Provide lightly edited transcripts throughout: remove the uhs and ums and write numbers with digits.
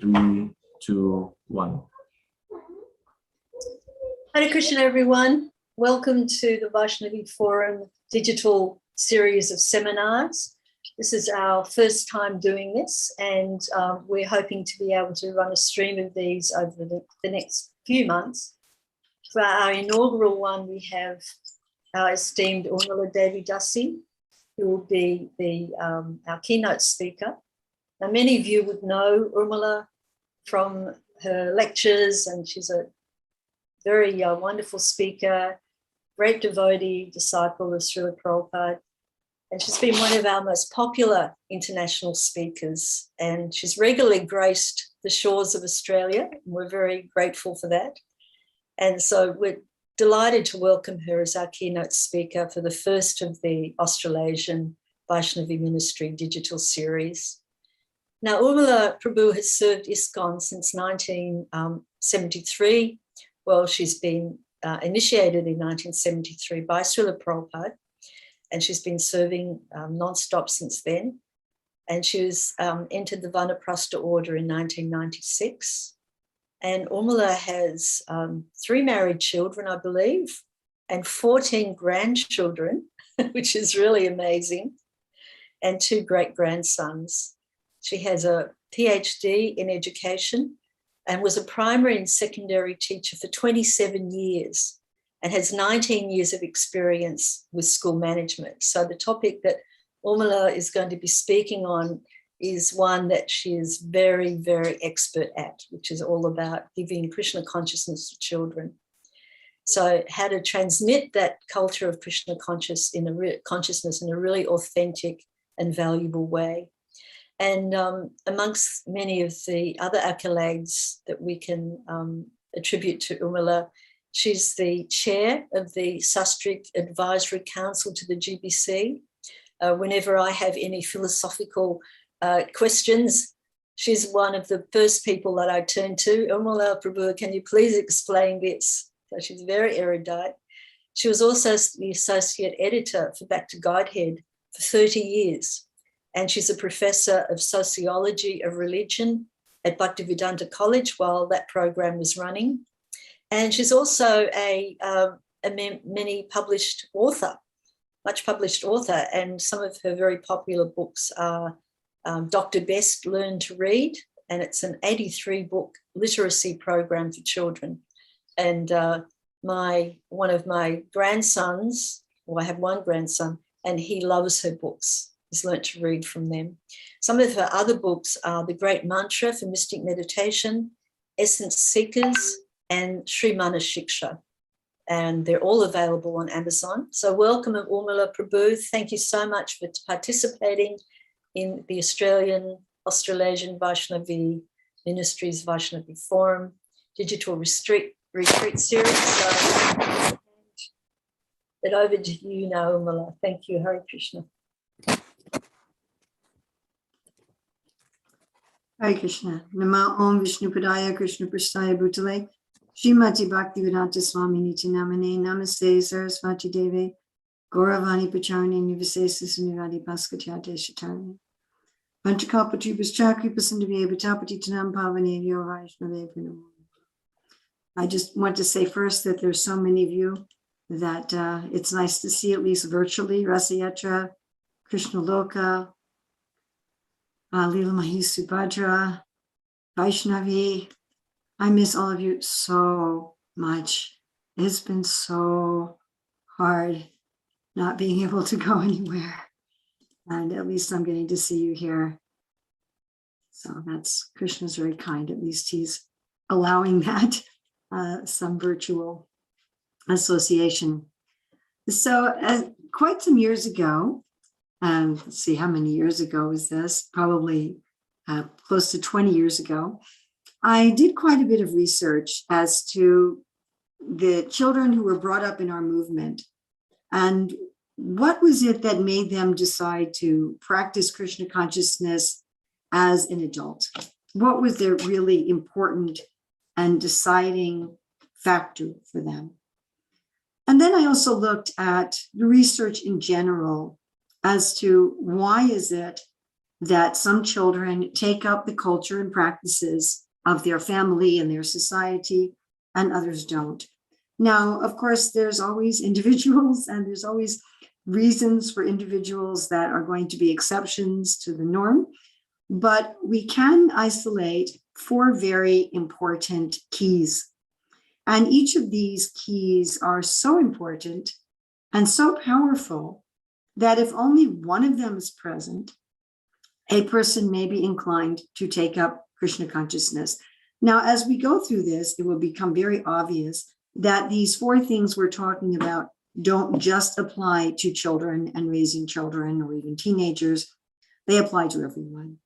3, 2, 1. Hare Krishna, everyone. Welcome to the Vaisnavi Forum digital series of seminars. This is our first time doing this, and we're hoping to be able to run a stream of these over the next few months. For our inaugural one, we have our esteemed Urmila Devi Dasi, who will be our keynote speaker. Now, many of you would know Urmila from her lectures, and she's a very wonderful speaker, great devotee, disciple of Srila Prabhupada. And she's been one of our most popular international speakers, and she's regularly graced the shores of Australia. And we're very grateful for that. And so we're delighted to welcome her as our keynote speaker for the first of the Australasian Vaishnavi Ministry digital series. Now, Urmila Prabhu has served ISKCON since 1973. Well, she's been initiated in 1973 by Srila Prabhupada, and she's been serving non-stop since then. And she was entered the Vanaprastha order in 1996. And Urmila has 3 married children, I believe, and 14 grandchildren, which is really amazing, and 2 great-grandsons. She has a PhD in education and was a primary and secondary teacher for 27 years and has 19 years of experience with school management. So the topic that Urmila is going to be speaking on is one that she is very, very expert at, which is all about giving Krishna consciousness to children. So how to transmit that culture of Krishna consciousness in a really authentic and valuable way. And amongst many of the other accolades that we can attribute to Urmila, she's the chair of the Sastrik Advisory Council to the GBC. Whenever I have any philosophical questions, she's one of the first people that I turn to. Urmila Prabhu, can you please explain this? So she's very erudite. She was also the associate editor for Back to Godhead for 30 years. And she's a professor of sociology of religion at Bhaktivedanta College while that program was running. And she's also a many published author, much published author. And some of her very popular books are Dr. Best Learn to Read, and it's an 83-book literacy program for children. And one of my grandsons, well, I have one grandson, and he loves her books. He's learnt to read from them. Some of her other books are The Great Mantra for Mystic Meditation, Essence Seekers, and Sri Mana Shiksha. And they're all available on Amazon. So welcome, Urmila Prabhu. Thank you so much for participating in the Australasian Vaishnavi Ministries Vaishnavi Forum digital retreat series. So but over to you now, Urmila. Thank you. Hare Krishna. Hare Krishna. Nama Om Vishnu Padaya Krishna Prasthaya Bhutale Srimati Bhaktivedanta Swami Niti Namane Namaste Sarasvati Deve Gauravani Pacharani Nivasesa Suniradi Bhaskatyate Shatarani Panchakalpati Paschakri Pasandavi Vatapati Tanam Pavane Yo Vaishnave Vinamo. I just want to say first that there's so many of you that it's nice to see, at least virtually, Rasayatra, Krishna Loka, Leela Mahi Subhadra, Vaishnavi. I miss all of you so much. It's been so hard not being able to go anywhere. And at least I'm getting to see you here. So that's, Krishna's very kind. At least he's allowing that, some virtual association. So quite some years ago, let's see, how many years ago is this? Probably close to 20 years ago. I did quite a bit of research as to the children who were brought up in our movement and what was it that made them decide to practice Krishna consciousness as an adult? What was the really important and deciding factor for them? And then I also looked at the research in general as to why is it that some children take up the culture and practices of their family and their society, and others don't. Now, of course, there's always individuals and there's always reasons for individuals that are going to be exceptions to the norm, but we can isolate 4 very important keys. And each of these keys are so important and so powerful that if only one of them is present, a person may be inclined to take up Krishna consciousness. Now, as we go through this, it will become very obvious that these 4 things we're talking about don't just apply to children and raising children or even teenagers. They apply to everyone.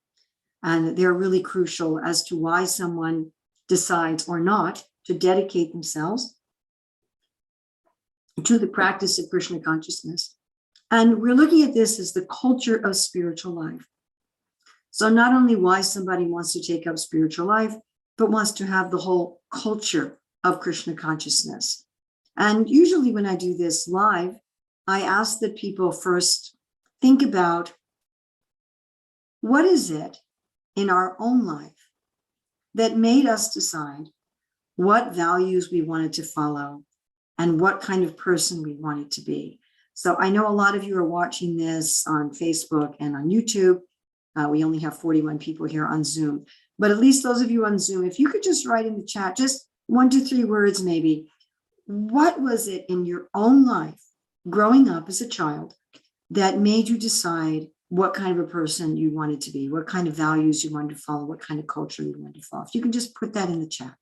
And they're really crucial as to why someone decides or not to dedicate themselves to the practice of Krishna consciousness. And we're looking at this as the culture of spiritual life. So not only why somebody wants to take up spiritual life, but wants to have the whole culture of Krishna consciousness. And usually when I do this live, I ask that people first think about what is it in our own life that made us decide what values we wanted to follow and what kind of person we wanted to be. So I know a lot of you are watching this on Facebook and on YouTube. We only have 41 people here on Zoom, but at least those of you on Zoom, if you could just write in the chat, just 1 to 3 words maybe. What was it in your own life growing up as a child that made you decide what kind of a person you wanted to be, what kind of values you wanted to follow, what kind of culture you wanted to follow? If you can just put that in the chat.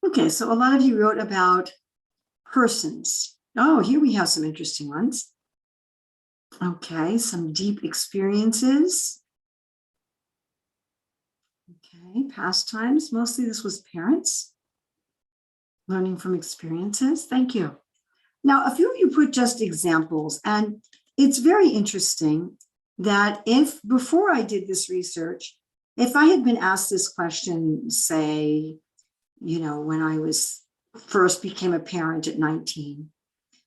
Okay, so a lot of you wrote about persons. Oh, here we have some interesting ones. Okay, some deep experiences. Okay, pastimes. Mostly this was parents learning from experiences. Thank you. Now, a few of you put just examples, and it's very interesting that if before I did this research, if I had been asked this question, say, when I first became a parent at 19,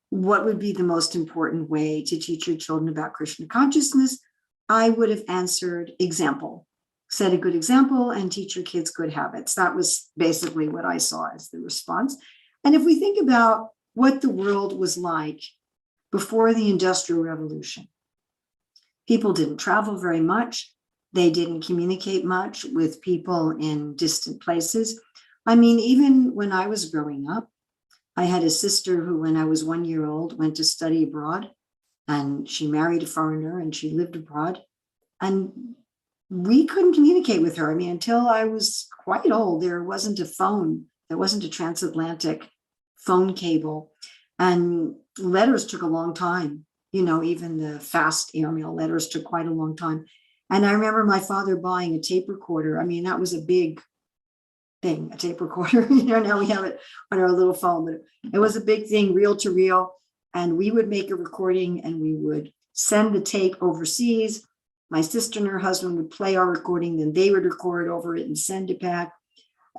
what would be the most important way to teach your children about Krishna consciousness? I would have answered example, set a good example and teach your kids good habits. That was basically what I saw as the response. And if we think about what the world was like before the Industrial Revolution, people didn't travel very much. They didn't communicate much with people in distant places. I mean, even when I was growing up, I had a sister who, when I was 1 year old, went to study abroad, and she married a foreigner and she lived abroad. And we couldn't communicate with her. I mean, until I was quite old, there wasn't a phone. There wasn't a transatlantic phone cable. And letters took a long time. Even the fast airmail letters took quite a long time. And I remember my father buying a tape recorder. I mean, that was a big thing, a tape recorder. Now we have it on our little phone, but it was a big thing, reel to reel. And we would make a recording and we would send the tape overseas. My sister and her husband would play our recording, then they would record over it and send it back.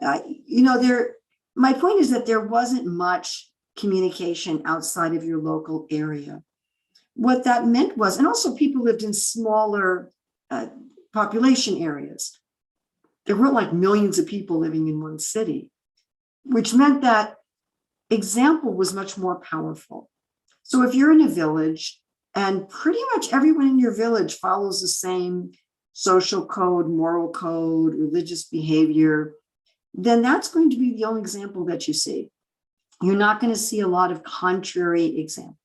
My point is that there wasn't much communication outside of your local area. What that meant was, and also people lived in smaller population areas. There weren't like millions of people living in one city, which meant that example was much more powerful. So if you're in a village and pretty much everyone in your village follows the same social code, moral code, religious behavior, then that's going to be the only example that you see. You're not going to see a lot of contrary examples.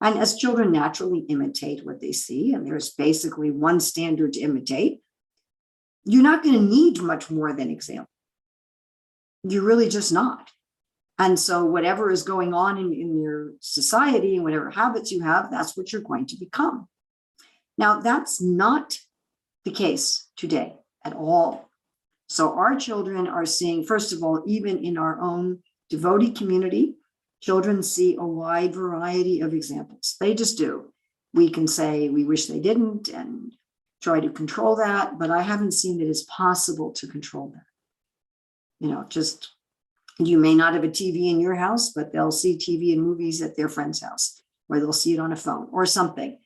And as children naturally imitate what they see, and there's basically one standard to imitate, you're not going to need much more than example. You're really just not. And so whatever is going on in your society and whatever habits you have, that's what you're going to become. Now, that's not the case today at all. So our children are seeing, first of all, even in our own devotee community, children see a wide variety of examples. They just do. We can say we wish they didn't and try to control that, but I haven't seen that it's possible to control that. You know, just you may not have a TV in your house, but they'll see TV and movies at their friend's house, or they'll see it on a phone or something.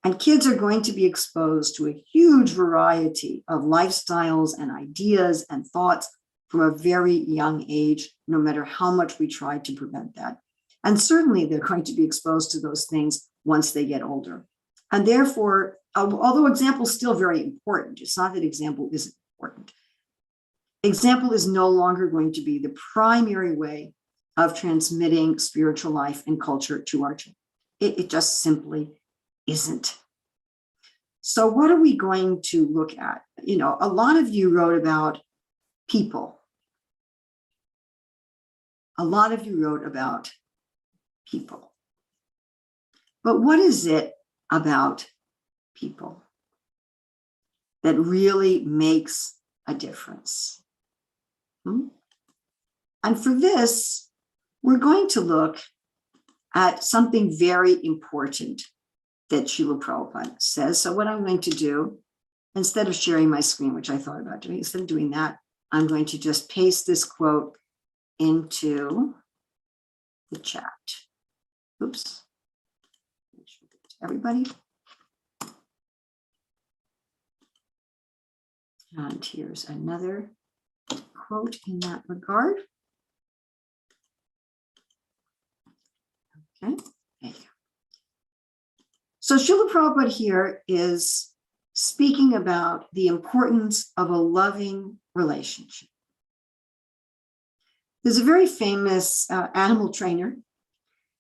And kids are going to be exposed to a huge variety of lifestyles and ideas and thoughts from a very young age, no matter how much we try to prevent that. And certainly they're going to be exposed to those things once they get older. And therefore, although example is still very important, it's not that example isn't important. Example is no longer going to be the primary way of transmitting spiritual life and culture to our children. It just simply isn't. So what are we going to look at? You know, a lot of you wrote about people. A lot of you wrote about people. But what is it about people that really makes a difference? And for this, we're going to look at something very important that Srila Prabhupada says. So what I'm going to do, instead of sharing my screen, which I thought about doing, instead of doing that, I'm going to just paste this quote into the chat. Oops. Everybody. And here's another quote in that regard. Okay, there you go. So Srila Prabhupada here is speaking about the importance of a loving relationship. There's a very famous animal trainer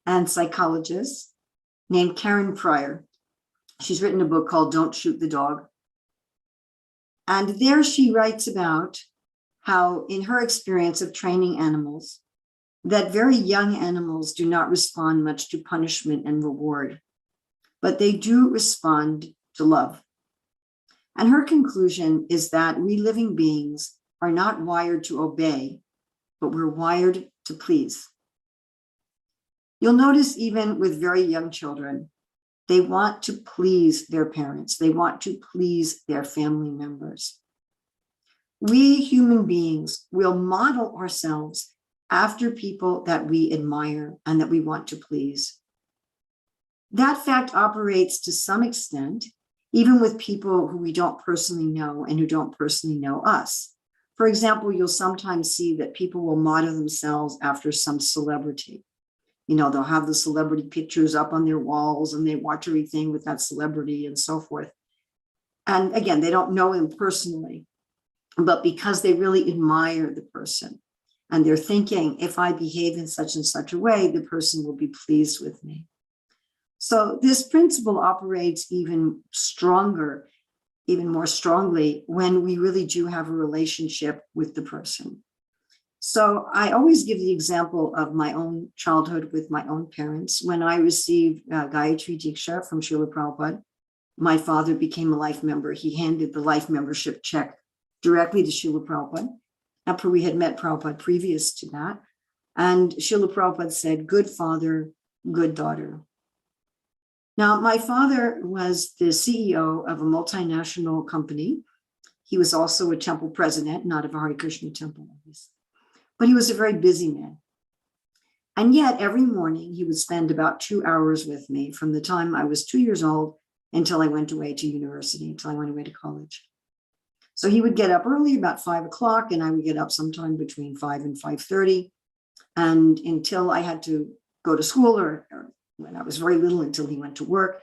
and psychologist named Karen Pryor. She's written a book called Don't Shoot the Dog. And there she writes about how, in her experience of training animals, that very young animals do not respond much to punishment and reward, but they do respond to love. And her conclusion is that we living beings are not wired to obey, but we're wired to please. You'll notice even with very young children, they want to please their parents. They want to please their family members. We human beings will model ourselves after people that we admire and that we want to please. That fact operates to some extent, even with people who we don't personally know and who don't personally know us. For example, you'll sometimes see that people will model themselves after some celebrity. You know, they'll have the celebrity pictures up on their walls and they watch everything with that celebrity and so forth. And again, they don't know him personally, but because they really admire the person and they're thinking, if I behave in such and such a way, the person will be pleased with me. So this principle operates even stronger, even more strongly when we really do have a relationship with the person. So I always give the example of my own childhood with my own parents. When I received Gayatri Diksha from Srila Prabhupada, my father became a life member. He handed the life membership check directly to Srila Prabhupada. After we had met Prabhupada previous to that. And Srila Prabhupada said, good father, good daughter. Now, my father was the CEO of a multinational company. He was also a temple president, not of a Hare Krishna temple, obviously. But he was a very busy man. And yet every morning he would spend about 2 hours with me from the time I was 2 years old until I went away to university, until I went away to college. So he would get up early, about 5 o'clock, and I would get up sometime between 5 and 5:30. And until I had to go to school or when I was very little until he went to work,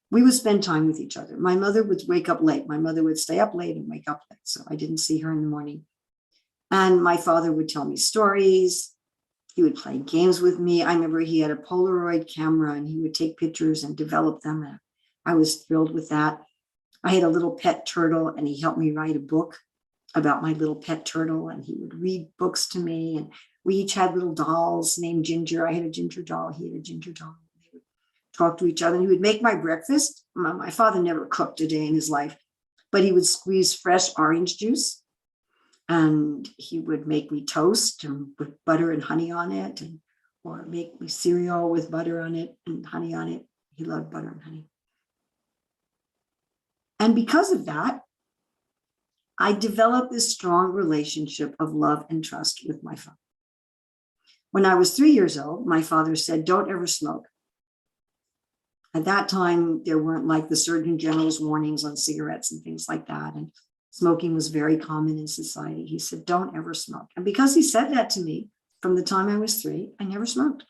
we would spend time with each other. My mother would wake up late. My mother would stay up late and wake up late. So I didn't see her in the morning. And my father would tell me stories. He would play games with me. I remember he had a Polaroid camera and he would take pictures and develop them. And I was thrilled with that. I had a little pet turtle and he helped me write a book about my little pet turtle, and he would read books to me. And we each had little dolls named Ginger. I had a Ginger doll. He had a Ginger doll. They would talk to each other, and he would make my breakfast. My father never cooked a day in his life, but he would squeeze fresh orange juice, and he would make me toast and with butter and honey on it, or make me cereal with butter on it and honey on it. He loved butter and honey. And because of that, I developed this strong relationship of love and trust with my father. When I was 3 years old, my father said, "Don't ever smoke." At that time, there weren't like the Surgeon General's warnings on cigarettes and things like that. And smoking was very common in society. He said, "Don't ever smoke." And because he said that to me from the time I was 3, I never smoked.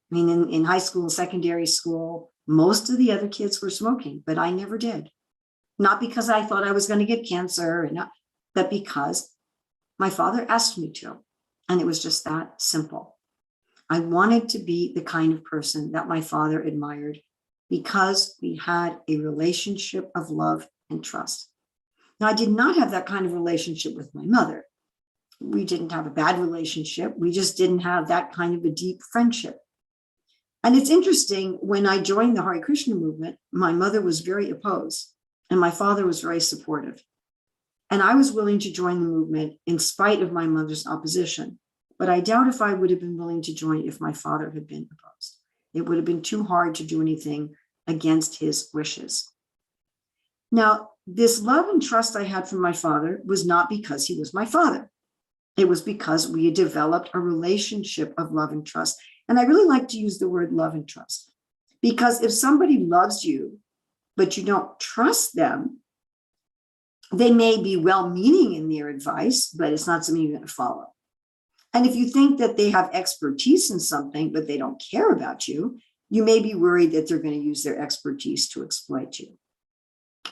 I mean, in high school and secondary school, most of the other kids were smoking, but I never did. Not because I thought I was going to get cancer, but because my father asked me to. And it was just that simple. I wanted to be the kind of person that my father admired because we had a relationship of love and trust. Now, I did not have that kind of relationship with my mother. We didn't have a bad relationship. We just didn't have that kind of a deep friendship. And it's interesting, when I joined the Hare Krishna movement, my mother was very opposed. And my father was very supportive. And I was willing to join the movement in spite of my mother's opposition. But I doubt if I would have been willing to join if my father had been opposed. It would have been too hard to do anything against his wishes. Now, this love and trust I had from my father was not because he was my father. It was because we had developed a relationship of love and trust. And I really like to use the word love and trust, because if somebody loves you, but you don't trust them, they may be well-meaning in their advice, but it's not something you're going to follow. And if you think that they have expertise in something, but they don't care about you, you may be worried that they're going to use their expertise to exploit you.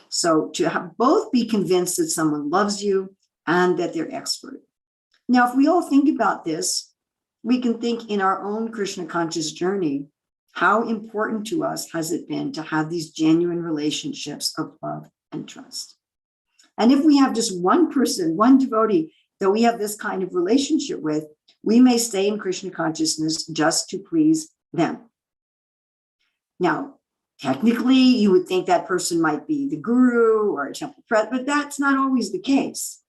So to both be convinced that someone loves you and that they're expert. Now, if we all think about this, we can think in our own Krishna conscious journey, how important to us has it been to have these genuine relationships of love and trust? And if we have just one person, one devotee that we have this kind of relationship with, we may stay in Krishna consciousness just to please them. Now, technically, you would think that person might be the guru or a temple president, but that's not always the case.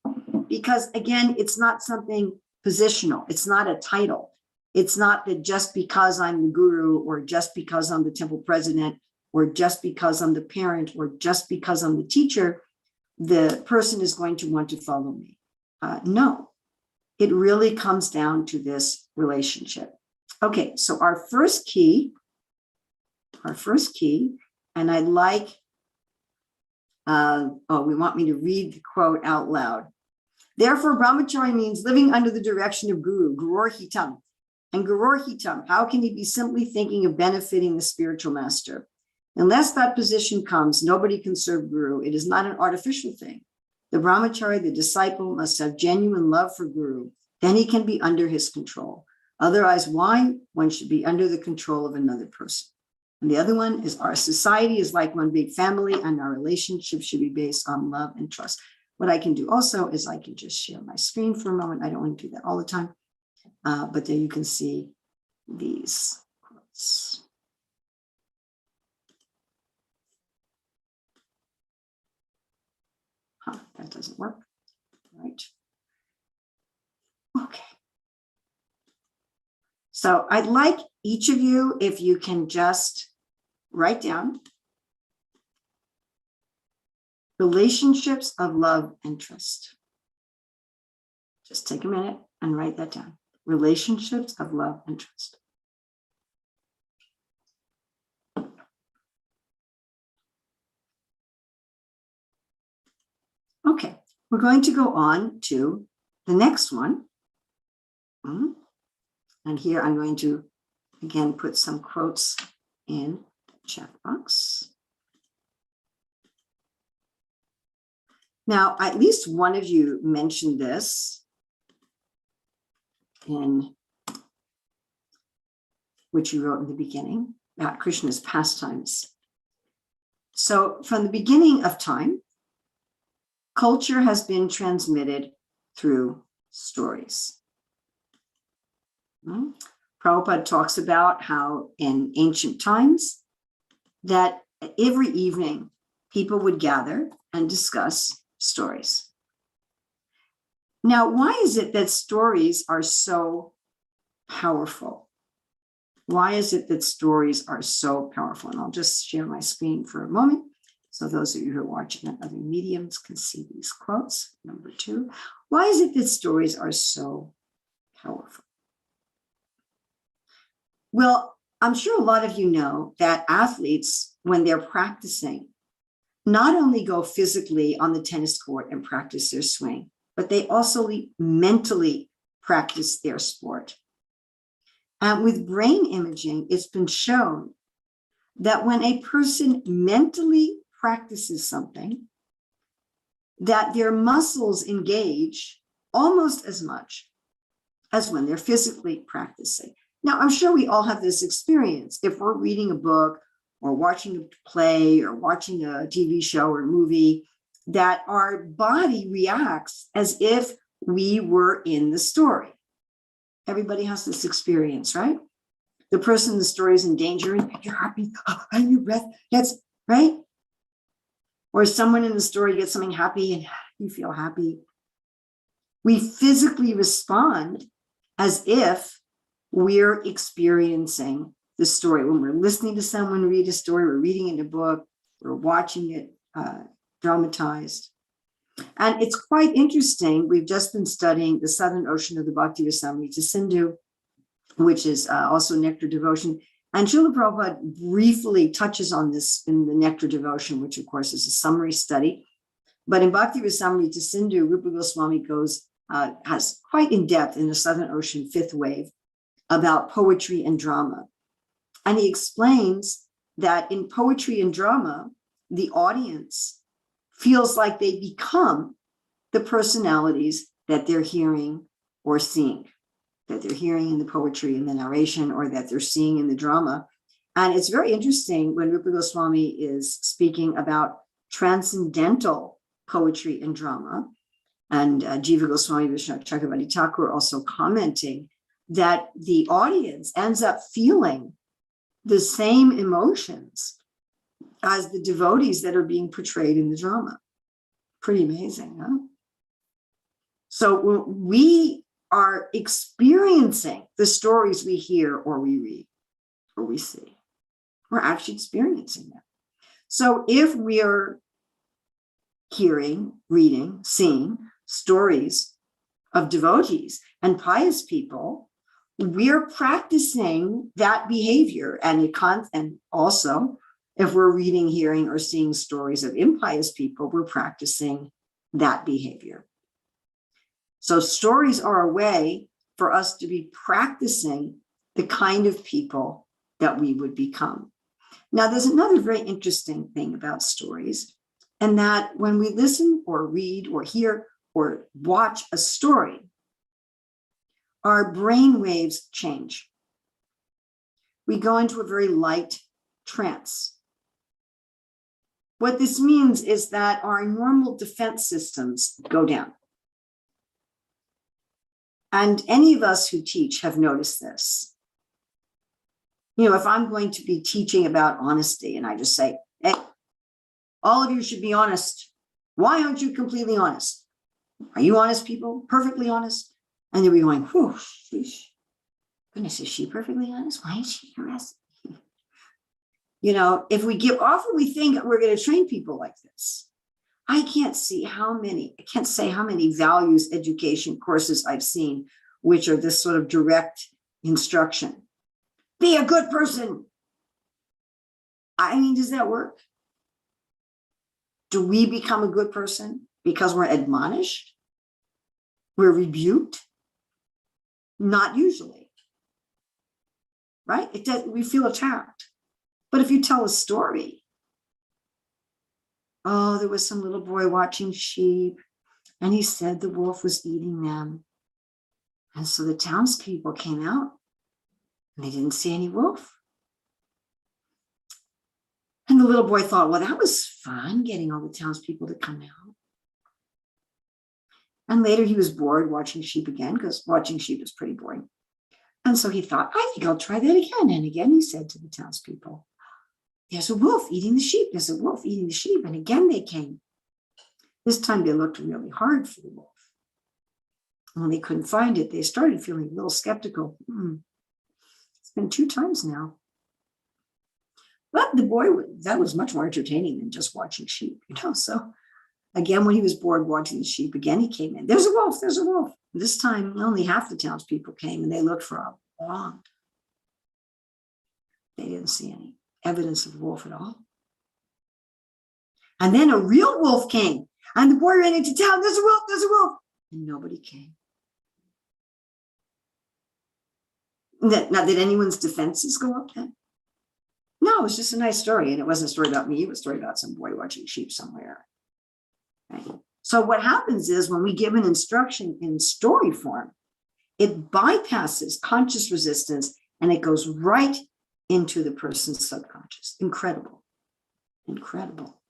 Because again, it's not something positional. It's not a title. It's not that just because I'm the guru, or just because I'm the temple president, or just because I'm the parent, or just because I'm the teacher, the person is going to want to follow me. No, it really comes down to this relationship. Okay, so our first key, and I'd like, we want me to read the quote out loud. Therefore, brahmachari means living under the direction of guru, gurur hitam. And gurur hitam, how can he be simply thinking of benefiting the spiritual master? Unless that position comes, nobody can serve guru. It is not an artificial thing. The brahmachari, the disciple, must have genuine love for guru. Then he can be under his control. Otherwise, why? One should be under the control of another person. And the other one is our society is like one big family, and our relationship should be based on love and trust. What I can do also is I can just share my screen for a moment. I don't want to do that all the time. But there you can see these quotes. That doesn't work. Right. Okay. So I'd like each of you, if you can just write down relationships of love and trust. Just take a minute and write that down. Relationships of love and trust. Okay, we're going to go on to the next one. And here I'm going to again, put some quotes in the chat box. Now, at least one of you mentioned this in which you wrote in the beginning about Krishna's pastimes. So from the beginning of time, culture has been transmitted through stories. Prabhupada talks about how in ancient times that every evening people would gather and discuss stories. Now, why is it that stories are so powerful? Why is it that stories are so powerful? And I'll just share my screen for a moment so those of you who are watching on other mediums can see these quotes. Number 2, why is it that stories are so powerful? Well, I'm sure a lot of you know that athletes, when they're practicing, not only go physically on the tennis court and practice their swing, but they also mentally practice their sport. And with brain imaging, it's been shown that when a person mentally practices something, that their muscles engage almost as much as when they're physically practicing. Now, I'm sure we all have this experience. If we're reading a book or watching a play or watching a TV show or movie, that our body reacts as if we were in the story. Everybody has this experience, right? The person in the story is in danger and you're happy, and your breath gets, right? Or someone in the story gets something happy and you feel happy. We physically respond as if we're experiencing the story. When we're listening to someone read a story, we're reading in a book, we're watching it dramatized. And it's quite interesting. We've just been studying the Southern Ocean of the Bhakti Rasamrita Sindhu, which is also Nectar Devotion. And Srila Prabhupada briefly touches on this in the Nectar Devotion, which of course is a summary study. But in Bhakti Rasamrita Sindhu, Rupa Goswami has quite in depth in the Southern Ocean fifth wave about poetry and drama. And he explains that in poetry and drama, the audience feels like they become the personalities that they're hearing or seeing, that they're hearing in the poetry and the narration, or that they're seeing in the drama. And it's very interesting when Rupa Goswami is speaking about transcendental poetry and drama, and Jiva Goswami Vishnu Chakravarti Thakur also commenting that the audience ends up feeling the same emotions as the devotees that are being portrayed in the drama. Pretty amazing, huh? So we are experiencing the stories we hear or we read or we see. We're actually experiencing them. So if we are hearing, reading, seeing stories of devotees and pious people, we're practicing that behavior. And also, if we're reading, hearing, or seeing stories of impious people, we're practicing that behavior. So stories are a way for us to be practicing the kind of people that we would become. Now, there's another very interesting thing about stories, and that when we listen or read or hear or watch a story, our brain waves change. We go into a very light trance. What this means is that our normal defense systems go down. And any of us who teach have noticed this. You know, if I'm going to be teaching about honesty and I just say, hey, all of you should be honest. Why aren't you completely honest? Are you honest people? Perfectly honest? And they'll be going, whew, sheesh. Goodness, is she perfectly honest? Why is she arrested? You know, if we give off what we think we're going to train people like this, I can't say how many values education courses I've seen, which are this sort of direct instruction. Be a good person. I mean, does that work? Do we become a good person because we're admonished? We're rebuked? Not usually. right? We feel attacked. But if you tell a story, oh, there was some little boy watching sheep, and he said the wolf was eating them. And so the townspeople came out, and they didn't see any wolf. And the little boy thought, well, that was fun, getting all the townspeople to come out. And later he was bored watching sheep again, because watching sheep is pretty boring. And so he thought, I think I'll try that again. And again, he said to the townspeople, there's a wolf eating the sheep. There's a wolf eating the sheep. And again, they came. This time they looked really hard for the wolf. And when they couldn't find it, they started feeling a little skeptical. It's been 2 times now. But the boy, that was much more entertaining than just watching sheep, So again, when he was bored watching the sheep, again, he came in. There's a wolf, there's a wolf. This time, only half the townspeople came, and they looked for a long time. They didn't see any evidence of a wolf at all. And then a real wolf came, and the boy ran into town. There's a wolf, there's a wolf. And nobody came. Now, did anyone's defenses go up then? No, it was just a nice story. And it wasn't a story about me. It was a story about some boy watching sheep somewhere. Right? So what happens is when we give an instruction in story form, it bypasses conscious resistance and it goes right into the person's subconscious. Incredible. Incredible.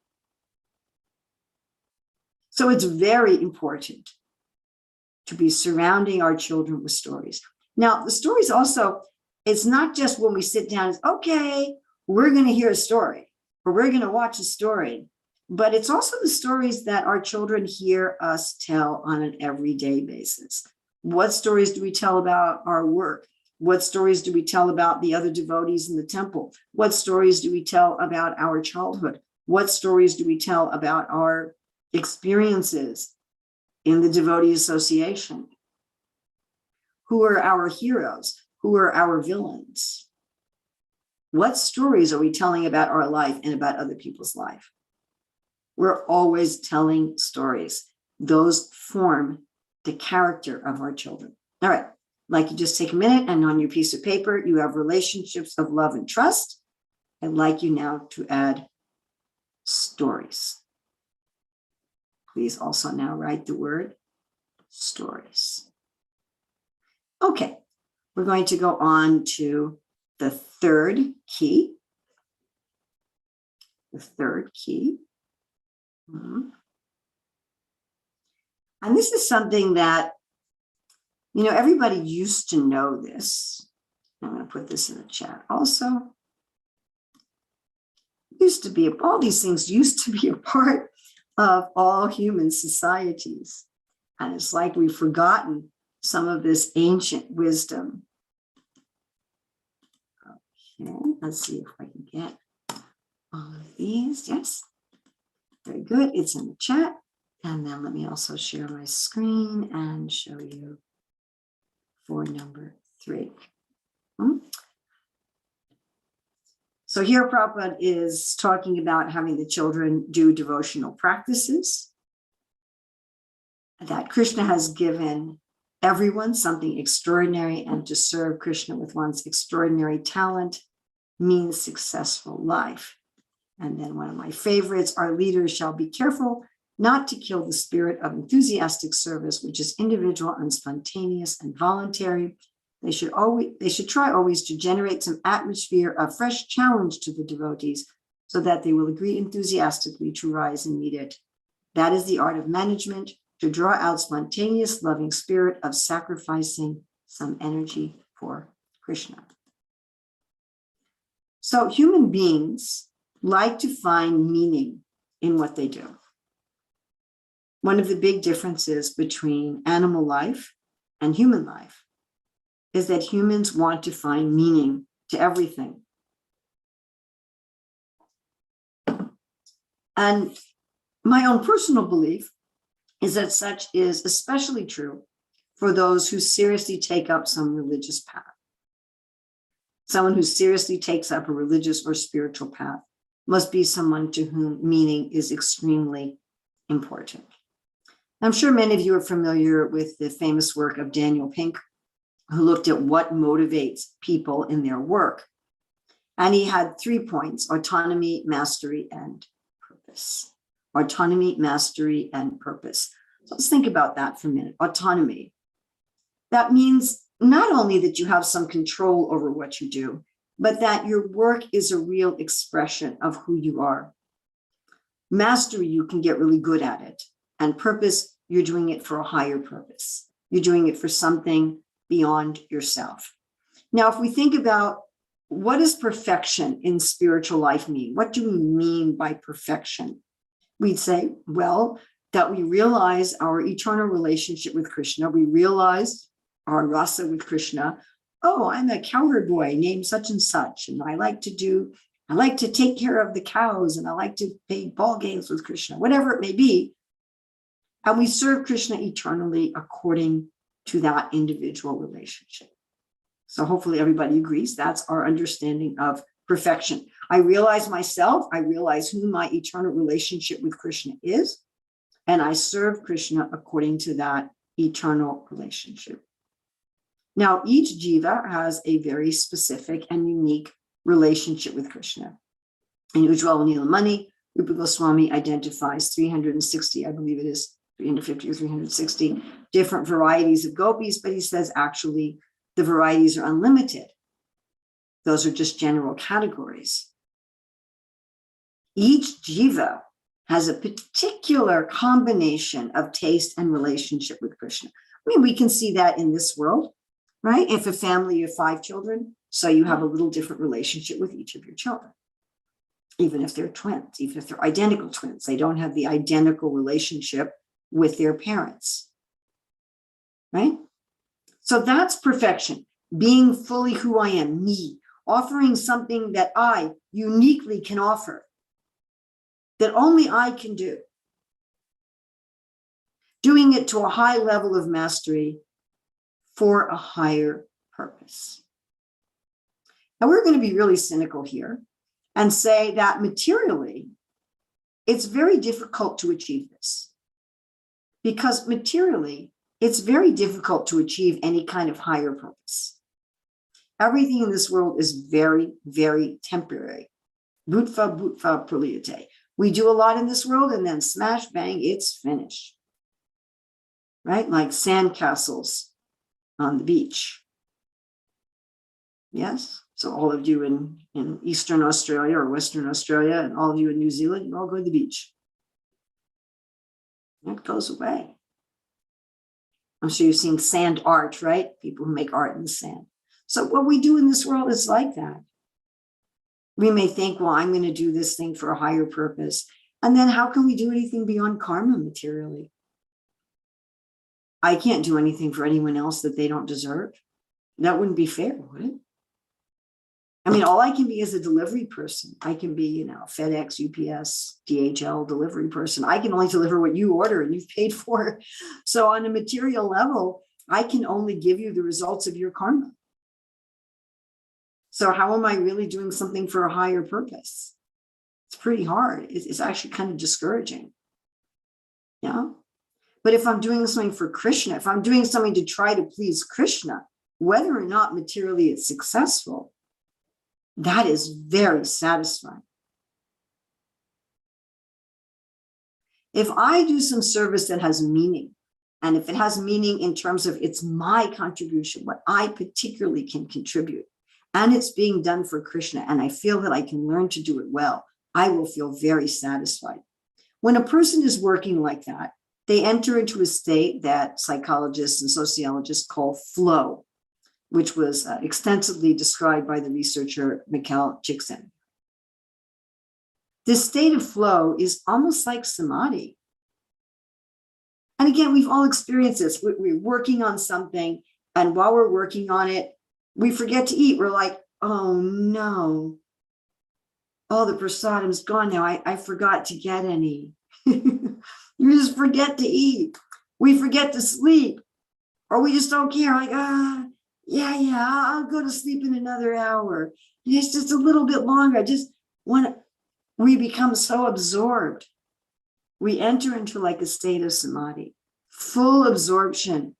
So it's very important to be surrounding our children with stories. Now, the stories also, it's not just when we sit down, it's okay, we're going to hear a story or we're going to watch a story, but it's also the stories that our children hear us tell on an everyday basis. What stories do we tell about our work? What stories do we tell about the other devotees in the temple? What stories do we tell about our childhood? What stories do we tell about our experiences in the devotee association? Who are our heroes? Who are our villains? What stories are we telling about our life and about other people's life? We're always telling stories. Those form the character of our children. All right, I'd like you just take a minute, and on your piece of paper, you have relationships of love and trust. I'd like you now to add stories. Please also now write the word stories. Okay, we're going to go on to the third key. The third key. And this is something that, everybody used to know this. I'm going to put this in the chat also. All these things used to be a part of all human societies. And it's like we've forgotten some of this ancient wisdom. Okay, let's see if I can get all of these. Yes, very good. It's in the chat. And then let me also share my screen and show you for number 3. So here Prabhupada is talking about having the children do devotional practices, that Krishna has given everyone something extraordinary, and to serve Krishna with one's extraordinary talent means successful life. And then one of my favorites, our leaders shall be careful not to kill the spirit of enthusiastic service, which is individual and spontaneous and voluntary. They should try always to generate some atmosphere of fresh challenge to the devotees so that they will agree enthusiastically to rise and meet it. That is the art of management, to draw out spontaneous, loving spirit of sacrificing some energy for Krishna. So human beings like to find meaning in what they do. One of the big differences between animal life and human life is that humans want to find meaning to everything. And my own personal belief is that such is especially true for those who seriously take up some religious path. Someone who seriously takes up a religious or spiritual path must be someone to whom meaning is extremely important. I'm sure many of you are familiar with the famous work of Daniel Pink, who looked at what motivates people in their work. And he had 3 points: autonomy, mastery, and purpose. Autonomy, mastery, and purpose. So let's think about that for a minute. Autonomy. That means not only that you have some control over what you do, but that your work is a real expression of who you are. Mastery, you can get really good at it. And purpose, you're doing it for a higher purpose. You're doing it for something beyond yourself. Now, if we think about what does perfection in spiritual life mean? What do we mean by perfection? We'd say, well, that we realize our eternal relationship with Krishna. We realize our rasa with Krishna. Oh, I'm a cowherd boy named such and such, and I like to take care of the cows, and I like to play ball games with Krishna, whatever it may be. And we serve Krishna eternally according to that individual relationship. So hopefully everybody agrees that's our understanding of perfection. I realize myself, I realize who my eternal relationship with Krishna is, and I serve Krishna according to that eternal relationship. Now, each jiva has a very specific and unique relationship with Krishna. In Ujjwala Nilamani, Rupa Goswami identifies 360, I believe it is 350 or 360 different varieties of gopis, but he says actually the varieties are unlimited. Those are just general categories. Each jiva has a particular combination of taste and relationship with Krishna. I mean, we can see that in this world, right? If a family of 5 children, so you have a little different relationship with each of your children. Even if they're twins, even if they're identical twins, they don't have the identical relationship with their parents, right? So that's perfection, being fully who I am, me, offering something that I uniquely can offer, that only I can do, doing it to a high level of mastery for a higher purpose. Now, we're going to be really cynical here and say that materially, it's very difficult to achieve this. Because materially, it's very difficult to achieve any kind of higher purpose. Everything in this world is very, very temporary. Bhutva praliyate. We do a lot in this world and then smash, bang, it's finished. Right? Like sandcastles on the beach. Yes? So all of you in Eastern Australia or Western Australia and all of you in New Zealand, you all go to the beach. It goes away. I'm sure you've seen sand art, right? People who make art in the sand. So what we do in this world is like that. We may think, well, I'm going to do this thing for a higher purpose. And then how can we do anything beyond karma materially? I can't do anything for anyone else that they don't deserve. That wouldn't be fair, would it? I mean, all I can be is a delivery person. I can be, FedEx, UPS, DHL delivery person. I can only deliver what you order and you've paid for. So on a material level, I can only give you the results of your karma. So how am I really doing something for a higher purpose? It's pretty hard. It's actually kind of discouraging. Yeah. But if I'm doing something for Krishna, if I'm doing something to try to please Krishna, whether or not materially it's successful, that is very satisfying. If I do some service that has meaning, and if it has meaning in terms of it's my contribution, what I particularly can contribute, and it's being done for Krishna, and I feel that I can learn to do it well, I will feel very satisfied. When a person is working like that, they enter into a state that psychologists and sociologists call flow, which was extensively described by the researcher Mikhail Csikszentmihalyi. This state of flow is almost like samadhi. And again, we've all experienced this. We're working on something, and while we're working on it, we forget to eat. We're like, oh no. Oh, the prasadam's gone now. I forgot to get any. You just forget to eat. We forget to sleep. Or we just don't care. Like, yeah, I'll go to sleep in another hour. It's just a little bit longer. I just want to, we become so absorbed. We enter into like a state of samadhi, full absorption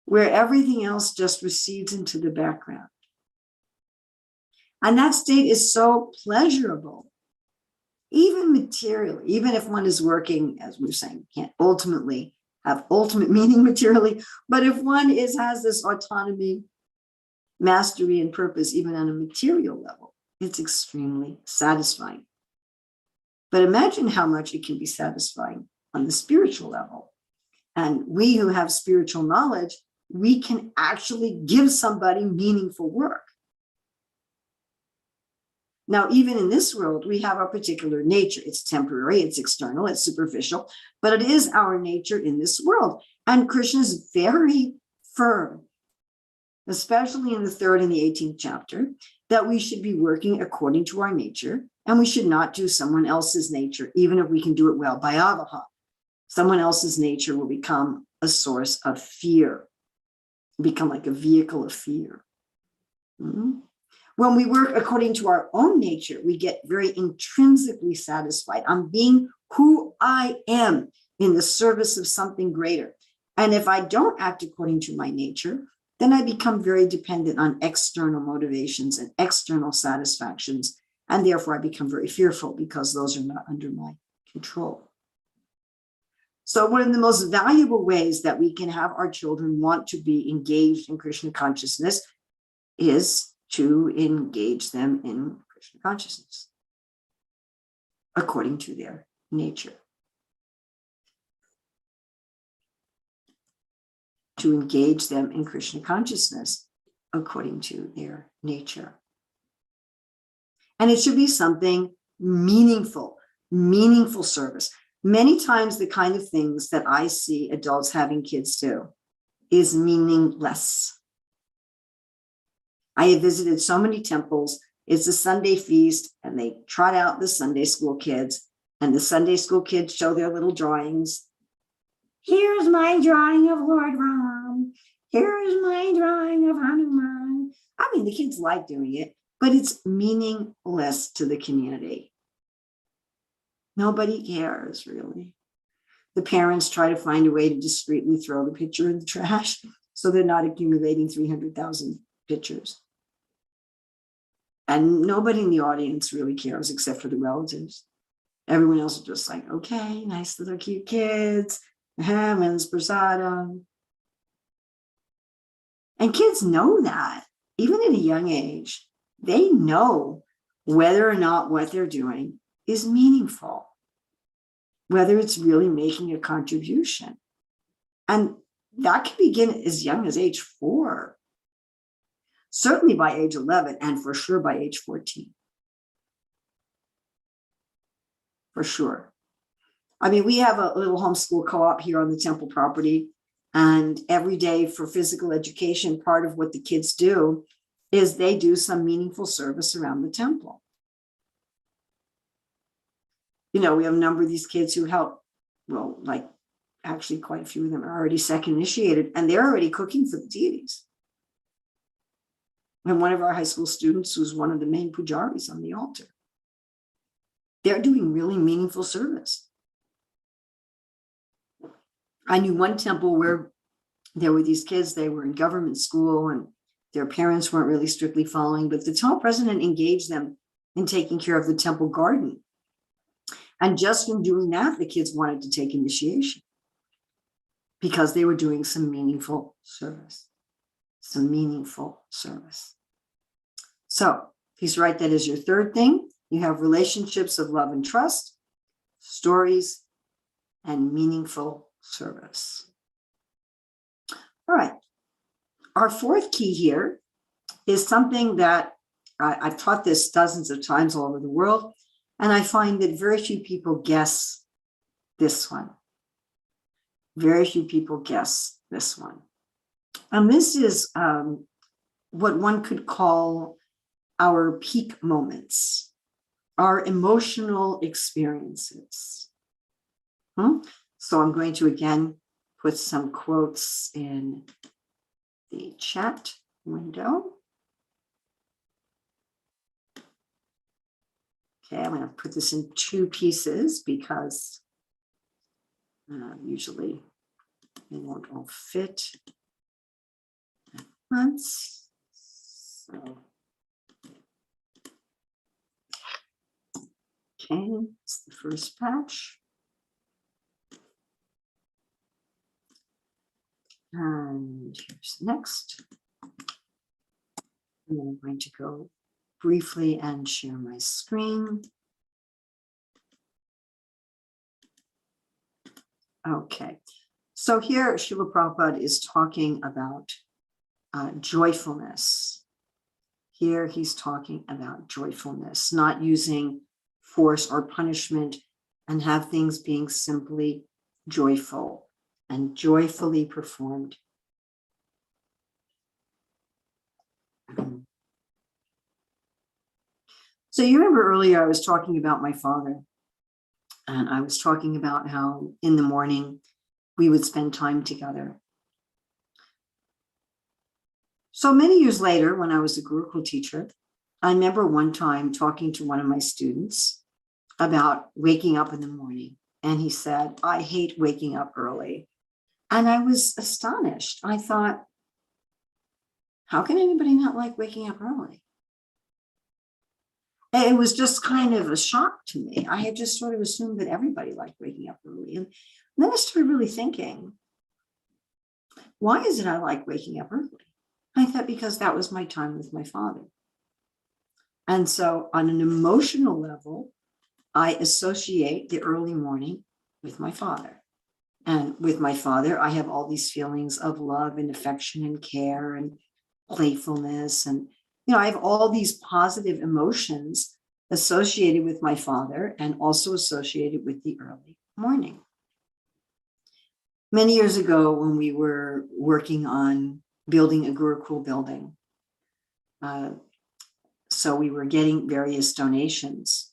where everything else just recedes into the background. And that state is so pleasurable, even materially, even if one is working, as we were saying, can't ultimately have ultimate meaning materially, but if one has this autonomy, mastery, and purpose, even on a material level, it's extremely satisfying. But imagine how much it can be satisfying on the spiritual level. And we who have spiritual knowledge, we can actually give somebody meaningful work. Now, even in this world, we have our particular nature. It's temporary, it's external, it's superficial, but it is our nature in this world. And Krishna is very firm, especially in the 3rd and the 18th chapter, that we should be working according to our nature, and we should not do someone else's nature, even if we can do it well by avaha. Someone else's nature will become a source of fear, become like a vehicle of fear. Mm-hmm. When we work according to our own nature, we get very intrinsically satisfied. I'm being who I am in the service of something greater. And if I don't act according to my nature, then I become very dependent on external motivations and external satisfactions. And therefore, I become very fearful because those are not under my control. So one of the most valuable ways that we can have our children want to be engaged in Krishna consciousness is to engage them in Krishna consciousness according to their nature. To engage them in Krishna consciousness according to their nature. And it should be something meaningful service. Many times the kind of things that I see adults having kids do is meaningless. I have visited so many temples. It's a Sunday feast, and they trot out the Sunday school kids, and the Sunday school kids show their little drawings. Here's my drawing of Lord Ram. Here's my drawing of Hanuman. I mean, the kids like doing it, but it's meaningless to the community. Nobody cares, really. The parents try to find a way to discreetly throw the picture in the trash so they're not accumulating 300,000 pictures. And nobody in the audience really cares except for the relatives. Everyone else is just like, okay, nice little cute kids. Heaven's prasadam. And kids know that, even at a young age, they know whether or not what they're doing is meaningful, whether it's really making a contribution. And that can begin as young as age 4, certainly by age 11, and for sure by age 14. For sure. I mean, we have a little homeschool co-op here on the temple property, and every day for physical education, part of what the kids do is they do some meaningful service around the temple. You know, we have a number of these kids who help, well, like actually quite a few of them are already second initiated, and they're already cooking for the deities. And one of our high school students, who's one of the main pujaris on the altar, they're doing really meaningful service. I knew one temple where there were these kids, they were in government school and their parents weren't really strictly following, but the temple president engaged them in taking care of the temple garden. And just from doing that, the kids wanted to take initiation because they were doing some meaningful service. Some meaningful service. So please write that as your third thing. You have relationships of love and trust, stories, and meaningful service. All right. Our fourth key here is something that I've taught this dozens of times all over the world, and I find that very few people guess this one. Very few people guess this one. And this is what one could call our peak moments, our emotional experiences. So I'm going to again put some quotes in the chat window. Okay, I'm going to put this in 2 pieces because usually they won't all fit. months. So, okay, it's the first batch. And here's the next. And then I'm going to go briefly and share my screen. Okay, so here Srila Prabhupada is talking about joyfulness. Here he's talking about joyfulness, not using force or punishment, and have things being simply joyful and joyfully performed. So you remember earlier I was talking about my father, and I was talking about how in the morning we would spend time together. So many years later, when I was a Gurukul teacher, I remember one time talking to one of my students about waking up in the morning. And he said, I hate waking up early. And I was astonished. I thought, how can anybody not like waking up early? And it was just kind of a shock to me. I had just sort of assumed that everybody liked waking up early. And then I started really thinking, why is it I like waking up early? I thought because that was my time with my father. And so on an emotional level, I associate the early morning with my father. And with my father, I have all these feelings of love and affection and care and playfulness. And, I have all these positive emotions associated with my father and also associated with the early morning. Many years ago, when we were working on building a Gurukul building, so we were getting various donations.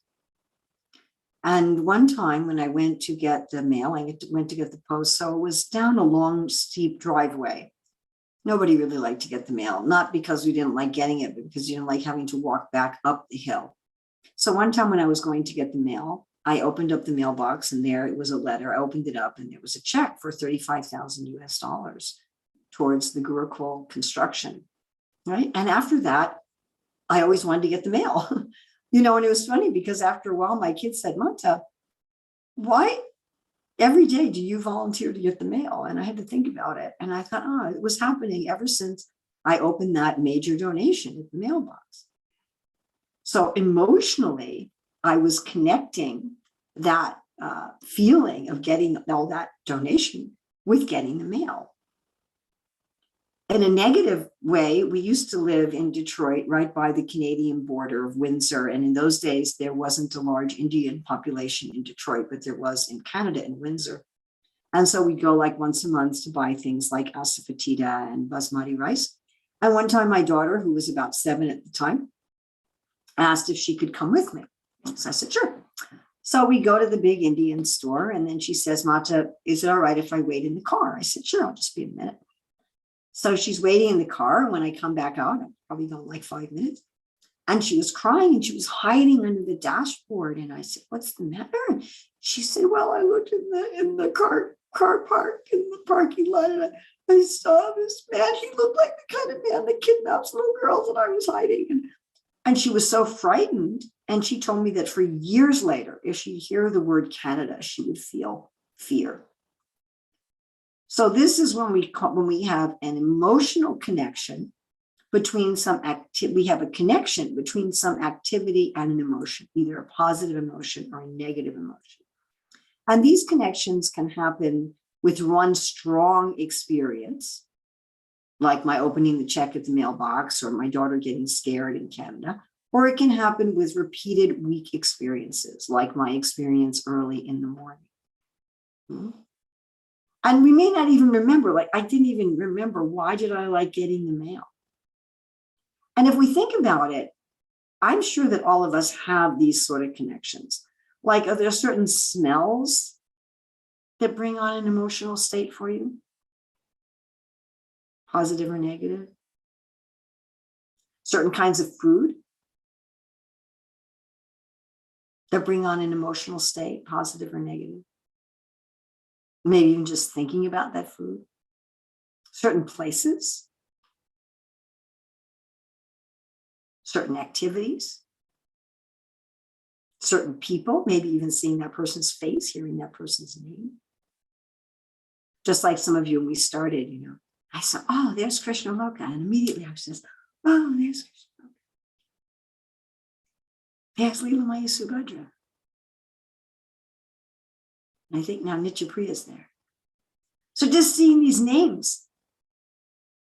And one time when I went to get the mail, I went to get the post, so it was down a long, steep driveway. Nobody really liked to get the mail, not because we didn't like getting it, but because you didn't like having to walk back up the hill. So one time when I was going to get the mail, I opened up the mailbox and there it was a letter. I opened it up and there was a check for $35,000 towards the Gurukul construction, right? And after that, I always wanted to get the mail, and it was funny because after a while, my kids said, Mata, why every day do you volunteer to get the mail? And I had to think about it. And I thought, it was happening ever since I opened that major donation at the mailbox. So emotionally, I was connecting that feeling of getting all that donation with getting the mail. In a negative way, we used to live in Detroit, right by the Canadian border of Windsor. And in those days, there wasn't a large Indian population in Detroit, but there was in Canada in Windsor. And so we'd go like once a month to buy things like asafoetida and basmati rice. And one time my daughter, who was about 7 at the time, asked if she could come with me. So I said, sure. So we go to the big Indian store. And then she says, Mata, is it all right if I wait in the car? I said, sure, I'll just be a minute. So she's waiting in the car. When I come back out, I'm probably going like 5 minutes. And she was crying and she was hiding under the dashboard. And I said, what's the matter? And she said, well, I looked in the car park in the parking lot and I saw this man. He looked like the kind of man that kidnaps little girls, and I was hiding. And she was so frightened. And she told me that for years later, if she'd hear the word Canada, she would feel fear. So this is when we have an emotional connection between we have a connection between some activity and an emotion, either a positive emotion or a negative emotion. And these connections can happen with one strong experience, like my opening the check at the mailbox or my daughter getting scared in Canada, or it can happen with repeated weak experiences, like my experience early in the morning. And we may not even remember, like I didn't even remember, why did I like getting the mail? And if we think about it, I'm sure that all of us have these sort of connections. Like, are there certain smells that bring on an emotional state for you? Positive or negative? Certain kinds of food that bring on an emotional state, positive or negative? Maybe even just thinking about that food. Certain places certain activities, certain people, maybe even seeing that person's face, hearing that person's name. Just like some of you, when we started, I saw, oh, there's Krishna Loka. And immediately I was just, oh, there's Krishna Loka. There's Leela Maya Subhadra. And I think now Nitya Priya is there. So just seeing these names,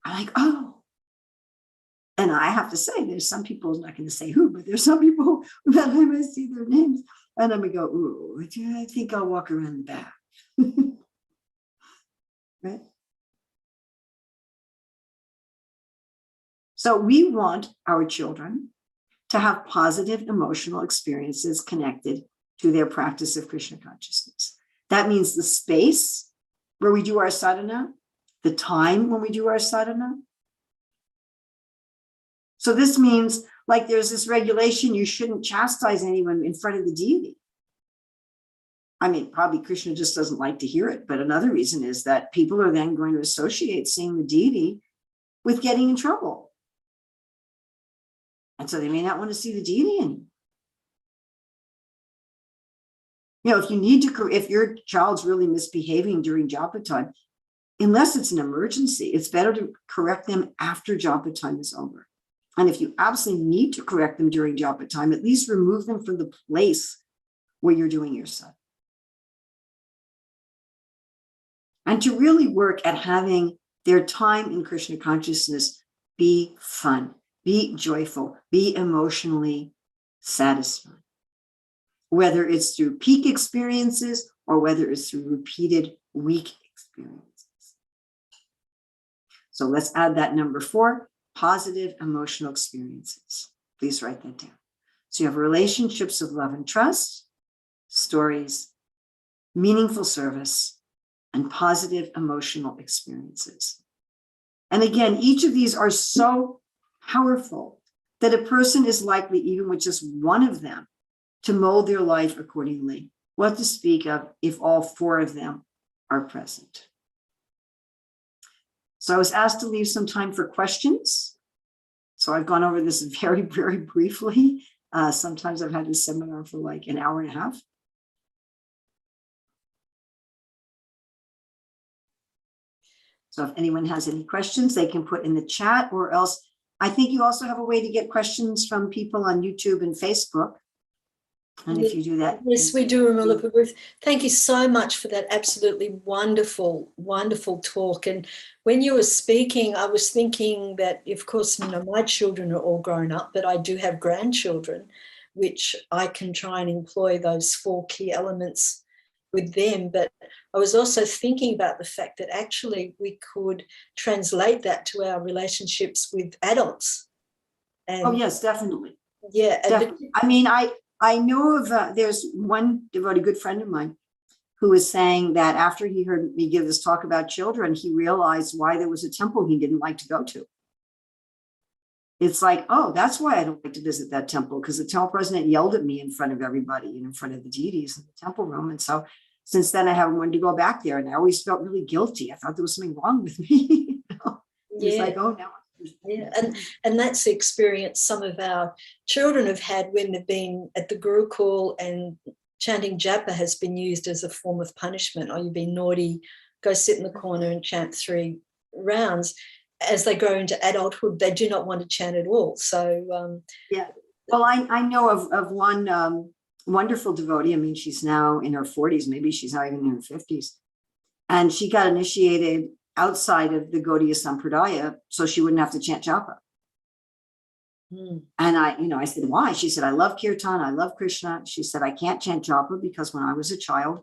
I'm like, oh. And I have to say, there's some people, I'm not going to say who, but there's some people that when I see their names, and I'm going to go, ooh, I think I'll walk around the back. Right? So we want our children to have positive emotional experiences connected to their practice of Krishna consciousness. That means the space where we do our sadhana, the time when we do our sadhana. So this means, like, there's this regulation, you shouldn't chastise anyone in front of the deity. I mean, probably Krishna just doesn't like to hear it, but another reason is that people are then going to associate seeing the deity with getting in trouble. And so they may not want to see the deity anymore. If you need to, if your child's really misbehaving during japa time, unless it's an emergency, it's better to correct them after japa time is over. And if you absolutely need to correct them during japa time, at least remove them from the place where you're doing your sadhana. And to really work at having their time in Krishna consciousness be fun, be joyful, be emotionally satisfying. Whether it's through peak experiences or whether it's through repeated weak experiences. So let's add that number 4, positive emotional experiences. Please write that down. So you have relationships of love and trust, stories, meaningful service, and positive emotional experiences. And again, each of these are so powerful that a person is likely, even with just one of them, to mold their life accordingly. What to speak of if all 4 of them are present. So I was asked to leave some time for questions. So I've gone over this very, very briefly. Sometimes I've had this seminar for like an hour and a half. So if anyone has any questions, they can put in the chat, or else I think you also have a way to get questions from people on YouTube and Facebook. And if you do that. Yes, we do, Ramila Prabhu. Thank you so much for that absolutely wonderful, wonderful talk. And when you were speaking, I was thinking that, of course, my children are all grown up, but I do have grandchildren, which I can try and employ those 4 key elements with them. But I was also thinking about the fact that actually we could translate that to our relationships with adults. And oh, yes, definitely. Yeah. Definitely. I mean, I know of, there's one devotee, good friend of mine, who was saying that after he heard me give this talk about children, he realized why there was a temple he didn't like to go to. It's like, oh, that's why I don't like to visit that temple, because the temple president yelled at me in front of everybody and in front of the deities in the temple room. And so since then I haven't wanted to go back there, and I always felt really guilty. I thought there was something wrong with me. It's like, oh, now. Yeah, and that's the experience some of our children have had when they've been at the Gurukul, and chanting japa has been used as a form of punishment. Oh, you've been naughty, go sit in the corner and chant 3 rounds. As they grow into adulthood, they do not want to chant at all. So yeah, well, I know of one wonderful devotee. I mean, she's now in her 40s, maybe she's not even in her 50s, and she got initiated outside of the Gaudiya Sampradaya, so she wouldn't have to chant japa. And I said, why? She said, I love kirtan, I love Krishna. She said, I can't chant japa because when I was a child,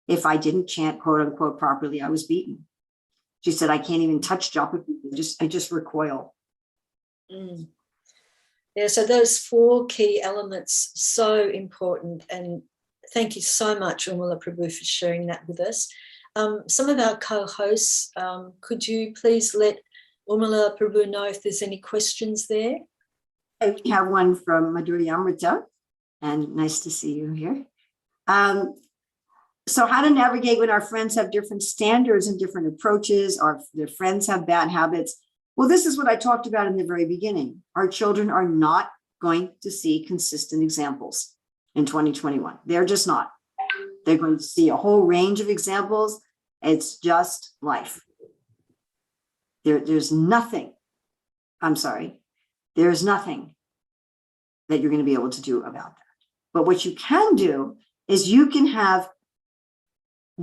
if I didn't chant quote unquote properly, I was beaten. She said, I can't even touch japa, I just recoil. Yeah, so those 4 key elements, so important. And thank you so much, Urmila Prabhu, for sharing that with us. Some of our co-hosts, could you please let Urmila Prabhu know if there's any questions there? We have one from Madhuri Amrita, and nice to see you here. So how to navigate when our friends have different standards and different approaches, or their friends have bad habits? Well, this is what I talked about in the very beginning. Our children are not going to see consistent examples in 2021. They're just not. They're going to see a whole range of examples. It's just life. There's nothing, there's nothing that you're going to be able to do about that. But what you can do is you can have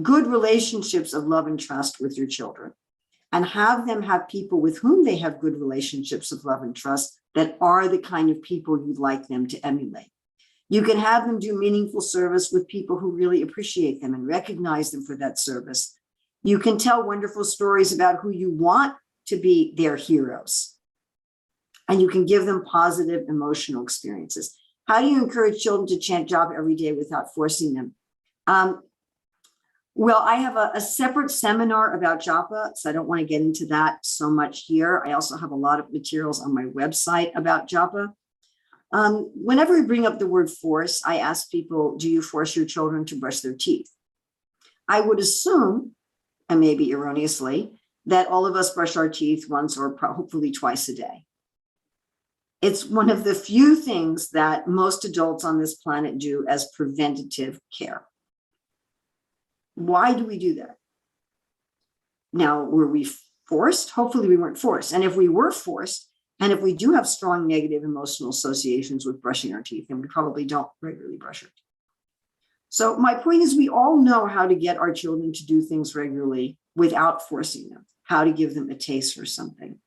good relationships of love and trust with your children and have them have people with whom they have good relationships of love and trust that are the kind of people you'd like them to emulate. You can have them do meaningful service with people who really appreciate them and recognize them for that service. You can tell wonderful stories about who you want to be their heroes. And you can give them positive emotional experiences. How do you encourage children to chant japa every day without forcing them? Well, I have a separate seminar about japa, so I don't want to get into that so much here. I also have a lot of materials on my website about japa. Whenever we bring up the word force, I ask people, do you force your children to brush their teeth? I would assume, and maybe erroneously, that all of us brush our teeth once or hopefully twice a day. It's one of the few things that most adults on this planet do as preventative care. Why do we do that? Now, were we forced? Hopefully we weren't forced. And if we were forced, and if we do have strong negative emotional associations with brushing our teeth, then we probably don't regularly brush our teeth. So my point is, we all know how to get our children to do things regularly without forcing them, how to give them a taste for something.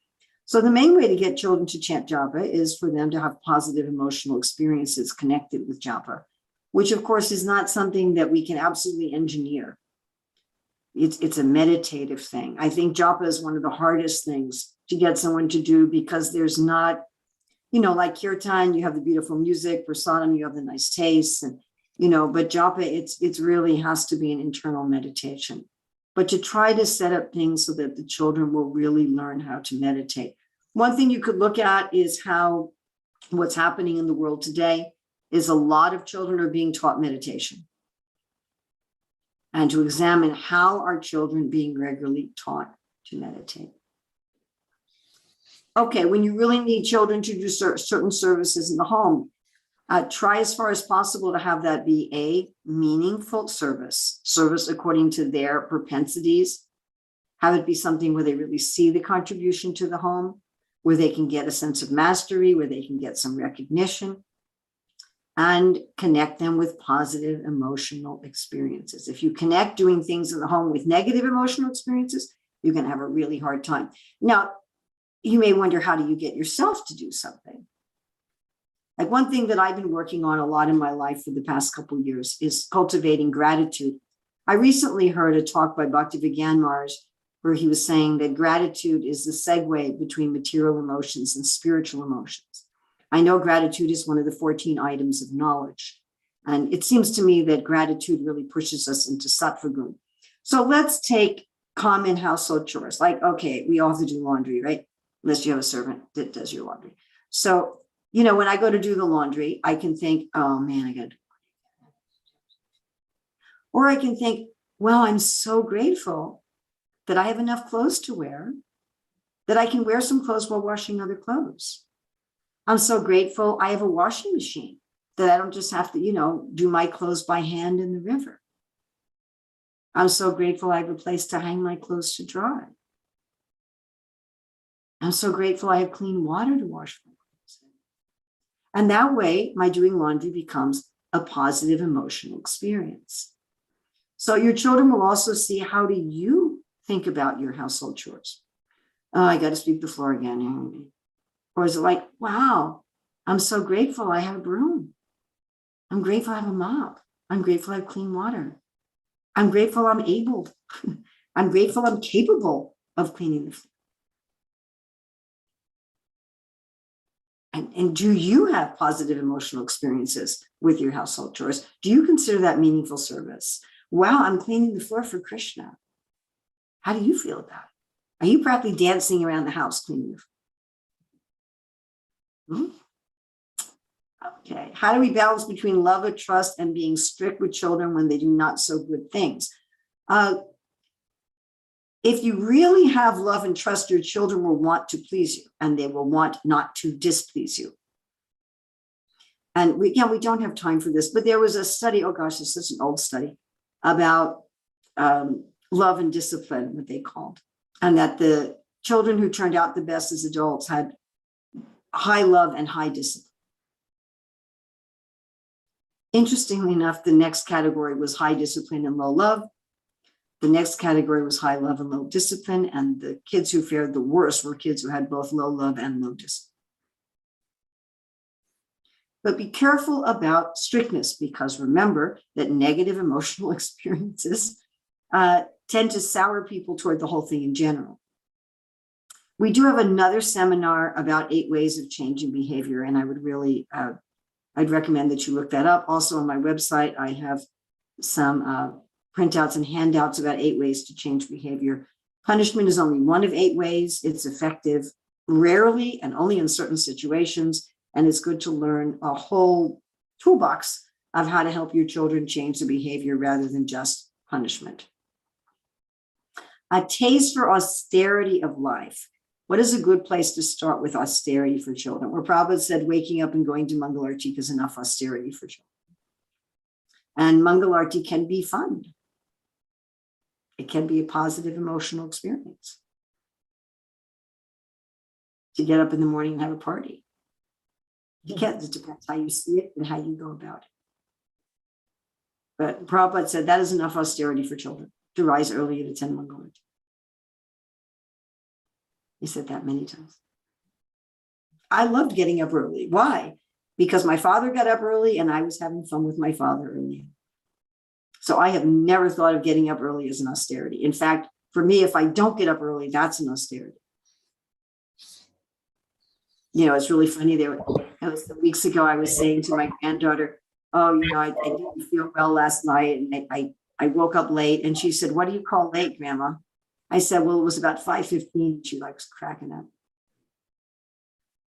So the main way to get children to chant japa is for them to have positive emotional experiences connected with japa, which of course is not something that we can absolutely engineer. It's a meditative thing. I think japa is one of the hardest things to get someone to do because there's not, like kirtan, you have the beautiful music, prasadam, you have the nice taste, and but japa, it's really has to be an internal meditation. But to try to set up things so that the children will really learn how to meditate. One thing you could look at is how what's happening in the world today is a lot of children are being taught meditation. And to examine how are children being regularly taught to meditate. Okay, when you really need children to do certain services in the home, try as far as possible to have that be a meaningful service according to their propensities. Have it be something where they really see the contribution to the home, where they can get a sense of mastery, where they can get some recognition, and connect them with positive emotional experiences. If you connect doing things in the home with negative emotional experiences, you're going to have a really hard time. Now, you may wonder, how do you get yourself to do something? Like one thing that I've been working on a lot in my life for the past couple of years is cultivating gratitude. I recently heard a talk by Bhaktivedanta Maharaj where he was saying that gratitude is the segue between material emotions and spiritual emotions. I know gratitude is one of the 14 items of knowledge. And it seems to me that gratitude really pushes us into sattva gun. So let's take common household chores. Like, okay, we all have to do laundry, right? Unless you have a servant that does your laundry. So, when I go to do the laundry, I can think, oh man, I got to do laundry. Or I can think, well, I'm so grateful that I have enough clothes to wear, that I can wear some clothes while washing other clothes. I'm so grateful I have a washing machine, that I don't just have to, do my clothes by hand in the river. I'm so grateful I have a place to hang my clothes to dry. I'm so grateful I have clean water to wash my clothes in. And that way, my doing laundry becomes a positive emotional experience. So your children will also see, how do you think about your household chores? Oh, I got to sweep the floor again. Or is it like, wow, I'm so grateful I have a broom. I'm grateful I have a mop. I'm grateful I have clean water. I'm grateful I'm able. I'm grateful I'm capable of cleaning the floor. And do you have positive emotional experiences with your household chores? Do you consider that meaningful service? Wow, I'm cleaning the floor for Krishna. How do you feel about it? Are you practically dancing around the house cleaning the floor? Okay, how do we balance between love and trust and being strict with children when they do not so good things? If you really have love and trust, your children will want to please you and they will want not to displease you. and we don't have time for this, but there was a study, oh gosh, this is an old study, about love and discipline, what they called, and that the children who turned out the best as adults had high love and high discipline. Interestingly enough, the next category was high discipline and low love. The next category was high love and low discipline, and the kids who fared the worst were kids who had both low love and low discipline. But be careful about strictness, because remember that negative emotional experiences tend to sour people toward the whole thing in general. We do have another seminar about 8 ways of changing behavior, and I would really, I'd recommend that you look that up. Also on my website, I have some printouts and handouts about 8 ways to change behavior. Punishment is only one of 8 ways. It's effective rarely and only in certain situations. And it's good to learn a whole toolbox of how to help your children change their behavior rather than just punishment. A taste for austerity of life. What is a good place to start with austerity for children? Where Prabhupada said waking up and going to Mangalarti is enough austerity for children. And Mangalarti can be fun. It can be a positive emotional experience. To get up in the morning and have a party. You can't, it depends how you see it and how you go about it. But Prabhupada said that is enough austerity for children to rise early and attend Mangalarti. He said that many times. I loved getting up early. Why? Because my father got up early and I was having fun with my father early. So I have never thought of getting up early as an austerity. In fact, for me, if I don't get up early, that's an austerity. You know, it's really funny. It was some weeks ago, I was saying to my granddaughter, oh, you know, I didn't feel well last night. And I woke up late. And she said, what do you call late, Grandma? I said, well, it was about 5:15. She likes cracking up.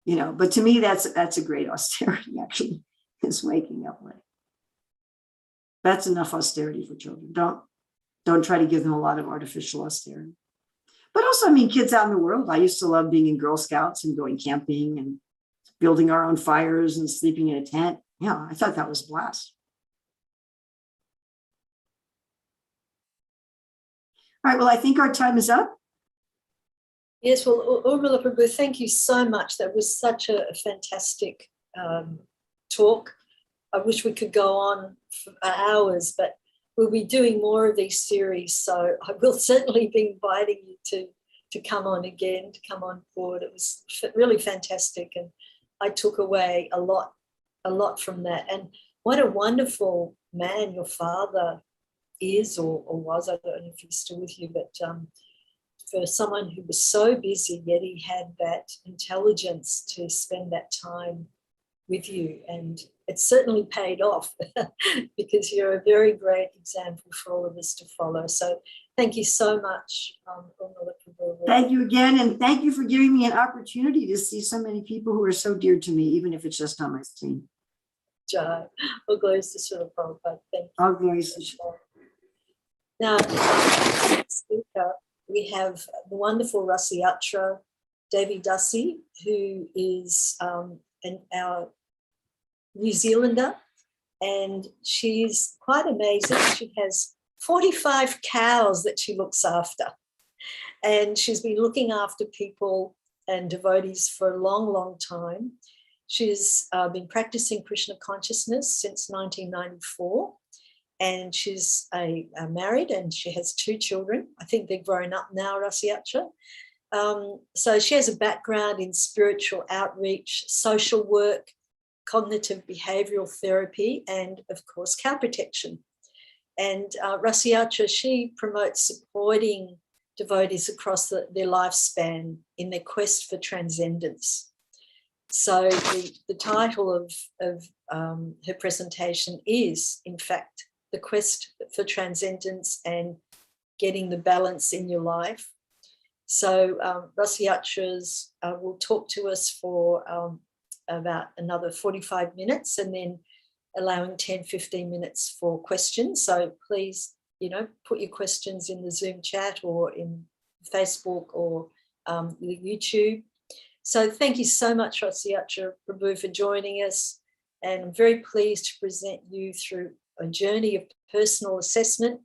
You know, but to me, that's a great austerity, actually, is waking up late. That's enough austerity for children. Don't try to give them a lot of artificial austerity. But also, I mean, kids out in the world, I used to love being in Girl Scouts and going camping and building our own fires and sleeping in a tent. Yeah, I thought that was a blast. All right, well, I think our time is up. Yes, well, Urmila Prabhu, thank you so much. That was such a fantastic talk. I wish we could go on for hours, but we'll be doing more of these series. So I will certainly be inviting you to come on again, to come on board. It was really fantastic. And I took away a lot from that. And what a wonderful man your father is or was. I don't know if he's still with you, but for someone who was so busy, yet he had that intelligence to spend that time with you. And it certainly paid off because you're a very great example for all of us to follow. So thank you so much. Thank you again. And thank you for giving me an opportunity to see so many people who are so dear to me, even if it's just on my screen. Jai. All glories to Srila Prabhupada. Thank you. All glories to Srila. Now, speaker, we have the wonderful Rasiyatra Devi Dasi, who is our New Zealander, and she's quite amazing. She has 45 cows that she looks after, and she's been looking after people and devotees for a long, long time. She's been practicing Krishna consciousness since 1994, and she's married and she has 2 children. I think they're grown up now, Rasiyatra. So she has a background in spiritual outreach, social work, cognitive behavioral therapy, and of course, cow protection. And Rasiyatra, she promotes supporting devotees across their lifespan in their quest for transcendence. So the title of her presentation is, in fact, the quest for transcendence and getting the balance in your life. So Rasiyatras will talk to us for about another 45 minutes and then allowing 10-15 minutes for questions. So please, you know, put your questions in the Zoom chat or in Facebook or YouTube. So thank you so much, Rasiyatra Prabhu, for joining us. And I'm very pleased to present you through a journey of personal assessment,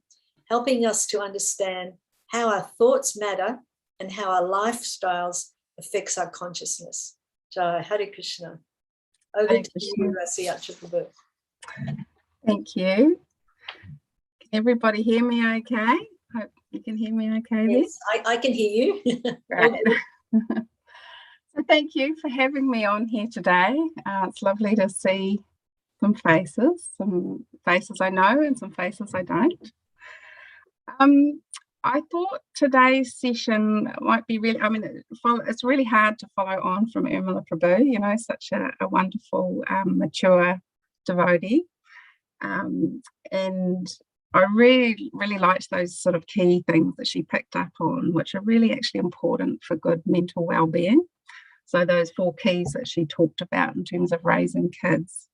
helping us to understand how our thoughts matter and how our lifestyles affects our consciousness. Jai, Hare Krishna. Over to you, Rasi Achaprabhu. Thank you. Can everybody hear me okay? Hope you can hear me okay. Yes, I can hear you. Great. So thank you for having me on here today. It's lovely to see some faces I know and some faces I don't. I thought today's session might be really, it's really hard to follow on from Urmila Prabhu, you know, such a wonderful, mature devotee. And I really, really liked those sort of key things that she picked up on, which are really actually important for good mental well-being. So those 4 keys that she talked about in terms of raising kids.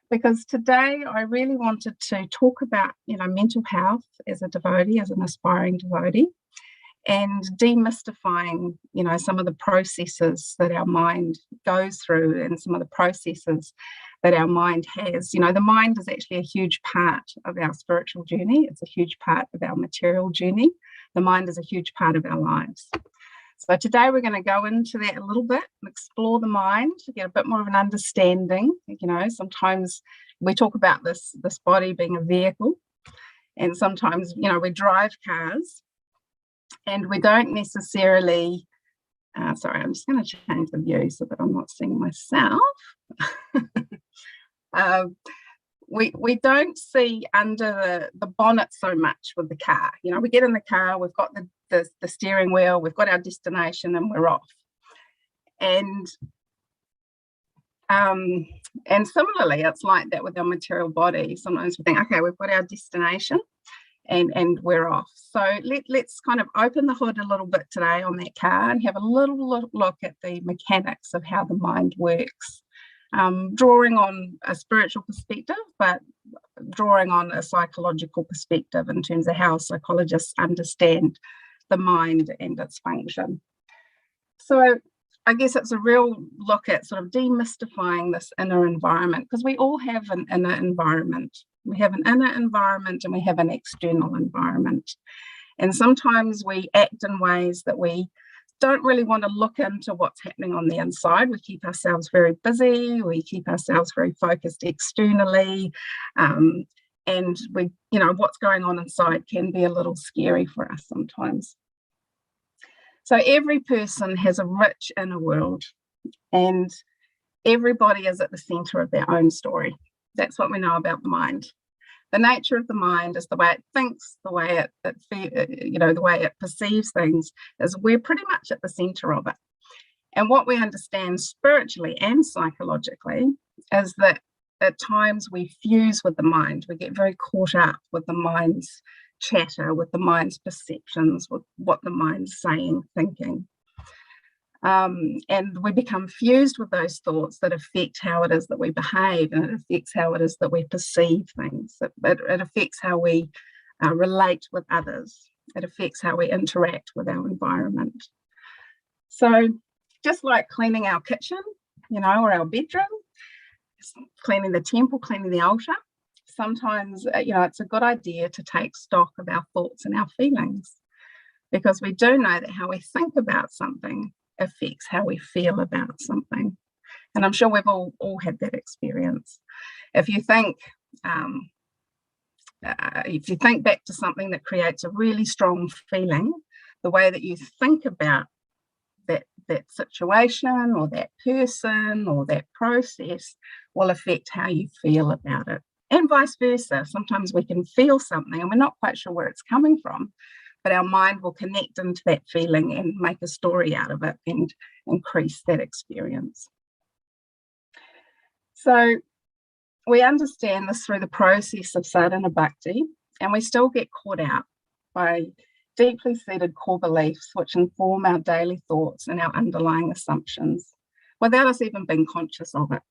Because today I really wanted to talk about, you know, mental health as a devotee, as an aspiring devotee, and demystifying, you know, some of the processes that our mind goes through and some of the processes that our mind has. You know, the mind is actually a huge part of our spiritual journey. It's a huge part of our material journey. The mind is a huge part of our lives. So today we're going to go into that a little bit and explore the mind to get a bit more of an understanding. You know, sometimes we talk about this body being a vehicle, and sometimes, you know, we drive cars and we don't necessarily, sorry, I'm just going to change the view so that I'm not seeing myself. We don't see under the bonnet so much with the car. You know, we get in the car, we've got the steering wheel, we've got our destination, and we're off. And similarly, it's like that with our material body. Sometimes we think, okay, we've got our destination and we're off. So let's kind of open the hood a little bit today on that car and have a little look at the mechanics of how the mind works. Drawing on a spiritual perspective, but drawing on a psychological perspective in terms of how psychologists understand the mind and its function. So I guess it's a real look at sort of demystifying this inner environment, because we all have an inner environment. We have an inner environment and we have an external environment. And sometimes we act in ways that we don't really want to look into what's happening on the inside. We keep ourselves very busy, we keep ourselves very focused externally, and we, you know, what's going on inside can be a little scary for us sometimes. So every person has a rich inner world, and everybody is at the center of their own story. That's what we know about the mind. The nature of the mind is the way it thinks, the way the way it perceives things, is we're pretty much at the center of it. And what we understand spiritually and psychologically is that at times we fuse with the mind. We get very caught up with the mind's chatter, with the mind's perceptions, with what the mind's saying, thinking. And we become fused with those thoughts that affect how it is that we behave, and it affects how it is that we perceive things. It affects how we relate with others. It affects how we interact with our environment. So just like cleaning our kitchen, you know, or our bedroom, cleaning the temple, cleaning the altar, sometimes, you know, it's a good idea to take stock of our thoughts and our feelings, because we do know that how we think about something affects how we feel about something. And I'm sure we've all had that experience. If you think back to something that creates a really strong feeling, the way that you think about that situation or that person or that process will affect how you feel about it. And vice versa. Sometimes we can feel something and we're not quite sure where it's coming from, but our mind will connect into that feeling and make a story out of it and increase that experience. So we understand this through the process of sadhana bhakti, and we still get caught out by deeply seated core beliefs which inform our daily thoughts and our underlying assumptions without us even being conscious of it.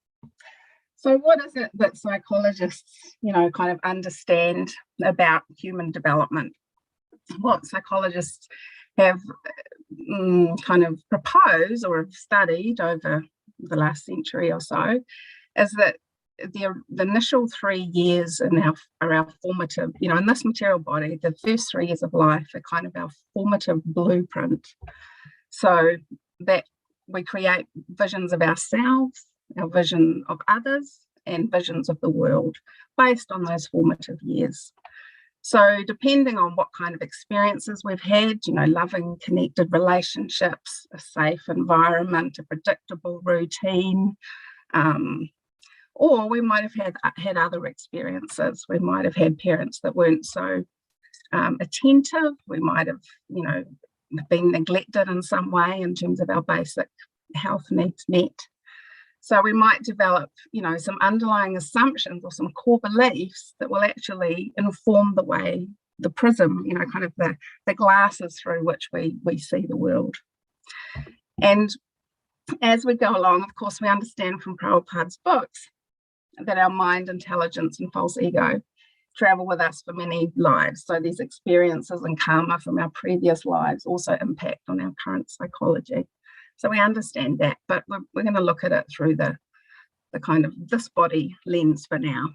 So what is it that psychologists, you know, kind of understand about human development? What psychologists have kind of proposed or have studied over the last century or so is that the initial 3 years are our formative, in this material body, the first 3 years of life are kind of our formative blueprint. So that we create visions of ourselves, our vision of others, and visions of the world based on those formative years. So depending on what kind of experiences we've had, loving, connected relationships, a safe environment, a predictable routine, or we might have had other experiences. We might have had parents that weren't so attentive. We might have, been neglected in some way in terms of our basic health needs met. So we might develop, some underlying assumptions or some core beliefs that will actually inform the way, the prism, kind of the glasses through which we see the world. And as we go along, of course, we understand from Prabhupada's books that our mind, intelligence, and false ego travel with us for many lives. So these experiences and karma from our previous lives also impact on our current psychology. So we understand that, but we're going to look at it through the kind of this body lens for now.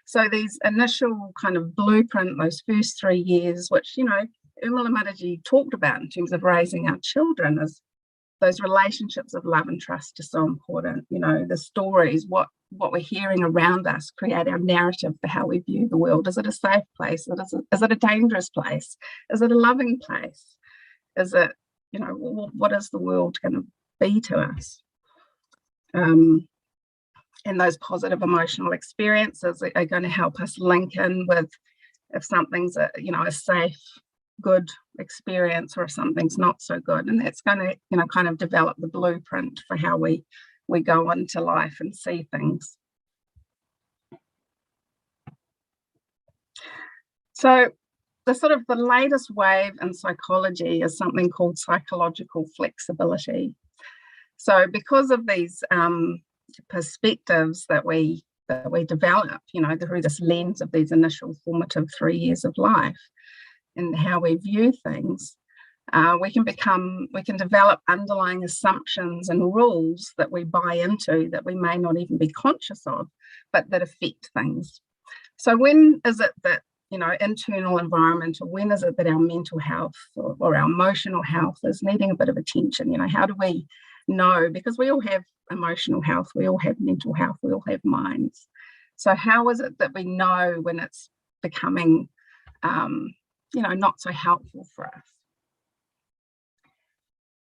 So these initial kind of blueprint, those first 3 years, which, Urmila Mataji talked about in terms of raising our children, is those relationships of love and trust are so important. The stories, what we're hearing around us create our narrative for how we view the world. Is it a safe place? Is it a dangerous place? Is it a loving place? Is it, what is the world going to be to us? And those positive emotional experiences are going to help us link in with if something's a safe, good experience, or if something's not so good. And that's going to, kind of develop the blueprint for how we go into life and see things. So the latest wave in psychology is something called psychological flexibility. So because of these perspectives that we develop, through this lens of these initial formative 3 years of life and how we view things, we can develop underlying assumptions and rules that we buy into that we may not even be conscious of, but that affect things. So when is it that, internal environment, or when is it that our mental health or our emotional health is needing a bit of attention? How do we know? Because we all have emotional health, we all have mental health, we all have minds. So how is it that we know when it's becoming, not so helpful for us?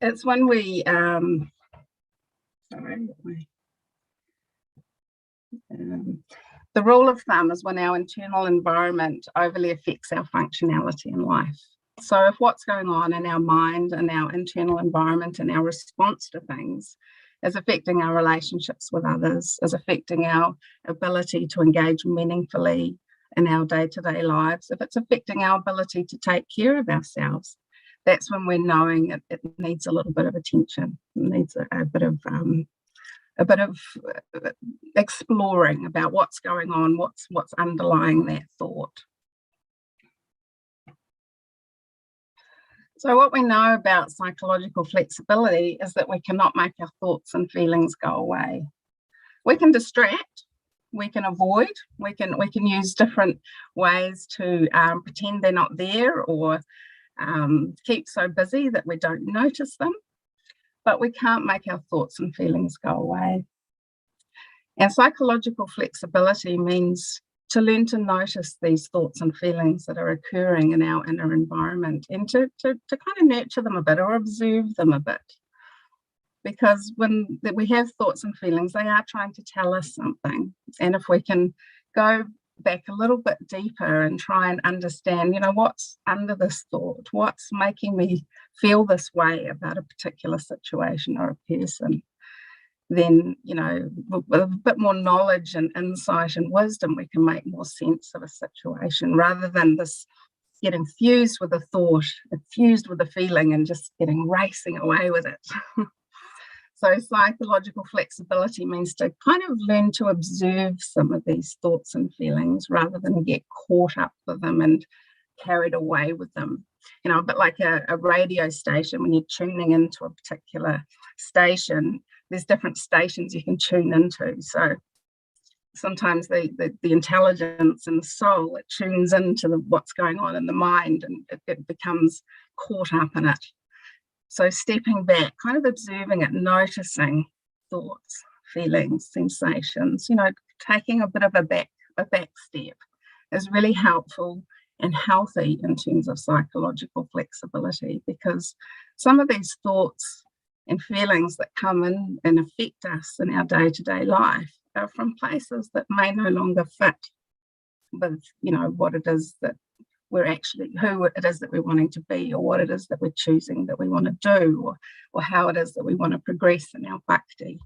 It's when we, the rule of thumb is when our internal environment overly affects our functionality in life. So if what's going on in our mind and our internal environment and our response to things is affecting our relationships with others, is affecting our ability to engage meaningfully in our day-to-day lives, if it's affecting our ability to take care of ourselves, that's when we're knowing it needs a little bit of attention. It needs a bit of exploring about what's going on, what's underlying that thought. So what we know about psychological flexibility is that we cannot make our thoughts and feelings go away. We can distract, we can avoid, we can use different ways to pretend they're not there, or keep so busy that we don't notice them, but we can't make our thoughts and feelings go away. And psychological flexibility means to learn to notice these thoughts and feelings that are occurring in our inner environment, and to kind of nurture them a bit or observe them a bit. Because when we have thoughts and feelings, they are trying to tell us something. And if we can go back a little bit deeper and try and understand, what's under this thought, what's making me feel this way about a particular situation or a person, then, with a bit more knowledge and insight and wisdom, we can make more sense of a situation, rather than this getting fused with a thought, fused with a feeling, and just getting racing away with it. So psychological flexibility means to kind of learn to observe some of these thoughts and feelings rather than get caught up with them and carried away with them. A bit like a radio station, when you're tuning into a particular station, there's different stations you can tune into. So sometimes the intelligence and the soul, it tunes into what's going on in the mind, and it becomes caught up in it. So stepping back, kind of observing it, noticing thoughts, feelings, sensations, taking a bit of a back step is really helpful and healthy in terms of psychological flexibility, because some of these thoughts and feelings that come in and affect us in our day-to-day life are from places that may no longer fit with, what it is that we're actually, who it is that we're wanting to be, or what it is that we're choosing that we want to do, or how it is that we want to progress in our bhakti.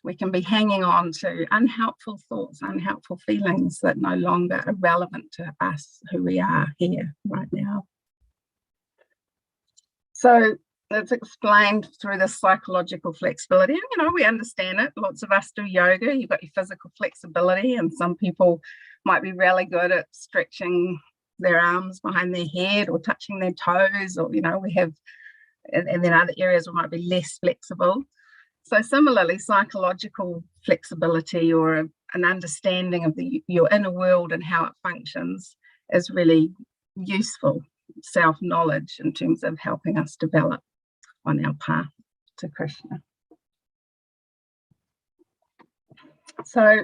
We can be hanging on to unhelpful thoughts, unhelpful feelings that no longer are relevant to us, who we are here right now. So it's explained through this psychological flexibility. And, we understand it. Lots of us do yoga. You've got your physical flexibility, and some people might be really good at stretching their arms behind their head or touching their toes, or, we have, and then other areas might be less flexible. So similarly, psychological flexibility or an understanding of your inner world and how it functions is really useful self-knowledge in terms of helping us develop on our path to Krishna. So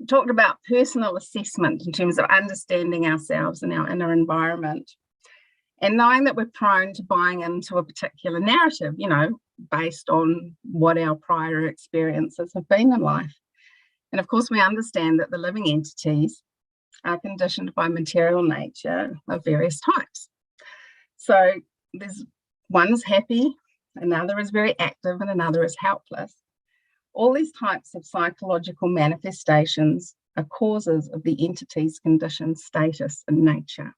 talked about personal assessment in terms of understanding ourselves and our inner environment, and knowing that we're prone to buying into a particular narrative, based on what our prior experiences have been in life. And of course, we understand that the living entities are conditioned by material nature of various types. So there's one is happy, another is very active, and another is helpless. All these types of psychological manifestations are causes of the entity's conditioned status and nature.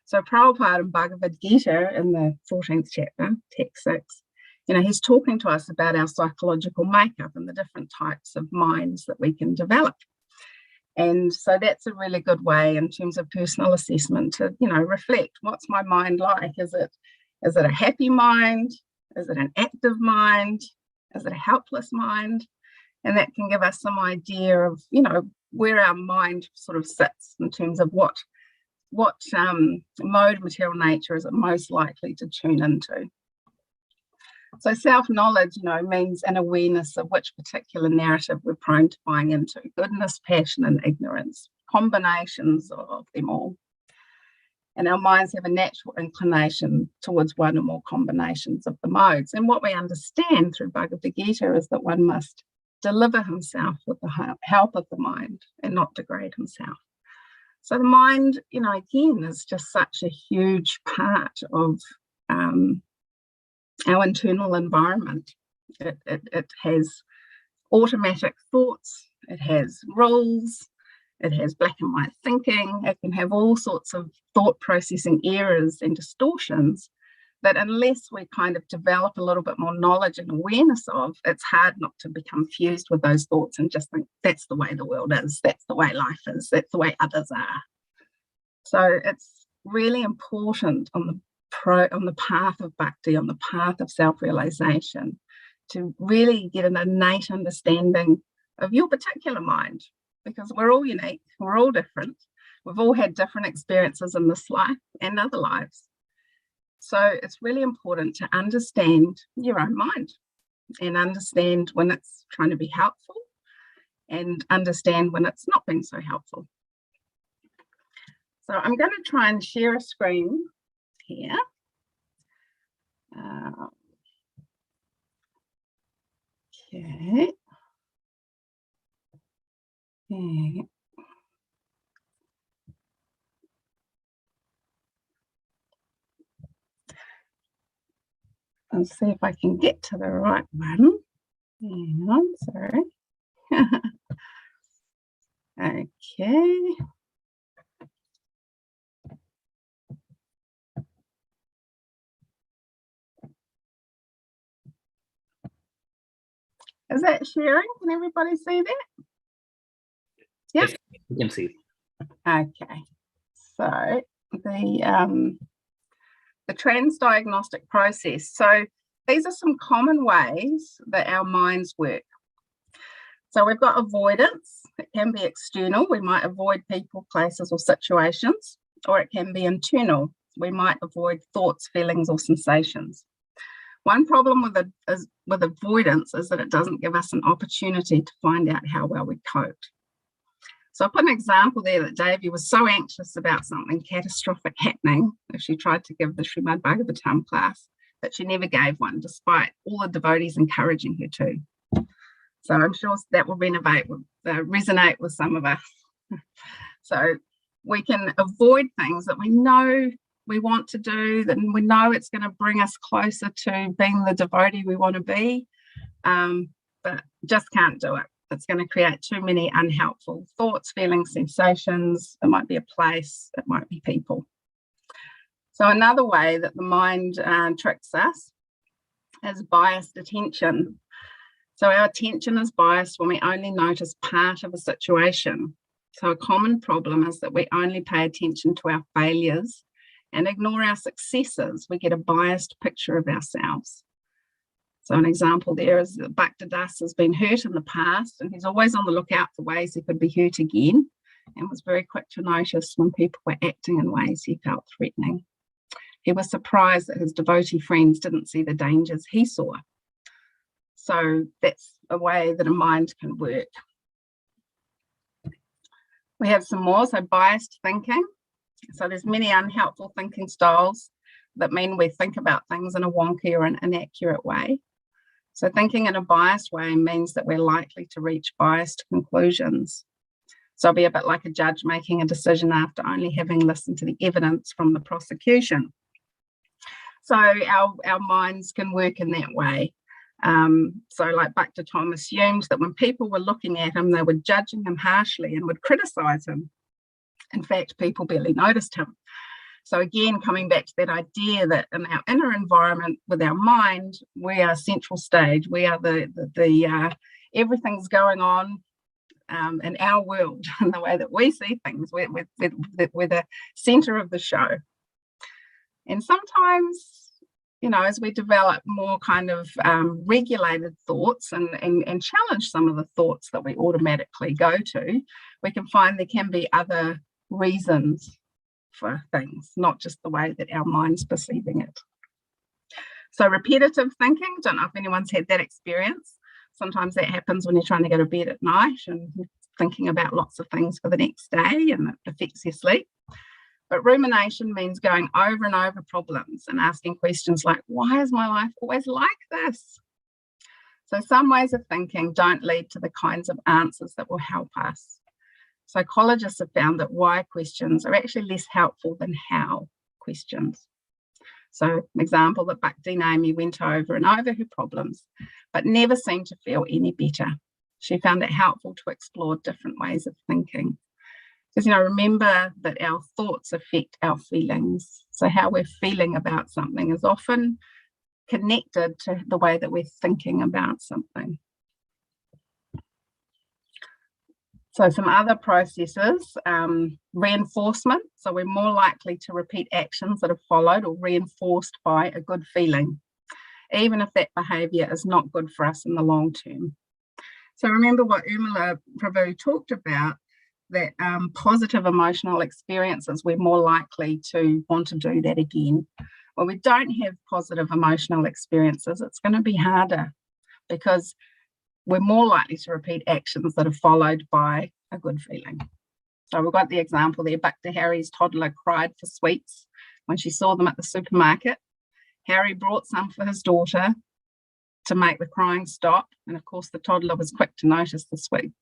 So Prabhupada in Bhagavad Gita in the 14th chapter, text 6, he's talking to us about our psychological makeup and the different types of minds that we can develop. And so that's a really good way in terms of personal assessment to, reflect, what's my mind like? Is it a happy mind? Is it an active mind? Is it a helpless mind? And that can give us some idea of, where our mind sort of sits in terms of what mode material nature is it most likely to tune into. So self-knowledge, means an awareness of which particular narrative we're prone to buying into: goodness, passion, and ignorance, combinations of them all. And our minds have a natural inclination towards one or more combinations of the modes. And what we understand through Bhagavad Gita is that one must deliver himself with the help of the mind and not degrade himself. So the mind, again, is just such a huge part of our internal environment. It has automatic thoughts, it has rules, it has black and white thinking, it can have all sorts of thought processing errors and distortions that, unless we kind of develop a little bit more knowledge and awareness of, it's hard not to become fused with those thoughts and just think that's the way the world is, that's the way life is, that's the way others are. So it's really important on the path of bhakti, on the path of self-realization, to really get an innate understanding of your particular mind, because we're all unique, we're all different, we've all had different experiences in this life and other lives. So it's really important to understand your own mind and understand when it's trying to be helpful and understand when it's not being so helpful. So I'm going to try and share a screen here. Okay. Yeah. I'll see if I can get to the right one. Hang on, sorry. Okay. Is that sharing? Can everybody see that? Yep. Yes, you can see. Okay. So the transdiagnostic process. So these are some common ways that our minds work. So we've got avoidance, It can be external. We might avoid people, places, or situations, or it can be internal. We might avoid thoughts, feelings, or sensations. One problem with avoidance is that it doesn't give us an opportunity to find out how well we coped. So I put an example there that Davy was so anxious about something catastrophic happening if she tried to give the Srimad Bhagavatam class that she never gave one, despite all the devotees encouraging her to. So I'm sure that will resonate with some of us. So we can avoid things that we know we want to do, that we know it's going to bring us closer to being the devotee we want to be, but just can't do it. It's going to create too many unhelpful thoughts, feelings, sensations. It might be a place, it might be people. So another way that the mind tricks us is biased attention. So our attention is biased when we only notice part of a situation. So a common problem is that we only pay attention to our failures and ignore our successes. We get a biased picture of ourselves. So an example there is that Bhaktidas has been hurt in the past, and he's always on the lookout for ways he could be hurt again, and was very quick to notice when people were acting in ways he felt threatening. He was surprised that his devotee friends didn't see the dangers he saw. So that's a way that a mind can work. We have some more, so biased thinking. So there's many unhelpful thinking styles that mean we think about things in a wonky or an inaccurate way. So thinking in a biased way means that we're likely to reach biased conclusions. So it'll be a bit like a judge making a decision after only having listened to the evidence from the prosecution. So our minds can work in that way. So like Bhakti Thomas assumed that when people were looking at him, they were judging him harshly and would criticize him. In fact, people barely noticed him. So again, coming back to that idea that in our inner environment with our mind, we are central stage. We are the everything's going on in our world, in the way that we see things. We're the center of the show. And sometimes, you know, as we develop more kind of regulated thoughts and challenge some of the thoughts that we automatically go to, we can find there can be other reasons for things, not just the way that our mind's perceiving it. So repetitive thinking, don't know if anyone's had that experience. Sometimes that happens when you're trying to go to bed at night and you're thinking about lots of things for the next day, and it affects your sleep. But rumination means going over and over problems and asking questions like, why is my life always like this? So some ways of thinking don't lead to the kinds of answers that will help us. Psychologists have found that why questions are actually less helpful than how questions. So an example that Bhakti Naomi went over and over her problems, but never seemed to feel any better. She found it helpful to explore different ways of thinking. Because, you know, remember that our thoughts affect our feelings. So how we're feeling about something is often connected to the way that we're thinking about something. So some other processes, reinforcement. So we're more likely to repeat actions that are followed or reinforced by a good feeling, even if that behaviour is not good for us in the long term. So remember what Urmila Prabhu talked about, that positive emotional experiences, we're more likely to want to do that again. When we don't have positive emotional experiences, it's going to be harder because we're more likely to repeat actions that are followed by a good feeling. So we've got the example there, Bhakti Harry's toddler cried for sweets when she saw them at the supermarket. Harry brought some for his daughter to make the crying stop. And of course, the toddler was quick to notice the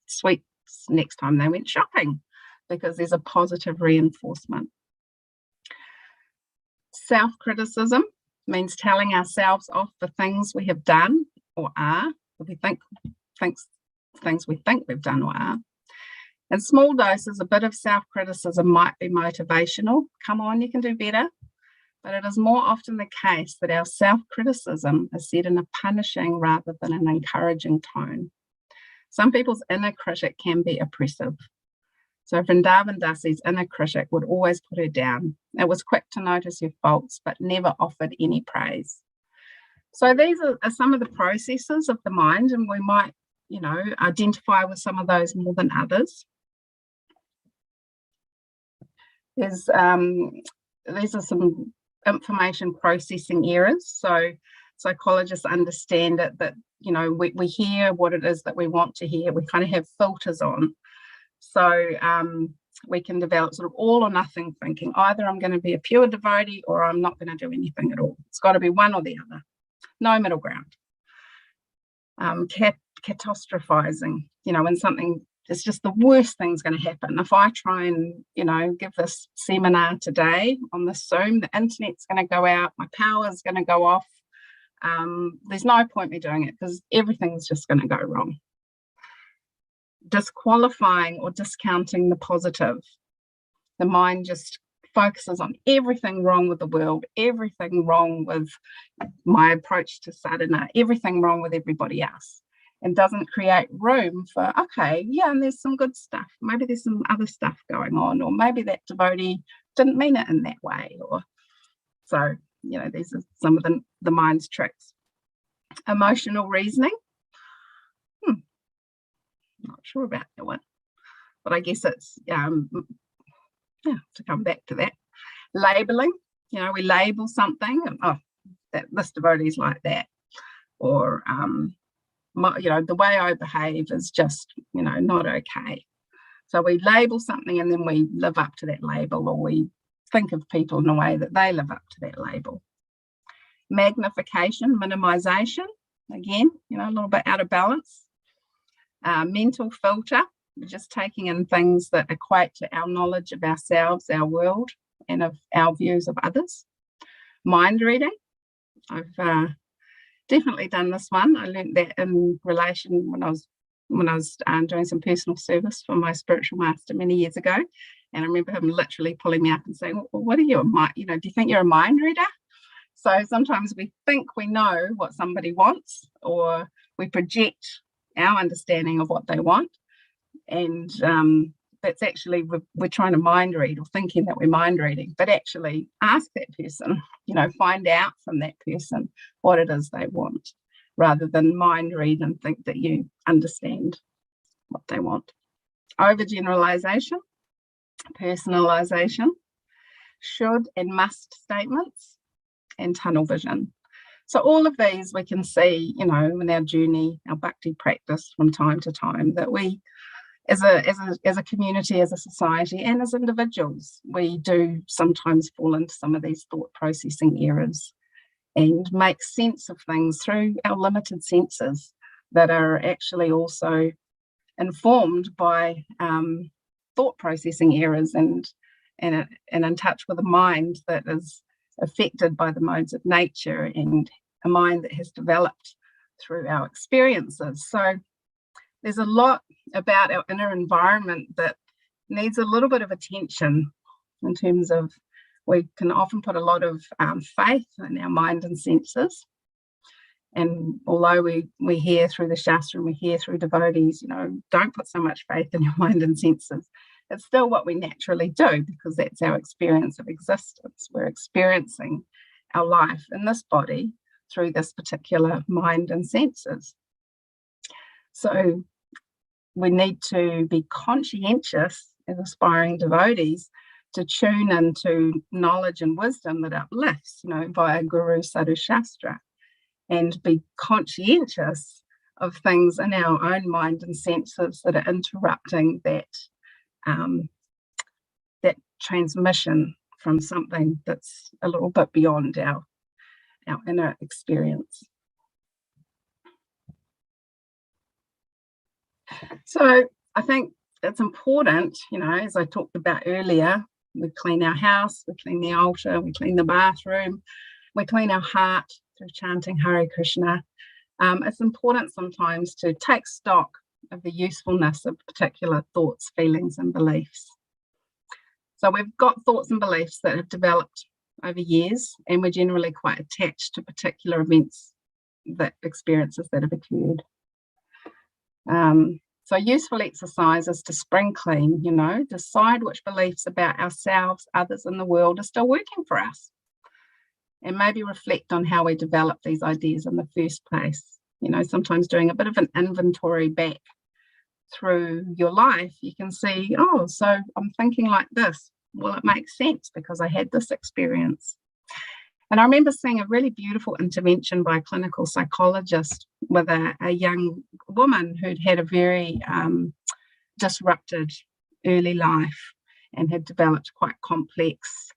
sweets next time they went shopping, because there's a positive reinforcement. Self-criticism means telling ourselves off for things we have done or are, if we think things we think we've done or are. In small doses, a bit of self-criticism might be motivational. Come on, you can do better. But it is more often the case that our self-criticism is said in a punishing rather than an encouraging tone. Some people's inner critic can be oppressive. So Vrindavan Dasi's inner critic would always put her down. It was quick to notice her faults, but never offered any praise. So these are some of the processes of the mind, and we might you know, identify with some of those more than others. These are some information processing errors. So psychologists understand it, that, you know, we hear what it is that we want to hear. We kind of have filters on. So we can develop sort of all or nothing thinking. Either I'm going to be a pure devotee or I'm not going to do anything at all. It's got to be one or the other. No middle ground. Catastrophizing, you know, when something, it's just the worst thing's going to happen. If I try and, you know, give this seminar today on the Zoom, the internet's going to go out, my power's going to go off. There's no point me doing it because everything's just going to go wrong. Disqualifying or discounting the positive. The mind just focuses on everything wrong with the world, everything wrong with my approach to sadhana, everything wrong with everybody else, and doesn't create room for, okay, yeah, and there's some good stuff. Maybe there's some other stuff going on, or maybe that devotee didn't mean it in that way. Or so, you know, these are some of the mind's tricks. Emotional reasoning. Not sure about that one, but I guess it's to come back to that. Labeling, you know, we label something, and, oh, this devotee's like that, or you know, the way I behave is just, you know, not okay. So we label something and then we live up to that label, or we think of people in a way that they live up to that label. Magnification, minimization, again, you know, a little bit out of balance. Mental filter, we're just taking in things that equate to our knowledge of ourselves, our world, and of our views of others. Mind reading, I've definitely done this one. I learned that in relation when I was doing some personal service for my spiritual master many years ago, and I remember him literally pulling me up and saying, well, "What are you, you know? Do you think you're a mind reader?" So sometimes we think we know what somebody wants, or we project our understanding of what they want, and that's actually, we're trying to mind read, or thinking that we're mind reading, but actually ask that person, you know, find out from that person what it is they want, rather than mind read and think that you understand what they want. Overgeneralization, personalization, should and must statements, and tunnel vision. So all of these we can see, you know, in our journey, our bhakti practice from time to time, that we, as a community, as a society, and as individuals, we do sometimes fall into some of these thought processing errors and make sense of things through our limited senses that are actually also informed by thought processing errors, and in touch with a mind that is affected by the modes of nature, and a mind that has developed through our experiences. So there's a lot about our inner environment that needs a little bit of attention, in terms of, we can often put a lot of faith in our mind and senses. And although we hear through the Shastra and we hear through devotees, you know, don't put so much faith in your mind and senses, it's still what we naturally do, because that's our experience of existence. We're experiencing our life in this body through this particular mind and senses. So we need to be conscientious as aspiring devotees to tune into knowledge and wisdom that uplifts, you know, via Guru, Sadhu, Shastra, and be conscientious of things in our own mind and senses that are interrupting that that transmission from something that's a little bit beyond our inner experience. So I think it's important, you know, as I talked about earlier, we clean our house, we clean the altar, we clean the bathroom, we clean our heart through chanting Hare Krishna. It's important sometimes to take stock of the usefulness of particular thoughts, feelings, and beliefs. So we've got thoughts and beliefs that have developed over years, and we're generally quite attached to particular events, experiences that have occurred. So useful exercise is to spring clean, you know, decide which beliefs about ourselves, others, and the world are still working for us, and maybe reflect on how we developed these ideas in the first place. you know, sometimes doing a bit of an inventory back through your life, you can see, oh, so I'm thinking like this. Well, it makes sense because I had this experience. And I remember seeing a really beautiful intervention by a clinical psychologist with a young woman who'd had a very disrupted early life and had developed quite complex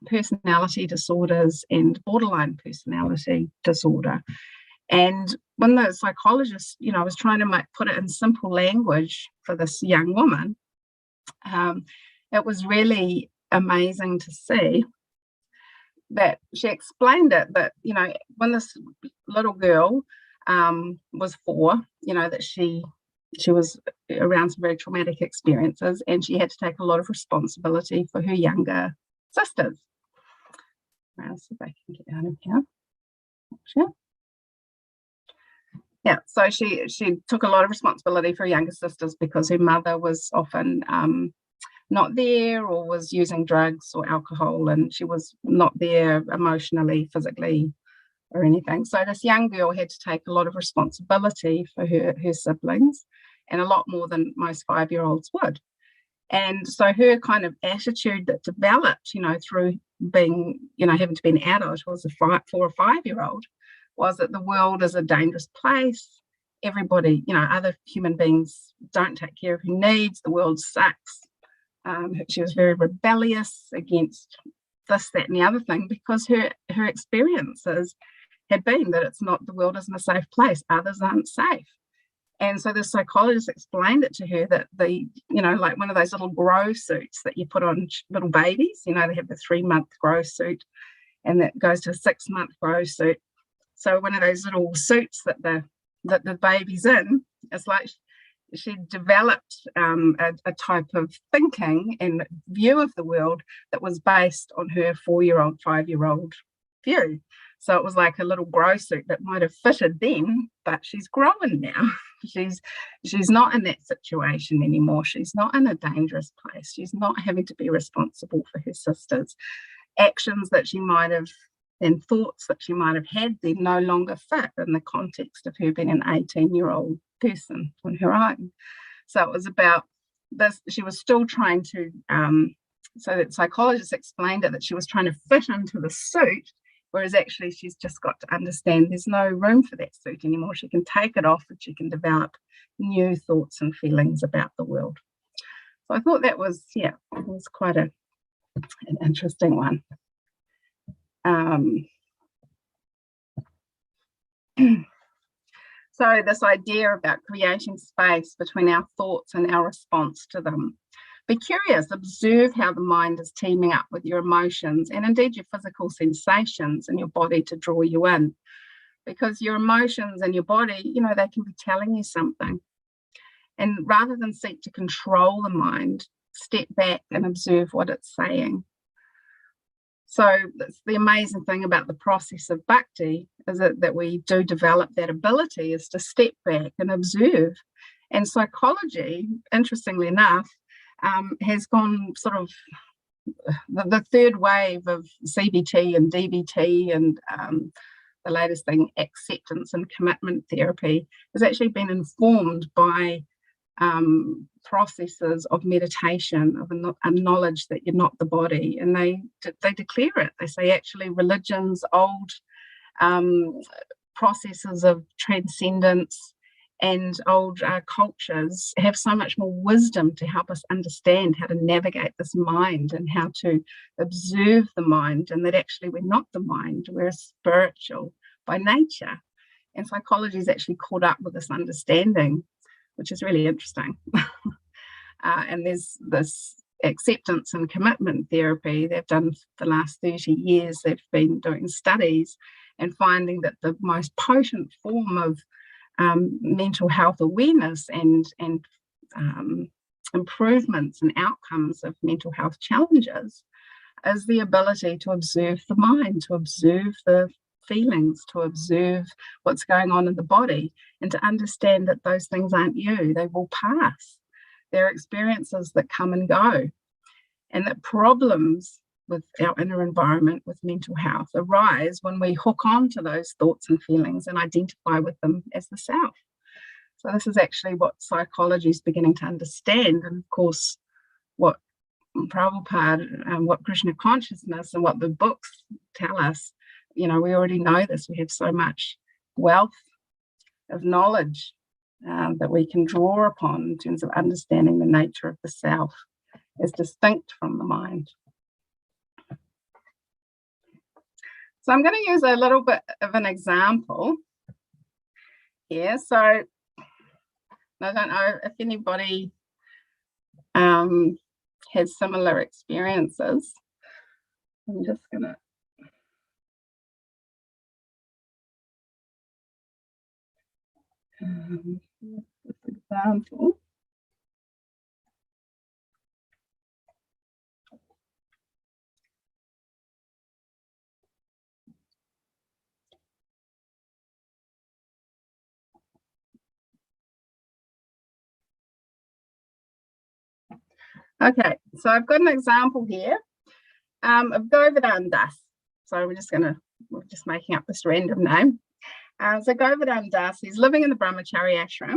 personality disorders and borderline personality disorder. And when the psychologist, you know, was trying to put it in simple language for this young woman, it was really amazing to see that she explained it, that, you know, when this little girl was 4, you know, that she was around some very traumatic experiences, and she had to take a lot of responsibility for her younger sisters. I'll see if I can get out of here. Sure. Yeah, so she took a lot of responsibility for her younger sisters because her mother was often not there, or was using drugs or alcohol, and she was not there emotionally, physically, or anything. So this young girl had to take a lot of responsibility for her siblings, and a lot more than most 5-year-olds would. And so her kind of attitude that developed, you know, through being, you know, having to be an adult as a 4 or 5-year-old, was that the world is a dangerous place. Everybody, you know, other human beings don't take care of her needs. The world sucks. She was very rebellious against this, that, and the other thing, because her experiences had been that the world isn't a safe place. Others aren't safe. And so the psychologist explained it to her that you know, like one of those little grow suits that you put on little babies, you know, they have the 3-month grow suit, and that goes to a 6-month grow suit. So one of those little suits that the baby's in, it's like she developed a type of thinking and view of the world that was based on her 4-year-old, 5-year-old view. So it was like a little grow suit that might have fitted then, but she's growing now. She's not in that situation anymore. She's not in a dangerous place. She's not having to be responsible for her sisters. Actions that she might have and thoughts that she might have had then no longer fit in the context of her being an 18-year-old person on her own. So it was about this. She was still trying to, so that psychologist explained it, that she was trying to fit into the suit, whereas actually she's just got to understand there's no room for that suit anymore. She can take it off and she can develop new thoughts and feelings about the world. So I thought that was, yeah, it was quite an interesting one. So this idea about creating space between our thoughts and our response to them. Be curious, observe how the mind is teaming up with your emotions and indeed your physical sensations in your body to draw you in. Because your emotions and your body, you know, they can be telling you something. And rather than seek to control the mind, step back and observe what it's saying. So that's the amazing thing about the process of bhakti, is that we do develop that ability, is to step back and observe. And psychology, interestingly enough, has gone sort of the third wave of CBT and DBT and the latest thing, acceptance and commitment therapy, has actually been informed by processes of meditation, of a knowledge that you're not the body. And they declare it. They say actually religions, old processes of transcendence and old cultures have so much more wisdom to help us understand how to navigate this mind and how to observe the mind, and that actually we're not the mind, we're spiritual by nature. And psychology is actually caught up with this understanding, which is really interesting. And there's this acceptance and commitment therapy they've done for the last 30 years. They've been doing studies and finding that the most potent form of mental health awareness and improvements and outcomes of mental health challenges is the ability to observe the mind, to observe the feelings, to observe what's going on in the body, and to understand that those things aren't you, they will pass. They're experiences that come and go, and that problems with our inner environment, with mental health, arise when we hook on to those thoughts and feelings and identify with them as the self. So this is actually what psychology is beginning to understand. And of course, what Prabhupada and what Krishna consciousness and what the books tell us, we already know this. We have so much wealth of knowledge that we can draw upon in terms of understanding the nature of the self as distinct from the mind. So I'm going to use a little bit of an example here. So I don't know if anybody has similar experiences. I'm just going to this example. Okay, so I've got an example here of Govardhan Das. So we're just making up this random name. So Govardhan Das, he's living in the Brahmachari ashram,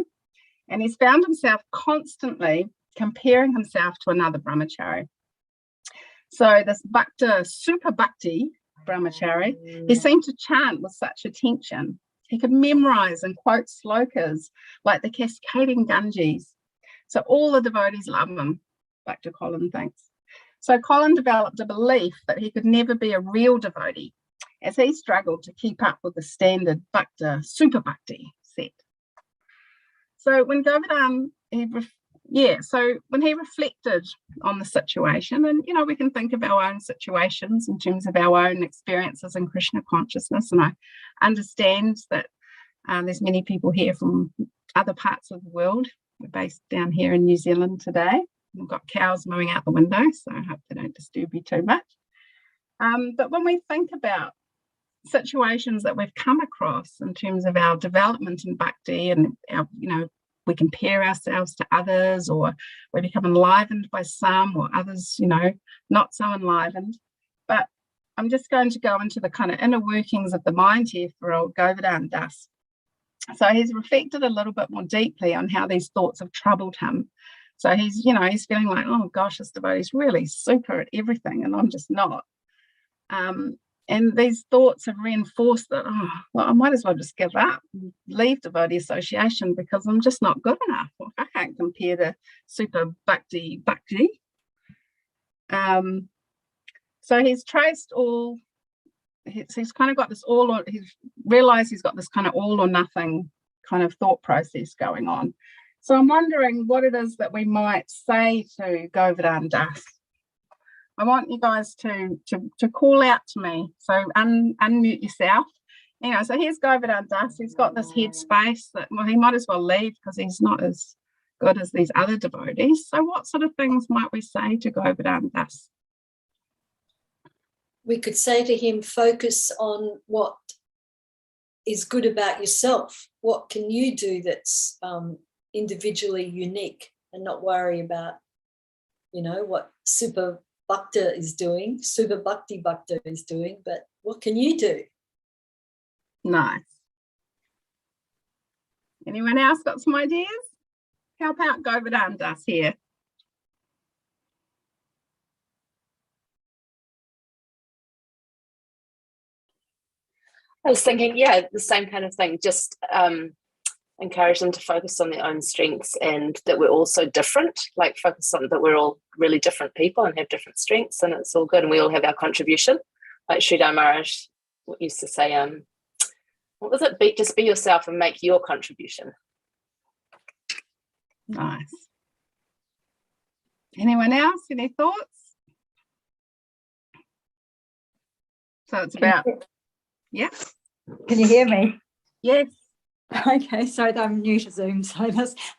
and he's found himself constantly comparing himself to another brahmachari. So this bhakta, super bhakti brahmachari, he seemed to chant with such attention. He could memorize and quote slokas like the cascading Ganges. So all the devotees love him, Dr. Colin thinks. So Colin developed a belief that he could never be a real devotee, as he struggled to keep up with the standard bhakta, super bhakti set. So when Govardhan, when he reflected on the situation, and we can think of our own situations in terms of our own experiences in Krishna consciousness, and I understand that there's many people here from other parts of the world. We're based down here in New Zealand today. We've got cows mowing out the window, so I hope they don't disturb you too much. But when we think about situations that we've come across in terms of our development in bhakti, and our, we compare ourselves to others, or we become enlivened by some, or others, not so enlivened. But I'm just going to go into the kind of inner workings of the mind here for old Govardhan Das. So he's reflected a little bit more deeply on how these thoughts have troubled him. So he's feeling like, oh gosh, this devotee is really super at everything, and I'm just not. And these thoughts have reinforced that, I might as well just give up and leave devotee association because I'm just not good enough. I can't compare to super bhakti. So he's traced all, he's kind of got this he's realized he's got this kind of all or nothing kind of thought process going on. So I'm wondering what it is that we might say to Govardhan Das. I want you guys to call out to me. So unmute yourself. So here's Govardhan Das. He's got this head space that, he might as well leave because he's not as good as these other devotees. So what sort of things might we say to Govardhan Das? We could say to him, focus on what is good about yourself. What can you do that's individually unique, and not worry about, what super bhakta is doing, super bhakti bhakta is doing, but what can you do? Nice. Anyone else got some ideas? Help out Govardhan Das here. I was thinking, the same kind of thing, just encourage them to focus on their own strengths, and that we're all so different, like focus on that we're all really different people and have different strengths, and it's all good, and we all have our contribution. Like Sridhar Maharaj used to say, what was it? Just be yourself and make your contribution. Nice. Anyone else? Any thoughts? So it's about, Can you hear me? Yes. Okay, sorry, I'm new to Zoom, so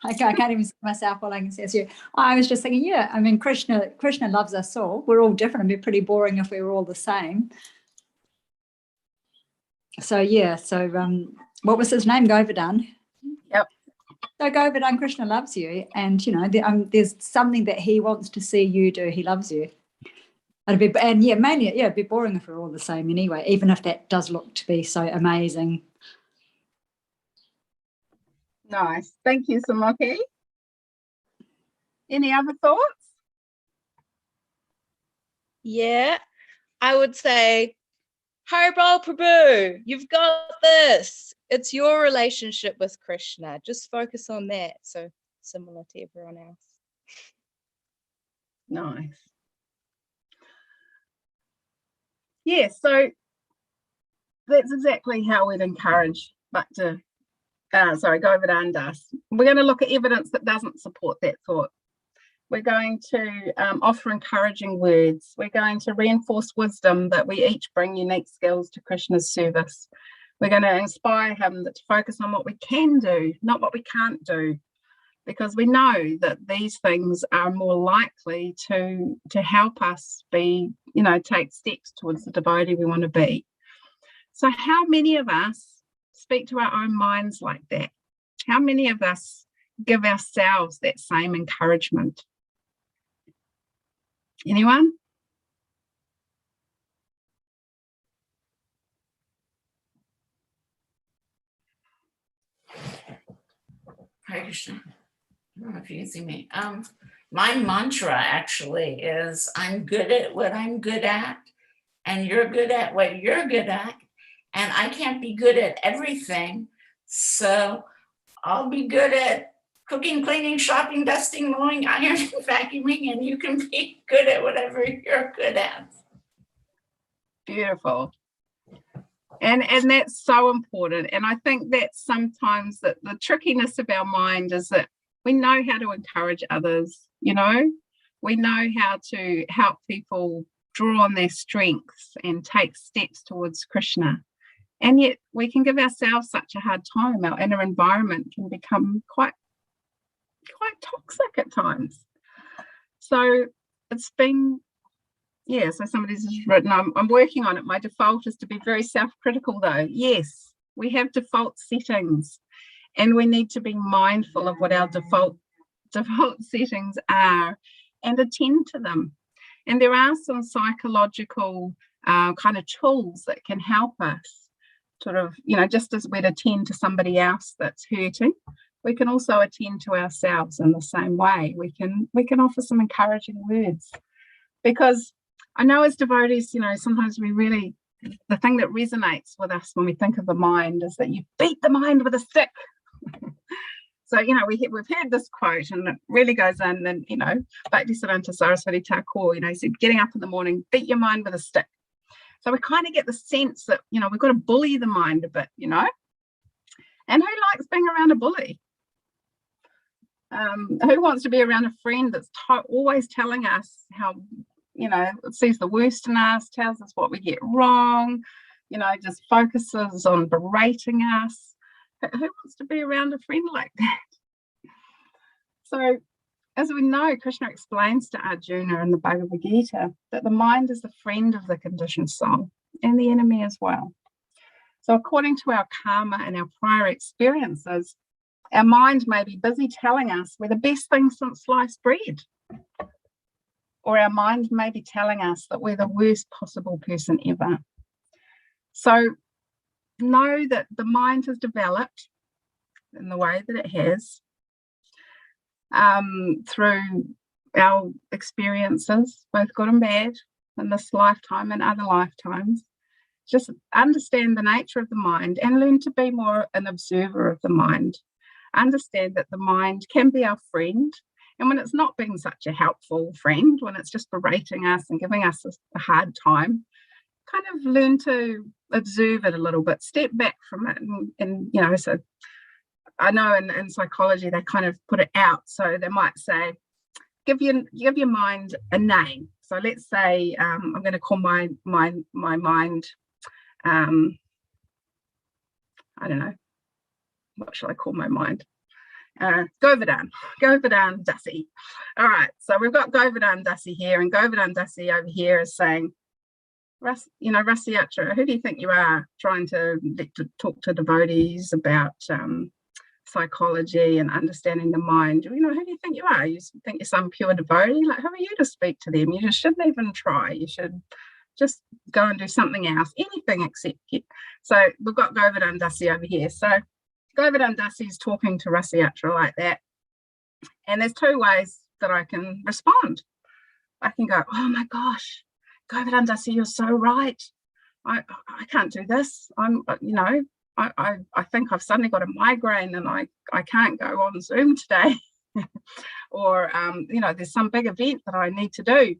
I can't even see myself while I can see you. I was just thinking, Krishna loves us all. We're all different. It'd be pretty boring if we were all the same. So what was his name? Govardhan. Yep. So Govardhan, Krishna loves you, and there's something that he wants to see you do. He loves you. It'd be, and yeah, mainly, yeah, it'd be boring if we're all the same anyway, even if that does look to be so amazing. Nice. Thank you, Samoki. Any other thoughts? Yeah, I would say, Harbal Prabhu, you've got this. It's your relationship with Krishna. Just focus on that. So similar to everyone else. Nice. Yeah, so that's exactly how we'd encourage Govardhan Das. We're going to look at evidence that doesn't support that thought. We're going to offer encouraging words. We're going to reinforce wisdom that we each bring unique skills to Krishna's service. We're going to inspire him to focus on what we can do, not what we can't do, because we know that these things are more likely to help us be, take steps towards the devotee we want to be. So how many of us speak to our own minds like that? How many of us give ourselves that same encouragement? Anyone? Hare Krishna. I don't know if you can see me. My mantra actually is I'm good at what I'm good at, and you're good at what you're good at, and I can't be good at everything. So I'll be good at cooking, cleaning, shopping, dusting, mowing, ironing, vacuuming, and you can be good at whatever you're good at. Beautiful. And that's so important. And I think that's sometimes that the trickiness of our mind is that we know how to encourage others, we know how to help people draw on their strengths and take steps towards Krishna. And yet we can give ourselves such a hard time. Our inner environment can become quite toxic at times. So it's been, so somebody's just written, I'm working on it. My default is to be very self-critical though. Yes, we have default settings and we need to be mindful of what our default settings are and attend to them. And there are some psychological kind of tools that can help us sort of, just as we'd attend to somebody else that's hurting, we can also attend to ourselves in the same way. We can offer some encouraging words, because I know as devotees, sometimes the thing that resonates with us when we think of the mind is that you beat the mind with a stick. So, we've heard this quote and it really goes in, and, Bhaktisiddhanta Saraswati Thakur, he said, getting up in the morning, beat your mind with a stick. So we kind of get the sense that, we've got to bully the mind a bit, and who likes being around a bully? Who wants to be around a friend that's always telling us how, sees the worst in us, tells us what we get wrong, just focuses on berating us? Who wants to be around a friend like that? So, as we know, Krishna explains to Arjuna in the Bhagavad Gita that the mind is the friend of the conditioned soul and the enemy as well. So according to our karma and our prior experiences, our mind may be busy telling us we're the best thing since sliced bread. Or our mind may be telling us that we're the worst possible person ever. So know that the mind has developed in the way that it has through our experiences, both good and bad, in this lifetime and other lifetimes. Just understand the nature of the mind and learn to be more an observer of the mind. Understand that the mind can be our friend, and when it's not being such a helpful friend, when it's just berating us and giving us a hard time, kind of learn to observe it a little bit, step back from it, and so I know in psychology they kind of put it out. So they might say, give your mind a name. So let's say I'm going to call my mind, I don't know, what shall I call my mind? Govardhan Dasi. All right, so we've got Govardhan Dasi here, and Govardhan Dasi over here is saying, Rasiyatra, who do you think you are, trying to talk to devotees about psychology and understanding the mind, you know, who do you think you are? You think you're some pure devotee? Like, who are you to speak to them? You just shouldn't even try. You should just go and do something else, anything except you. So we've got Govardhan Dasi over here. So Govardhan Dasi is talking to Rasayatra like that. And there's two ways that I can respond. I can go, oh my gosh, Govardhan Dasi, you're so right. I can't do this. I think I've suddenly got a migraine and I can't go on Zoom today. Or, there's some big event that I need to do.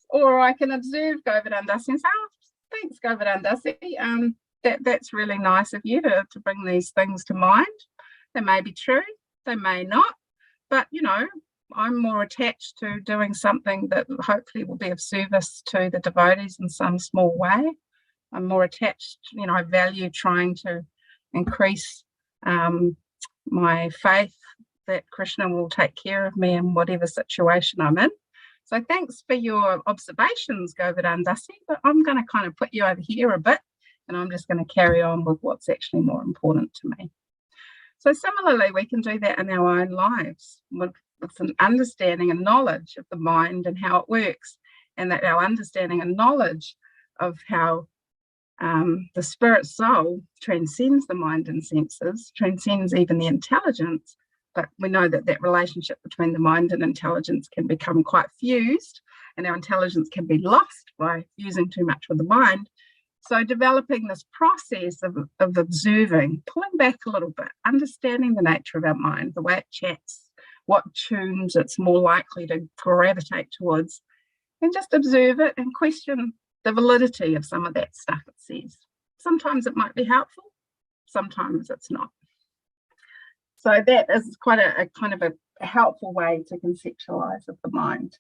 Or I can observe Govardhan Dasi and say, oh, thanks, Govardhan Dasi. That's really nice of you to bring these things to mind. They may be true, they may not, but, I'm more attached to doing something that hopefully will be of service to the devotees in some small way. I'm more attached, I value trying to increase my faith that Krishna will take care of me in whatever situation I'm in. So thanks for your observations, Govardhan Dasi, but I'm going to kind of put you over here a bit, and I'm just going to carry on with what's actually more important to me. So similarly, we can do that in our own lives with an understanding and knowledge of the mind and how it works, and that our understanding and knowledge of how the spirit soul transcends the mind and senses, transcends even the intelligence. But we know that that relationship between the mind and intelligence can become quite fused, and our intelligence can be lost by fusing too much with the mind. So developing this process of observing, pulling back a little bit, understanding the nature of our mind, the way it chats, what tunes it's more likely to gravitate towards, and just observe it and question the validity of some of that stuff it says. Sometimes it might be helpful, sometimes it's not. So that is quite a kind of a helpful way to conceptualize of the mind.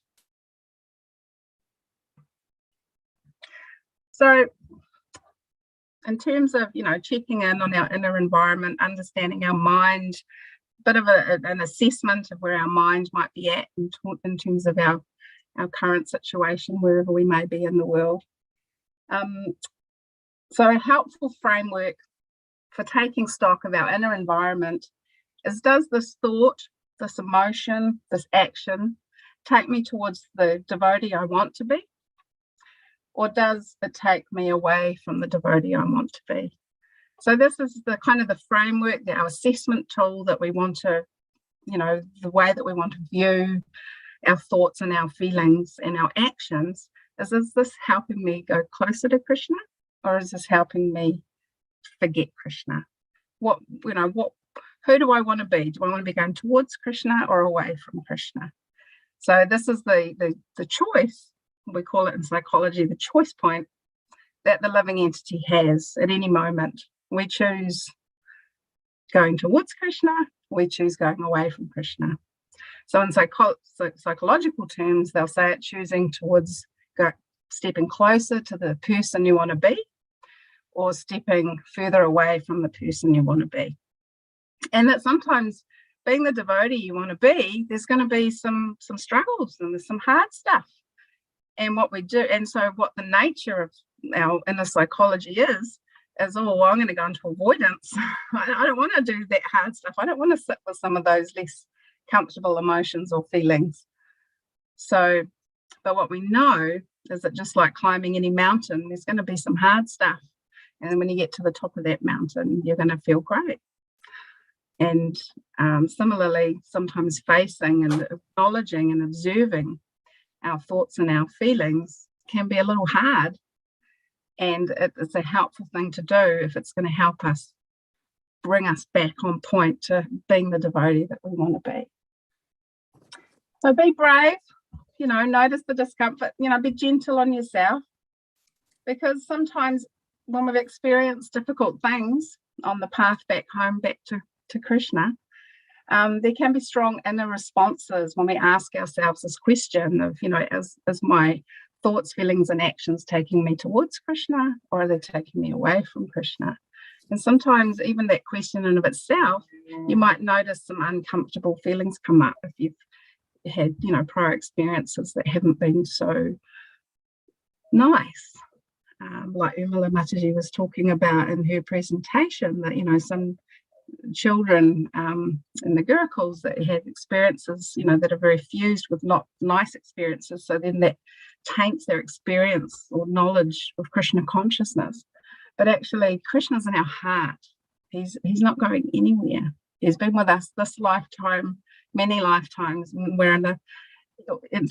So in terms of, checking in on our inner environment, understanding our mind, bit of an assessment of where our mind might be at in terms of our current situation, wherever we may be in the world. So a helpful framework for taking stock of our inner environment is, does this thought, this emotion, this action take me towards the devotee I want to be? Or does it take me away from the devotee I want to be? So this is the kind of the framework, our assessment tool that we want to, the way that we want to view our thoughts and our feelings and our actions. Is this helping me go closer to Krishna, or is this helping me forget Krishna? Who do I want to be? Do I want to be going towards Krishna or away from Krishna? So this is the choice, we call it in psychology, the choice point that the living entity has at any moment. We choose going towards Krishna, we choose going away from Krishna. So in psychological terms, they'll say it choosing towards stepping closer to the person you want to be, or stepping further away from the person you want to be. And that sometimes being the devotee you want to be, there's going to be some struggles and there's some hard stuff. And what we do, and so what the nature of our inner psychology is, well, I'm going to go into avoidance. I don't want to do that hard stuff. I don't want to sit with some of those less comfortable emotions or feelings. So, but what we know is that just like climbing any mountain, there's going to be some hard stuff. And when you get to the top of that mountain, you're going to feel great. And similarly, sometimes facing and acknowledging and observing our thoughts and our feelings can be a little hard. And it's a helpful thing to do if it's going to help us bring us back on point to being the devotee that we want to be. So be brave, notice the discomfort, be gentle on yourself, because sometimes when we've experienced difficult things on the path back home, back to Krishna, there can be strong inner responses when we ask ourselves this question of, is my thoughts, feelings, and actions taking me towards Krishna, or are they taking me away from Krishna? And sometimes even that question in of itself, you might notice some uncomfortable feelings come up if you've had, prior experiences that haven't been so nice. Like Umala Mataji was talking about in her presentation, that, some children in the Gurukuls that had experiences, that are very fused with not nice experiences. So then that taints their experience or knowledge of Krishna consciousness. But actually, Krishna's in our heart. He's not going anywhere. He's been with us this lifetime, many lifetimes. We're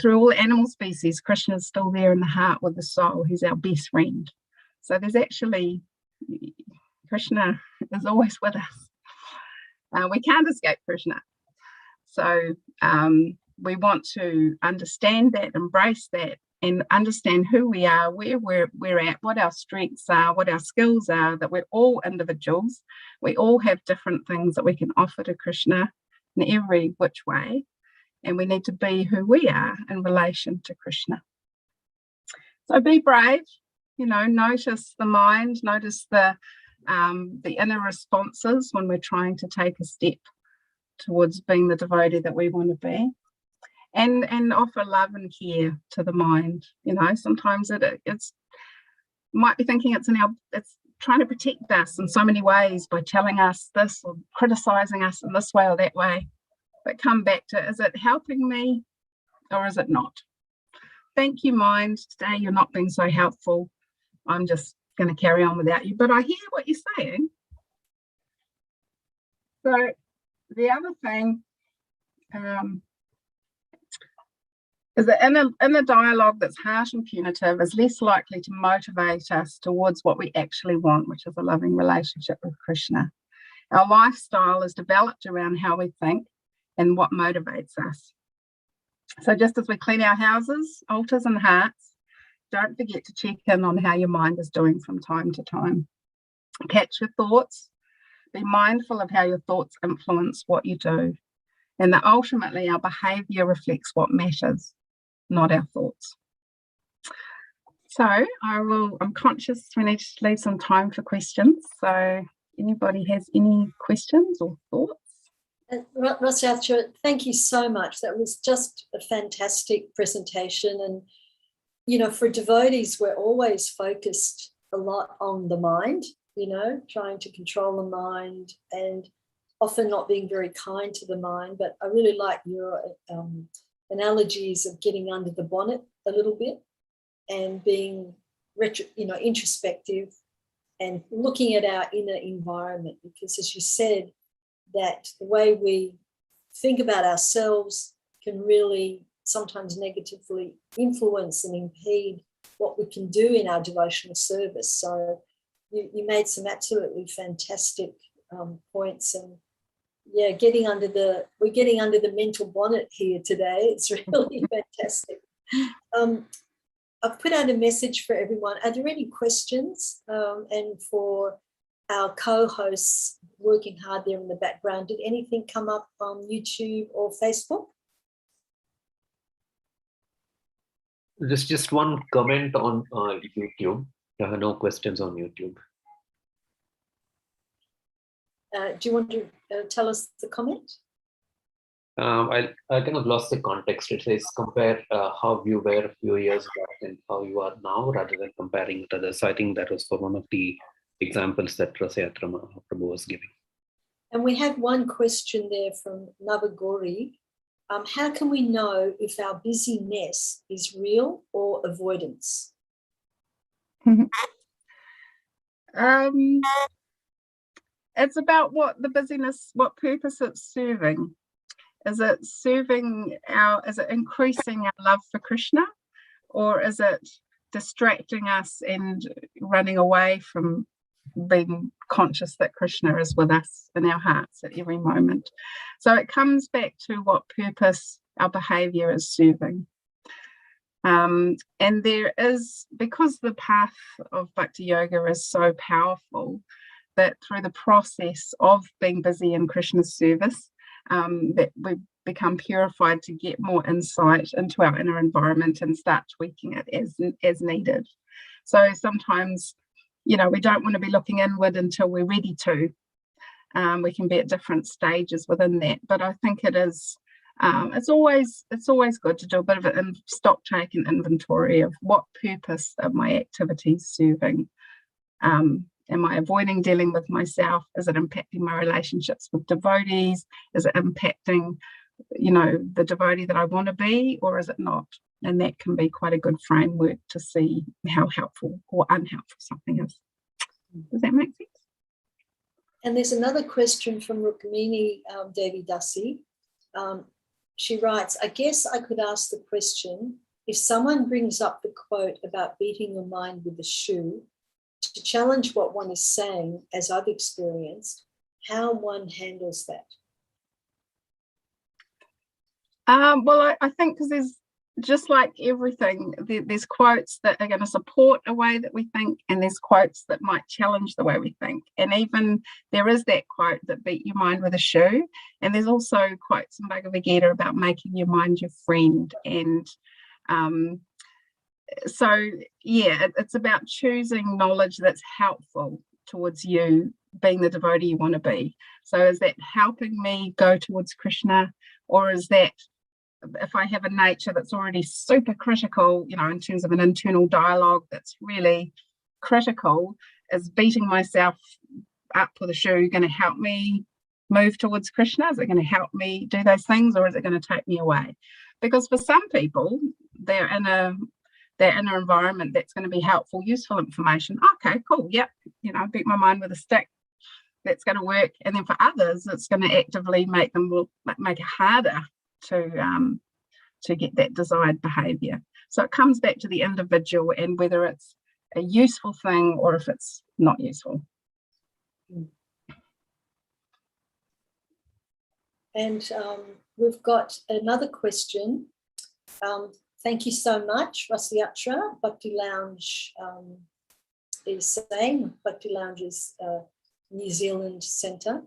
through all animal species, Krishna's still there in the heart with the soul. He's our best friend. So there's actually, Krishna is always with us. We can't escape Krishna. So we want to understand that, embrace that, and understand who we are, where we're at, what our strengths are, what our skills are, that we're all individuals. We all have different things that we can offer to Krishna in every which way. And we need to be who we are in relation to Krishna. So be brave, notice the mind, notice the inner responses when we're trying to take a step towards being the devotee that we want to be. And offer love and care to the mind. Sometimes it's might be thinking it's trying to protect us in so many ways by telling us this or criticizing us in this way or that way. But come back to, is it helping me or is it not? Thank you, mind. Today you're not being so helpful. I'm just going to carry on without you. But I hear what you're saying. So the other thing is that in a dialogue that's harsh and punitive is less likely to motivate us towards what we actually want, which is a loving relationship with Krishna. Our lifestyle is developed around how we think and what motivates us. So just as we clean our houses, altars and hearts, don't forget to check in on how your mind is doing from time to time. Catch your thoughts. Be mindful of how your thoughts influence what you do. And that ultimately our behaviour reflects what matters, not our thoughts. So I'm conscious we need to leave some time for questions. So anybody has any questions or thoughts? Rosyacha, thank you so much. That was just a fantastic presentation. And, for devotees, we're always focused a lot on the mind, trying to control the mind and often not being very kind to the mind. But I really like your analogies of getting under the bonnet a little bit and being introspective and looking at our inner environment, because as you said, that the way we think about ourselves can really sometimes negatively influence and impede what we can do in our devotional service. So you made some absolutely fantastic points. And yeah, we're getting under the mental bonnet here today. It's really fantastic. I've put out a message for everyone. Are there any questions? And for our co-hosts working hard there in the background, did anything come up on YouTube or Facebook? There's just one comment on YouTube. There are no questions on YouTube. Do you want to tell us the comment? I kind of lost the context. It says compare how you were a few years back and how you are now, rather than comparing with others. So I think that was for one of the examples that Rasayatra Prabhu was giving. And we have one question there from Navagori. How can we know if our busyness is real or avoidance? It's about what the busyness, what purpose it's serving. Is it is it increasing our love for Krishna, or is it distracting us and running away from being conscious that Krishna is with us in our hearts at every moment? So it comes back to what purpose our behavior is serving. And there is, because the path of Bhakti Yoga is so powerful, that through the process of being busy in Krishna's service, that we become purified to get more insight into our inner environment and start tweaking it as needed. So sometimes, we don't want to be looking inward until we're ready to. We can be at different stages within that. But I think it is, it's always good to do a bit of a stock take and inventory of what purpose are my activities serving. Am I avoiding dealing with myself? Is it impacting my relationships with devotees? Is it impacting, the devotee that I want to be, or is it not? And that can be quite a good framework to see how helpful or unhelpful something is. Does that make sense? And there's another question from Rukmini Devi Dasi. She writes, I guess I could ask the question, if someone brings up the quote about beating your mind with a shoe to challenge what one is saying, as I've experienced, how one handles that? Well, I think because there's, just like everything, there's quotes that are going to support a way that we think, and there's quotes that might challenge the way we think. And even there is that quote that beat your mind with a shoe, and there's also quotes in Bhagavad Gita about making your mind your friend. And so yeah, it's about choosing knowledge that's helpful towards you being the devotee you want to be. So is that helping me go towards Krishna, or is that, if I have a nature that's already super critical, in terms of an internal dialogue that's really critical, is beating myself up with a shoe going to help me move towards Krishna? Is it going to help me do those things, or is it going to take me away? Because for some people, they're in an environment that's going to be helpful, useful information. Okay, cool, yep, beat my mind with a stick. That's going to work. And then for others, it's going to actively make it harder to get that desired behavior. So it comes back to the individual and whether it's a useful thing or if it's not useful. And we've got another question. Thank you so much, Rasiyatra. Bhakti Lounge is saying, Bhakti Lounge is New Zealand Centre.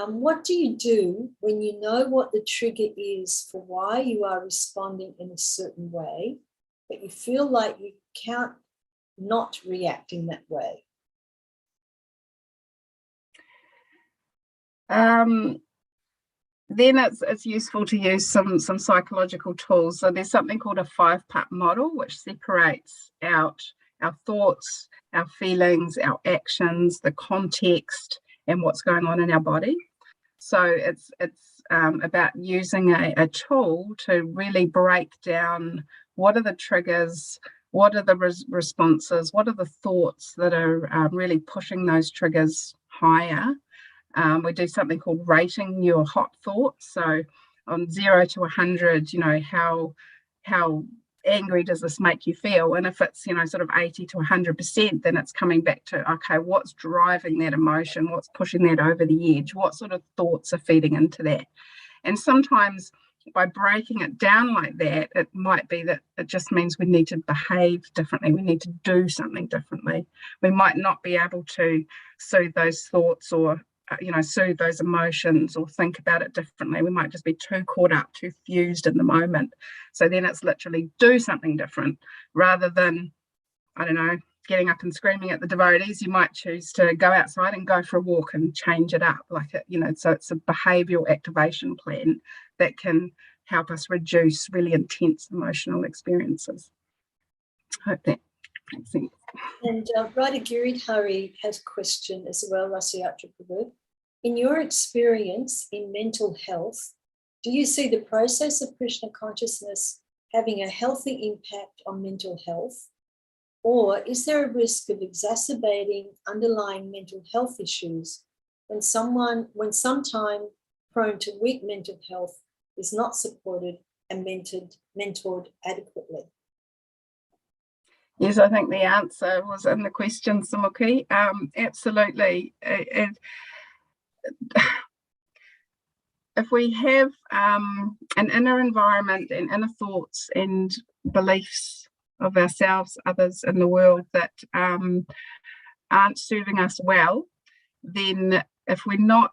What do you do when you know what the trigger is for why you are responding in a certain way, but you feel like you can't not react in that way? Then it's useful to use some psychological tools. So there's something called a 5-part model, which separates out our thoughts, our feelings, our actions, the context, and what's going on in our body. So it's about using a tool to really break down what are the triggers, what are the responses, what are the thoughts that are really pushing those triggers higher. We do something called rating your hot thoughts. So on 0 to 100, how angry does this make you feel? And if it's, sort of 80 to 100%, then it's coming back to, okay, what's driving that emotion? What's pushing that over the edge? What sort of thoughts are feeding into that? And sometimes by breaking it down like that, it might be that it just means we need to behave differently. We need to do something differently. We might not be able to soothe those thoughts or soothe those emotions or think about it differently. We might just be too caught up, too fused in the moment. So then it's literally do something different rather than, getting up and screaming at the devotees. You might choose to go outside and go for a walk and change it up, so it's a behavioural activation plan that can help us reduce really intense emotional experiences. I hope that makes sense. And Radha Giridhari has a question as well, Rasiyatra Prabhu. In your experience in mental health, do you see the process of Krishna consciousness having a healthy impact on mental health? Or is there a risk of exacerbating underlying mental health issues when sometime prone to weak mental health is not supported and mentored adequately? Yes, I think the answer was in the question, Sumukhi. Absolutely. If we have an inner environment and inner thoughts and beliefs of ourselves, others in the world that aren't serving us well, then if we're not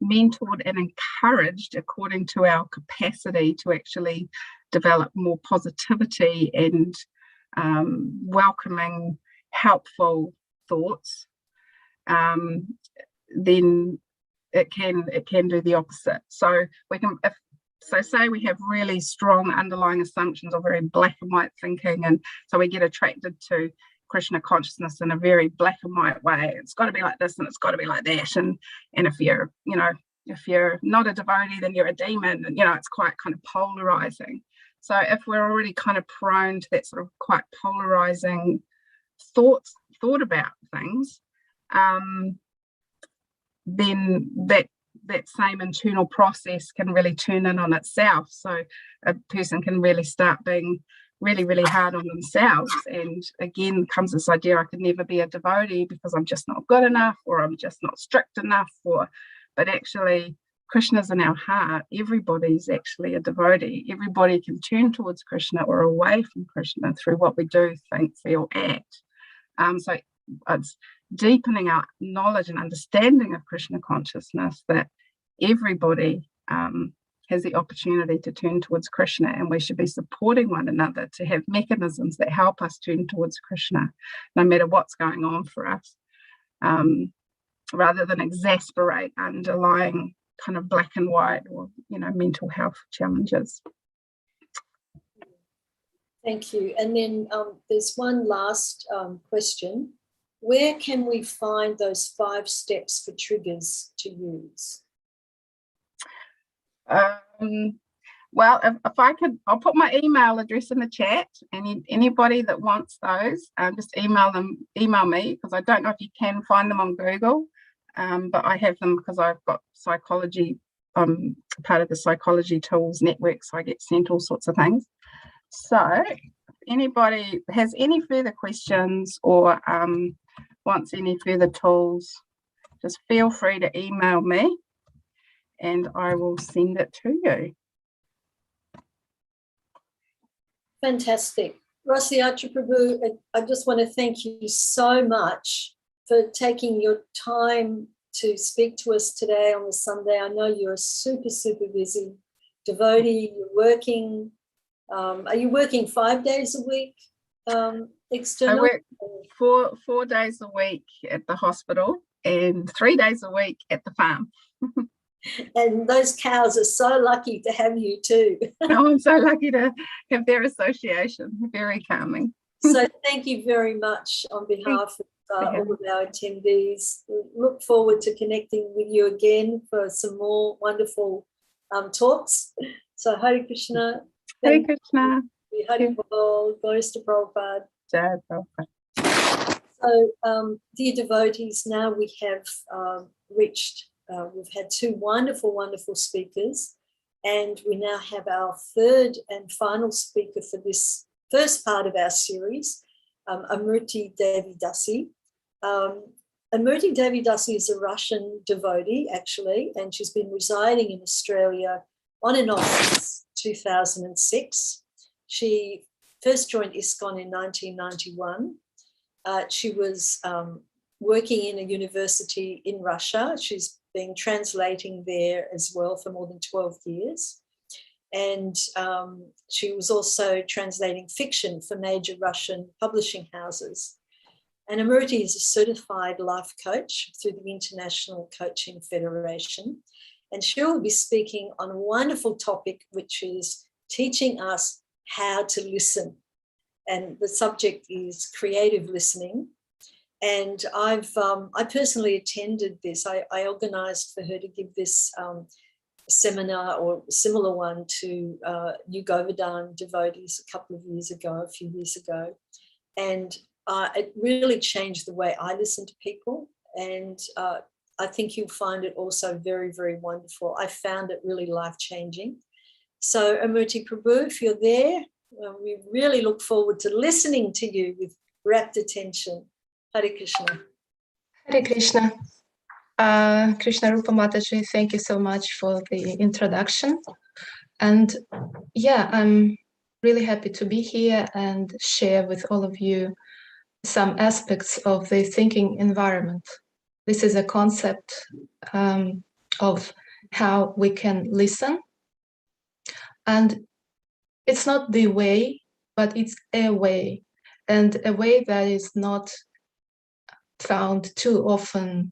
mentored and encouraged according to our capacity to actually develop more positivity and welcoming, helpful thoughts, then it can do the opposite. So we can, say we have really strong underlying assumptions or very black and white thinking, and so we get attracted to Krishna consciousness in a very black and white way. It's got to be like this and it's got to be like that. And if you're, you know, if you're not a devotee, then you're a demon. And, you know, it's quite kind of polarizing. So if we're already kind of prone to that sort of quite polarizing thought about things, then that same internal process can really turn in on itself. So a person can really start being really, really hard on themselves. And again comes this idea, I could never be a devotee because I'm just not good enough, or I'm just not strict enough, but actually Krishna's in our heart. Everybody's actually a devotee. Everybody can turn towards Krishna or away from Krishna through what we do, think, feel, act. So it's deepening our knowledge and understanding of Krishna consciousness that everybody has the opportunity to turn towards Krishna, and we should be supporting one another to have mechanisms that help us turn towards Krishna, no matter what's going on for us, rather than exasperate underlying kind of black and white or, you know, mental health challenges. Thank you. And then there's one last question. Where can we find those 5 steps for triggers to use? Well, if I could, I'll put my email address in the chat, and anybody that wants those, just email me, because I don't know if you can find them on Google, but I have them because I've got psychology, part of the Psychology Tools Network, so I get sent all sorts of things. So if anybody has any further questions or wants any further tools, just feel free to email me and I will send it to you. Fantastic. Rasiatra Prabhu, I just want to thank you so much for taking your time to speak to us today on the Sunday. I know you're a super, super busy devotee. You're working. Are you working 5 days a week external? I work four days a week at the hospital and 3 days a week at the farm. And those cows are so lucky to have you too. Oh, I'm so lucky to have their association. Very calming. So thank you very much on behalf of all of our attendees. We look forward to connecting with you again for some more wonderful talks. So Hare Krishna. Hare Krishna. Hare Bol, glories to Prabhupada. Jai Prabhupada. So dear devotees, now we have reached, we've had 2 wonderful, wonderful speakers, and we now have our 3rd and final speaker for this first part of our series, Amruti Devi Dasi. Amruti Devi Dasi is a Russian devotee, actually, and she's been residing in Australia on and off since 2006. She first joined ISKCON in 1991. She was working in a university in Russia. She's been translating there as well for more than 12 years. And she was also translating fiction for major Russian publishing houses. And Amruti is a certified life coach through the International Coaching Federation. And she will be speaking on a wonderful topic, which is teaching us how to listen. And the subject is creative listening. And I personally attended this. I organised for her to give this seminar or similar one to New Govardhan devotees a few years ago. And it really changed the way I listen to people. And I think you'll find it also very, very wonderful. I found it really life-changing. So Amruti Prabhu, if you're there, we really look forward to listening to you with rapt attention. Hare Krishna. Hare Krishna. Krishna Rupa Mataji, thank you so much for the introduction. And yeah, I'm really happy to be here and share with all of you some aspects of the thinking environment. This is a concept of how we can listen. And it's not the way, but it's a way, and a way that is not found too often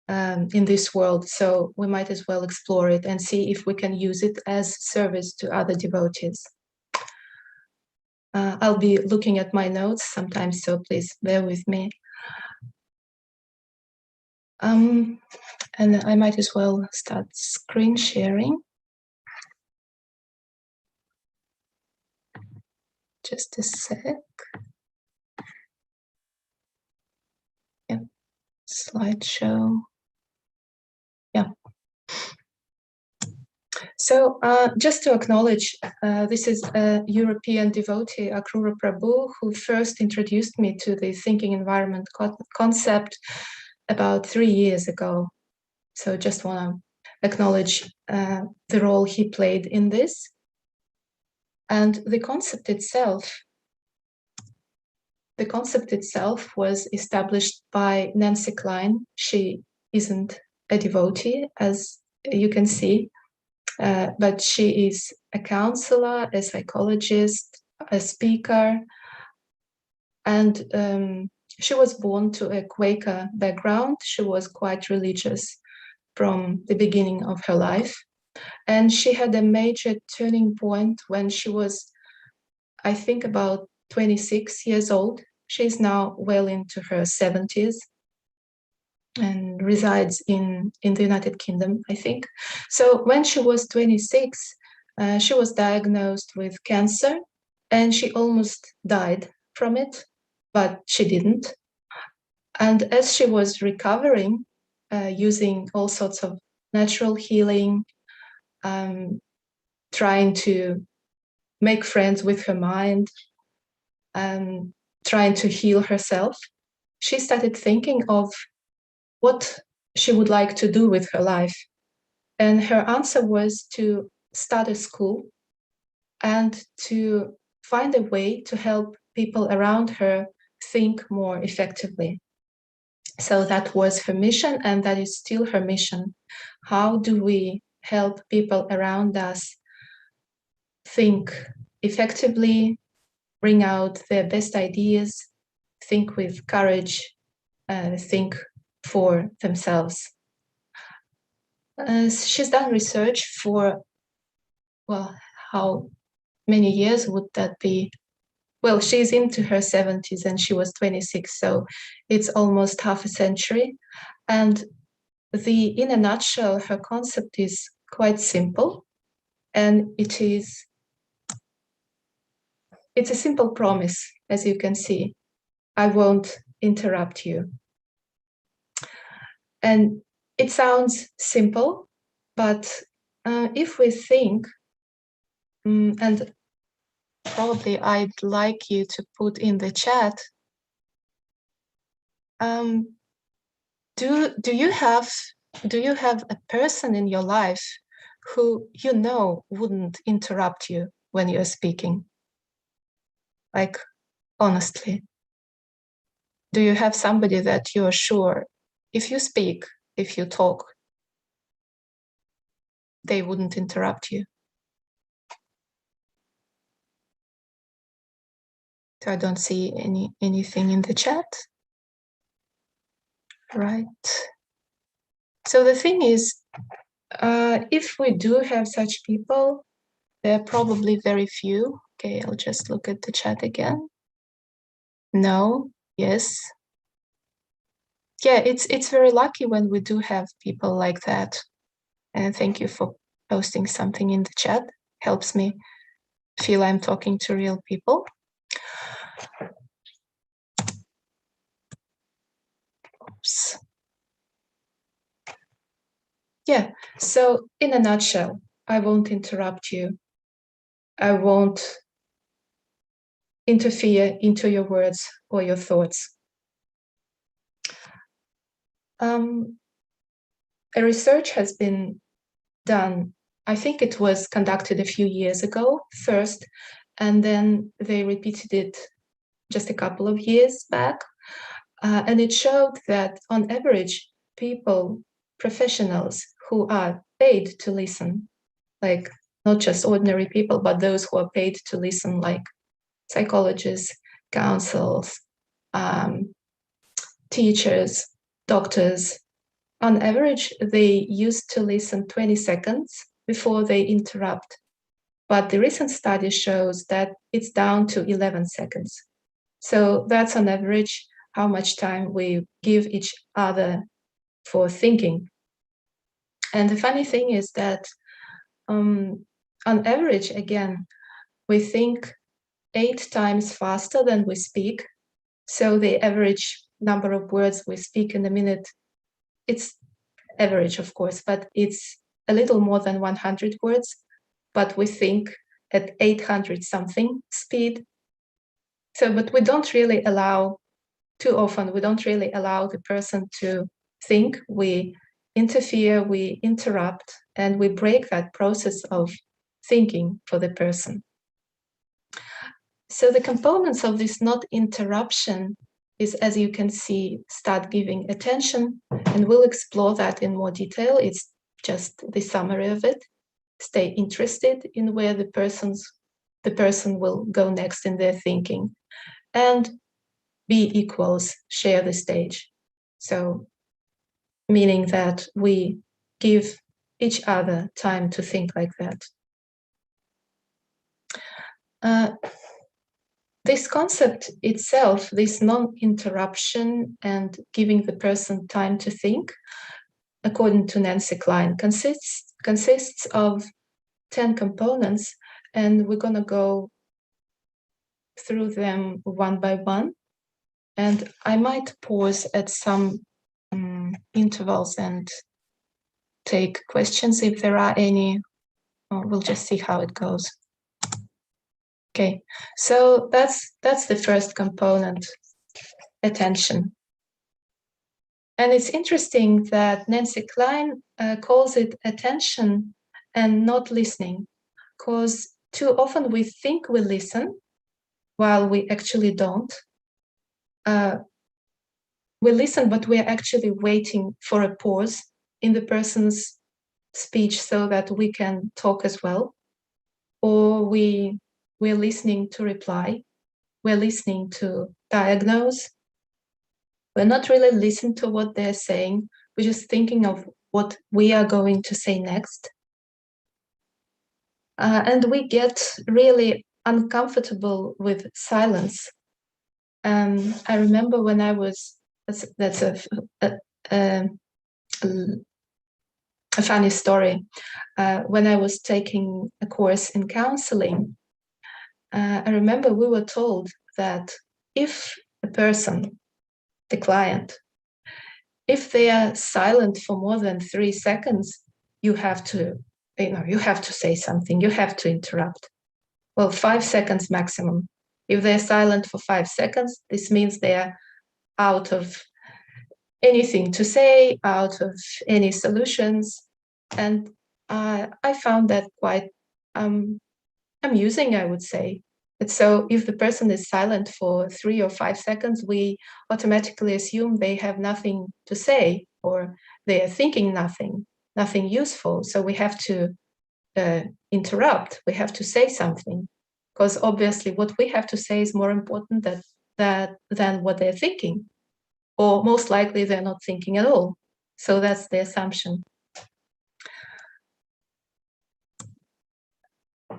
in this world. So we might as well explore it and see if we can use it as service to other devotees. I'll be looking at my notes sometimes, so please bear with me. And I might as well start screen sharing. Just a sec. Yeah, slideshow. Yeah. So just to acknowledge, this is a European devotee, Akrura Prabhu, who first introduced me to the thinking environment concept about 3 years ago. So just want to acknowledge the role he played in this. And the concept itself was established by Nancy Klein. She isn't a devotee, as you can see, but she is a counselor, a psychologist, a speaker, and she was born to a Quaker background. She was quite religious from the beginning of her life. And she had a major turning point when she was, I think, about 26 years old. She's now well into her 70s and resides in the United Kingdom, I think. So when she was 26, she was diagnosed with cancer, and she almost died from it, but she didn't. And as she was recovering, using all sorts of natural healing, trying to make friends with her mind, trying to heal herself, she started thinking of what she would like to do with her life. And her answer was to start a school and to find a way to help people around her think more effectively. So that was her mission, and that is still her mission. How do we help people around us think effectively, bring out their best ideas, think with courage, think for themselves? She's done research for, well, how many years would that be? Well, she's into her 70s and she was 26, so it's almost half a century. And in a nutshell, her concept is quite simple, and it's a simple promise, as you can see. I won't interrupt you. And it sounds simple, but if we think, and probably I'd like you to put in the chat, do you have a person in your life who you know wouldn't interrupt you when you're speaking? Like, honestly, do you have somebody that you're sure if you speak, if you talk, they wouldn't interrupt you? So I don't see anything in the chat. Right. So the thing is, if we do have such people, they're probably very few. Okay, I'll just look at the chat again. No, yes. Yeah, it's very lucky when we do have people like that. And thank you for posting something in the chat. Helps me feel I'm talking to real people. Oops. Yeah, so in a nutshell, I won't interrupt you. I won't interfere into your words or your thoughts. A research has been done. I think it was conducted a few years ago first, and then they repeated it just a couple of years back. And it showed that on average, people, professionals who are paid to listen, like not just ordinary people, but those who are paid to listen, like psychologists, counselors, teachers, doctors, on average, they used to listen 20 seconds before they interrupt but the recent study shows that it's down to 11 seconds. So that's on average how much time we give each other for thinking. And the funny thing is that on average, again, we think 8 times faster than we speak. So the average number of words we speak in a minute, it's average, of course, but it's a little more than 100 words, but we think at 800 something speed. So, but we don't really allow, too often, we don't really allow the person to think. We interfere, we interrupt, and we break that process of thinking for the person. So the components of this not interruption is, as you can see, start giving attention, and we'll explore that in more detail. It's just the summary of it. Stay interested in where the person will go next in their thinking, and be equals, share the stage. So meaning that we give each other time to think like that. This concept itself, this non-interruption and giving the person time to think, according to Nancy Klein, consists of 10 components, and we're going to go through them one by one. And I might pause at some intervals and take questions if there are any. We'll just see how it goes. Okay, so that's the first component, attention. And it's interesting that Nancy Klein calls it attention and not listening, because too often we think we listen while we actually don't. We listen, but we're actually waiting for a pause in the person's speech so that we can talk as well. Or we're listening to reply. We're listening to diagnose. We're not really listening to what they're saying. We're just thinking of what we are going to say next. And we get really uncomfortable with silence. I remember when I was, that's a funny story. When I was taking a course in counseling, I remember we were told that if a person, the client, if they are silent for more than 3 seconds, you have to say something, you have to interrupt. Well, 5 seconds maximum. If they're silent for 5 seconds, this means they're out of anything to say, out of any solutions. And I found that quite amusing, I would say. And so if the person is silent for 3 or 5 seconds, we automatically assume they have nothing to say, or they are thinking nothing useful. So we have to interrupt, we have to say something, because obviously what we have to say is more important than what they're thinking, or most likely they're not thinking at all. So that's the assumption.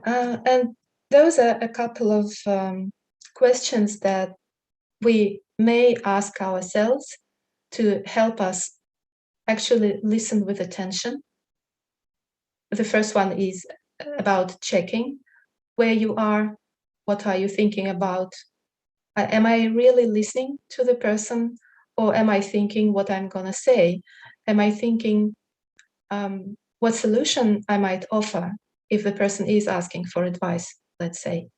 And those are a couple of questions that we may ask ourselves to help us actually listen with attention. The first one is about checking where you are, what are you thinking about? Am I really listening to the person, or am I thinking what I'm going to say? Am I thinking what solution I might offer if the person is asking for advice, let's say?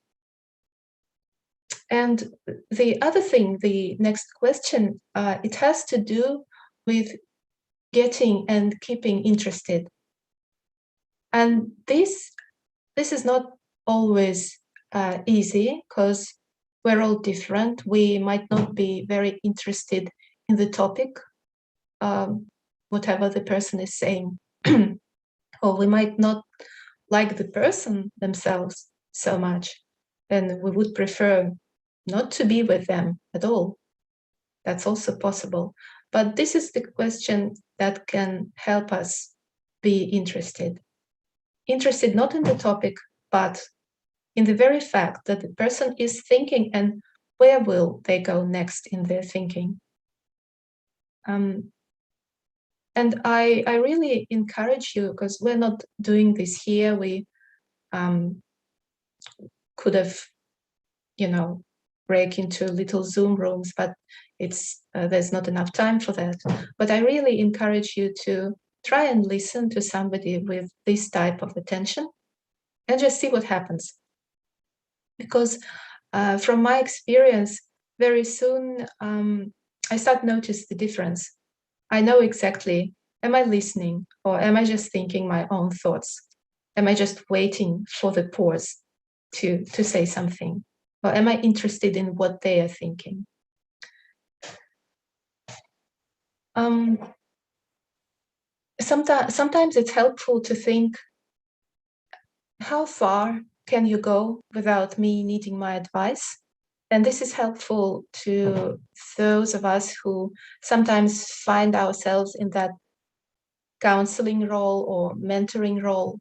And the other thing, the next question, it has to do with getting and keeping interested. And this is not always easy, because we're all different. We might not be very interested in the topic, whatever the person is saying. Or we might not like the person themselves so much, and we would prefer not to be with them at all. That's also possible. But this is the question that can help us be interested. Interested not in the topic, but in the very fact that the person is thinking and where will they go next in their thinking. And I really encourage you, because we're not doing this here. We could have, break into little Zoom rooms, but it's there's not enough time for that. But I really encourage you to try and listen to somebody with this type of attention and just see what happens. Because from my experience, very soon I start notice the difference. I know exactly, am I listening or am I just thinking my own thoughts? Am I just waiting for the pause to say something? Or am I interested in what they are thinking? Sometimes it's helpful to think, how far can you go without me needing my advice? And this is helpful to those of us who sometimes find ourselves in that counseling role or mentoring role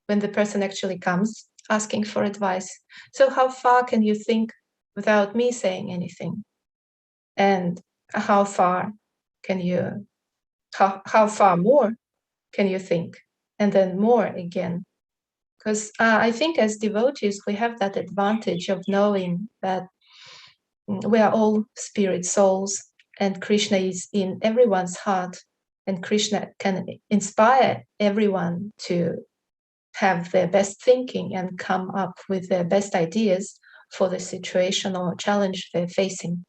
when the person actually comes asking for advice. So how far can you think without me saying anything? And how far can you, how far more can you think? And then more again. Because I think as devotees, we have that advantage of knowing that we are all spirit souls and Krishna is in everyone's heart, and Krishna can inspire everyone to have their best thinking and come up with their best ideas for the situation or challenge they're facing.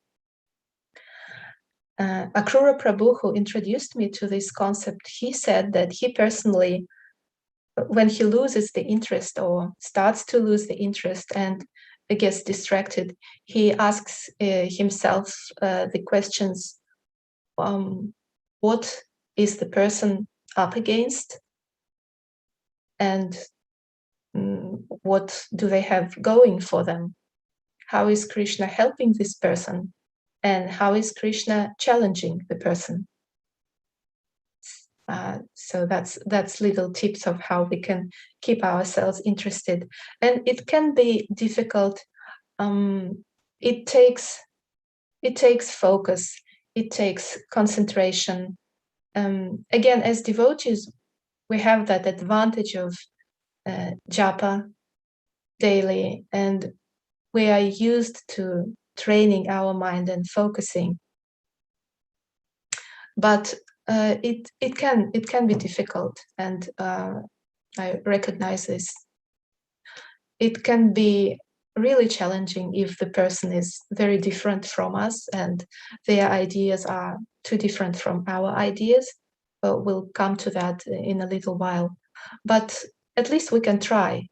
Akrura Prabhu, who introduced me to this concept, he said that he personally, when he loses the interest or starts to lose the interest and gets distracted, he asks himself the questions, what is the person up against? And what do they have going for them? How is Krishna helping this person? And how is Krishna challenging the person? So that's little tips of how we can keep ourselves interested. And it can be difficult. It takes focus. It takes concentration. Again, as devotees, we have that advantage of japa daily, and we are used to training our mind and focusing. But it can be difficult, and I recognize this. It can be really challenging if the person is very different from us and their ideas are too different from our ideas. But we'll come to that in a little while. But at least we can try.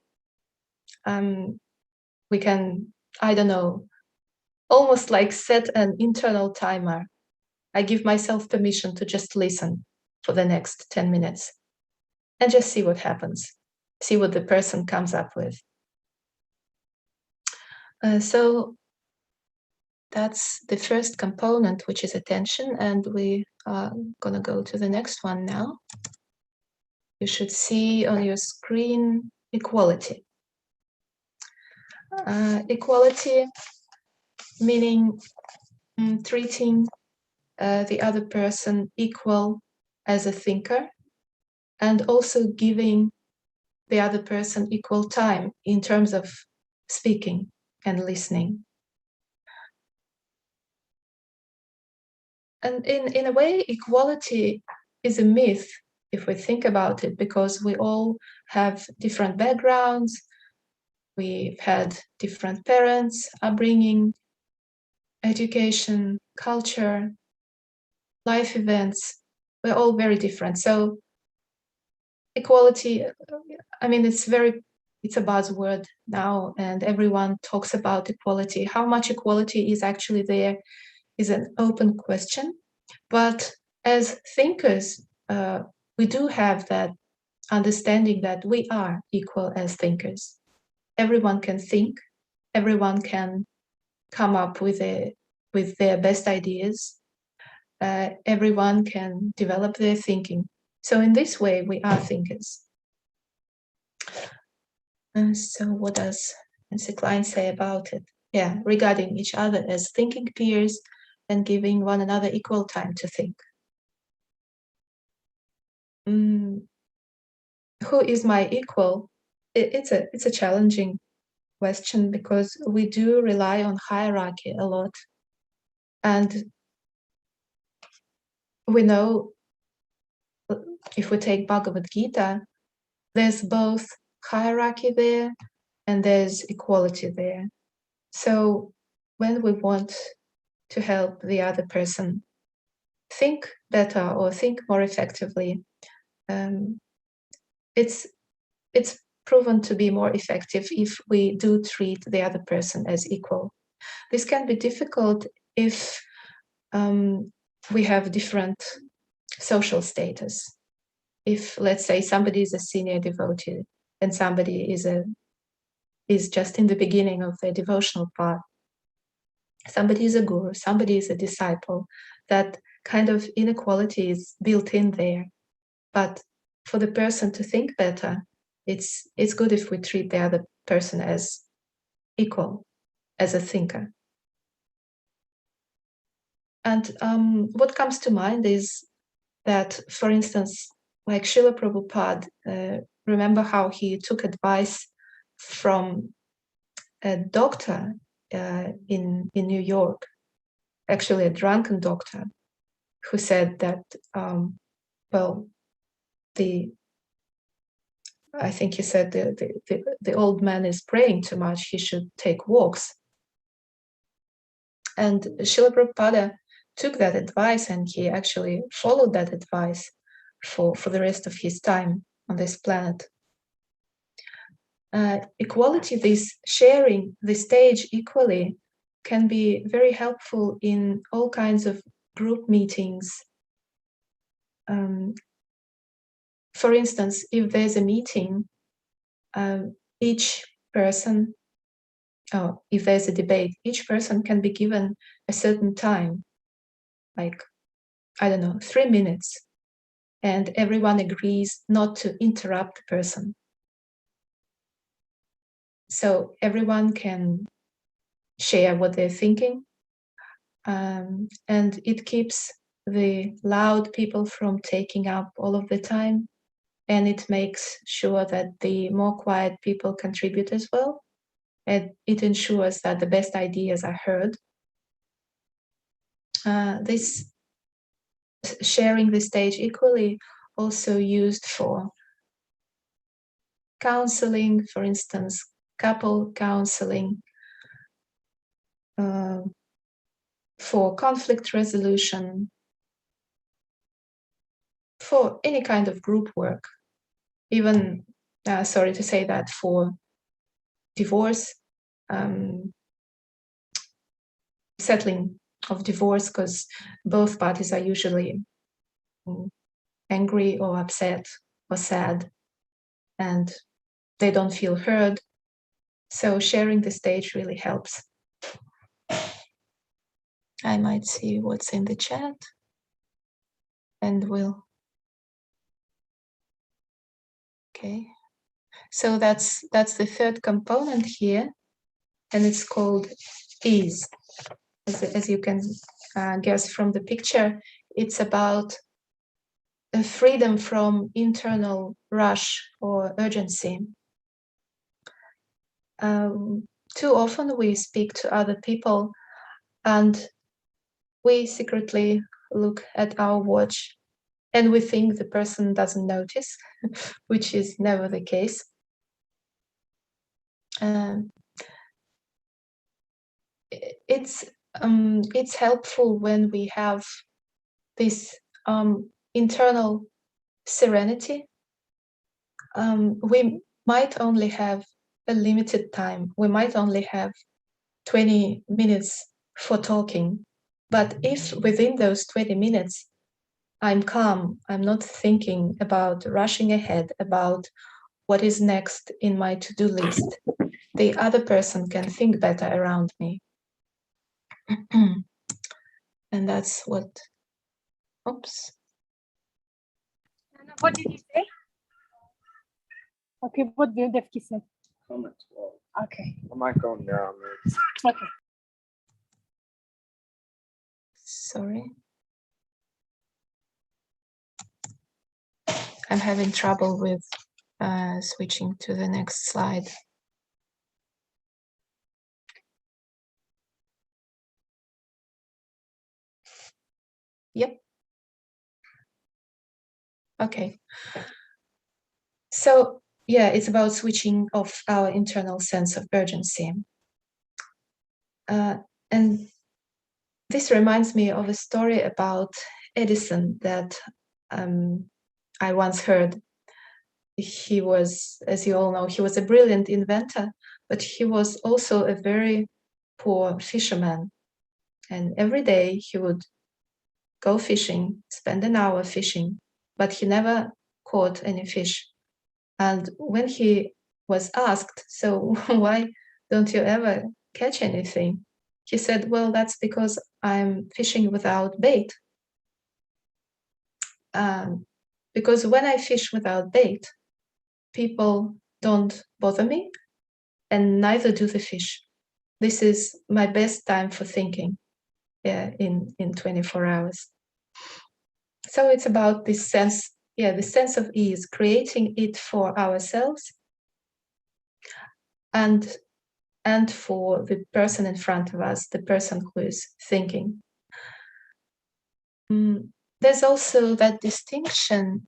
We can, I don't know, almost like set an internal timer. I give myself permission to just listen for the next 10 minutes and just see what happens, see what the person comes up with. So that's the first component, which is attention, and we are going to go to the next one now. You should see on your screen equality. Equality meaning treating the other person equal as a thinker, and also giving the other person equal time in terms of speaking and listening. And in a way, equality is a myth if we think about it, because we all have different backgrounds, we've had different parents, upbringing, education, culture, life events. We're all very different. So equality, I mean, it's a buzzword now, and everyone talks about equality. How much equality is actually there is an open question. But as thinkers, we do have that understanding that we are equal as thinkers. Everyone can think, everyone can come up with their best ideas. Everyone can develop their thinking. So in this way, we are thinkers. So what does Nancy Klein say about it? Yeah, regarding each other as thinking peers and giving one another equal time to think. Who is my equal? It's a challenging question because we do rely on hierarchy a lot. And we know, if we take Bhagavad Gita, there's both hierarchy there and there's equality there. So when we want to help the other person think better or think more effectively, it's proven to be more effective if we do treat the other person as equal. This can be difficult if we have different social status. If, let's say, somebody is a senior devotee and somebody is just in the beginning of their devotional path, somebody is a guru, somebody is a disciple, that kind of inequality is built in there. But for the person to think better, it's good if we treat the other person as equal, as a thinker. And what comes to mind is that, for instance, like Srila Prabhupada, remember how he took advice from a doctor in New York, actually a drunken doctor, who said that, I think he said the old man is praying too much, he should take walks. And Srila Prabhupada took that advice and he actually followed that advice for the rest of his time on this planet. Equality, this sharing the stage equally, can be very helpful in all kinds of group meetings. For instance, if there's a meeting, each person, if there's a debate, each person can be given a certain time, like, I don't know, 3 minutes, and everyone agrees not to interrupt the person. So everyone can share what they're thinking, and it keeps the loud people from taking up all of the time, and it makes sure that the more quiet people contribute as well, and it ensures that the best ideas are heard. This sharing the stage equally also used for counseling, for instance, couple counseling, for conflict resolution, for any kind of group work, even, sorry to say that, for divorce, settling of divorce, because both parties are usually angry or upset or sad, and they don't feel heard. So sharing the stage really helps. I might see what's in the chat, and we'll. Okay, so that's the third component here, and it's called ease. As you can guess from the picture, it's about a freedom from internal rush or urgency. Too often we speak to other people and we secretly look at our watch and we think the person doesn't notice, which is never the case. It's helpful when we have this internal serenity. We might only have a limited time. We might only have 20 minutes for talking. But if within those 20 minutes, I'm calm, I'm not thinking about rushing ahead, about what is next in my to-do list, the other person can think better around me. And that's what, oops. What did you say? Okay, what did Devki say? comment. Well, Okay. I might go now. Okay. Sorry. I'm having trouble with switching to the next slide. Yep. Okay. So yeah, it's about switching off our internal sense of urgency. And this reminds me of a story about Edison that I once heard. He was, as you all know, he was a brilliant inventor, but he was also a very poor fisherman. And every day he would go fishing, spend an hour fishing, but he never caught any fish. And when he was asked, so why don't you ever catch anything? He said, well, that's because I'm fishing without bait. Because when I fish without bait, people don't bother me, and neither do the fish. This is my best time for thinking in 24 hours. So it's about this sense, the sense of ease, creating it for ourselves and for the person in front of us, the person who is thinking. There's also that distinction.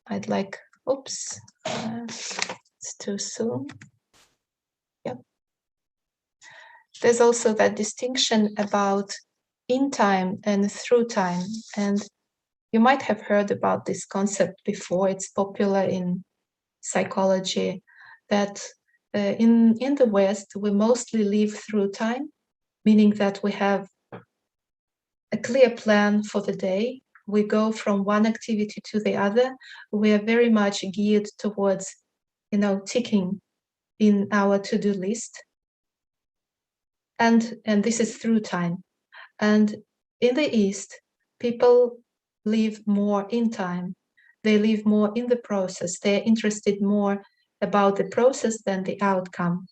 I'd like, oops, it's too soon. Yep. There's also that distinction about in time and through time. And you might have heard about this concept before. It's popular in psychology that in the West, we mostly live through time, meaning that we have a clear plan for the day. We go from one activity to the other. We are very much geared towards, ticking in our to-do list. And this is through time. And in the East, people live more in time. They live more in the process. They're interested more about the process than the outcome.